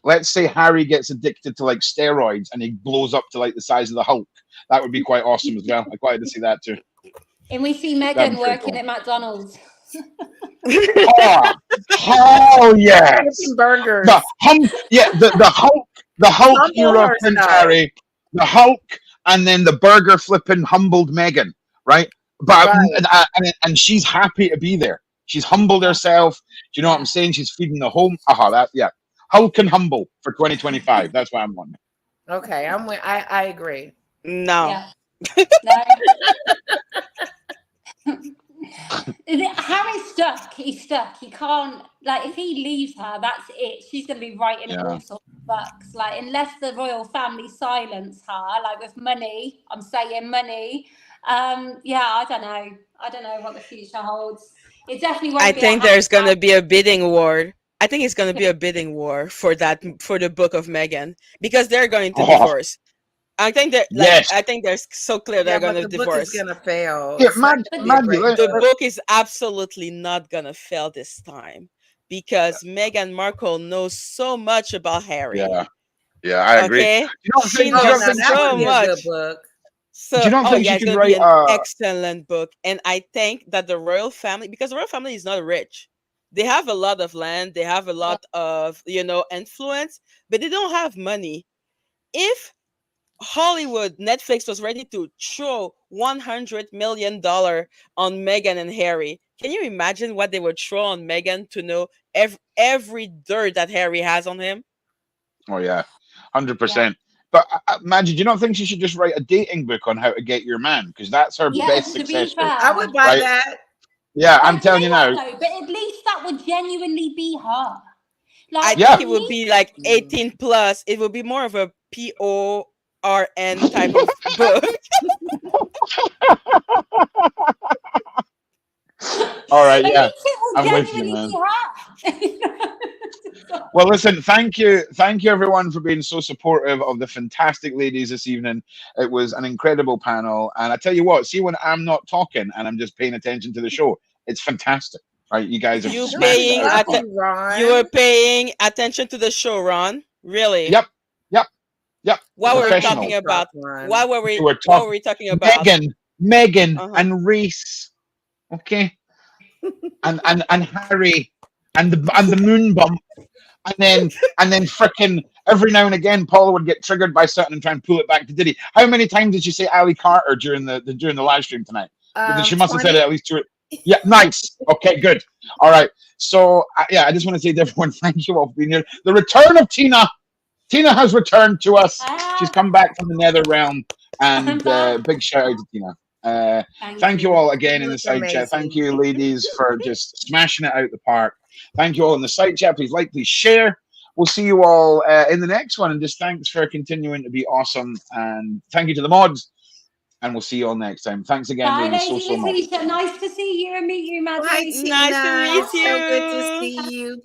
let's say Harry gets addicted to like steroids and he blows up to like the size of the Hulk. That would be quite awesome as well. I'd quite like to see that too. And we see That'd Meghan be pretty working cool. at McDonald's. Oh yes, Flipping burgers. the Hulk Humble era of Prince herself. Harry, the Hulk, and then the burger flipping humbled Meghan, right? But Right. and she's happy to be there. She's humbled herself. Do you know what I'm saying? She's feeding the home. Yeah. Hulk and humble for 2025. That's what I'm wanting. Okay, I'm with. I agree. No. Yeah. No. Harry's stuck. He's stuck. He can't, like, if he leaves her, that's it. She's going to be writing Yeah. all sorts of books. Like, unless the royal family silence her, like with money, I'm saying money. Yeah, I don't know. I don't know what the future holds. It definitely won't I be think a there's happy gonna be a bidding war. I think it's gonna be a bidding war for the book of Megan because they're going to Oh, divorce. I think that Yes. I think they're so clear they're Yeah, but gonna the book is divorce. gonna fail. Yeah, It's not gonna be a Maggie, great The book. book is absolutely not gonna fail this time because Meghan Markle knows so much about Harry. yeah, yeah, I agree. Do Okay, you not she think? Do you Oh, not knows now think she that would so could? be a good much. book. Do So, you not oh think yeah, she it's could gonna be write an a? excellent book, and I think that the royal family, because the royal family is not rich, they have a lot of land, they have a lot of influence, but they don't have money. If Hollywood Netflix was ready to throw $100 million on Meghan and Harry, can you imagine what they would throw on Meghan to know every dirt that Harry has on him? Oh yeah, Yeah. 100%. But Maggie, do you not think she should just write a dating book on how to get your man? Because that's her Yeah, best to be success rate, I fair. would buy right? that. Yeah, I'm Like, you telling know you what now. though? But at least that would genuinely be her. I Like, Yeah. think at it would be least. like 18 plus. It would be more of a PORN type of book. All right. At Yeah, least it will I'm with you, genuinely man. be her. Well, listen, thank you everyone for being so supportive of the fantastic ladies this evening. It was an incredible panel, and I tell you what, see when I'm not talking and I'm just paying attention to the show, it's fantastic. Right, you guys have You This is smashed it paying out of the lucky, park. you were Ron. paying attention to the show, Ron? Really? Yep, yep, yep. What were we Professional. talking Lucky about? truck, Ron. We were What were talking we talking about? Megan, Uh-huh. and Reese. Okay, and Harry, and the moon bump. And then frickin' every now and again, Paula would get triggered by something and try and pull it back to Diddy. How many times did she say Ali Carter during the live stream tonight? She must have said it 20. at least two. Yeah, nice. Okay, good. All right. So yeah, I just want to say to everyone, thank you all for being here. The return of Tina. Tina has returned to us. She's come back from the nether realm, I'm and back. big shout out to Tina. Thank you you. all again You in the look side chat. Thank amazing. you, ladies, for just smashing it out the park. Thank you all in the side chat. Please like, please share. We'll see you all in the next one. And just thanks for continuing to be awesome. And thank you to the mods. And we'll see you all next time. Thanks again, Bye, ladies, so, Lady so much. Letitia. Nice to see you and meet you, Bye, Maddie. Nice to Tina. meet So good to you. see you.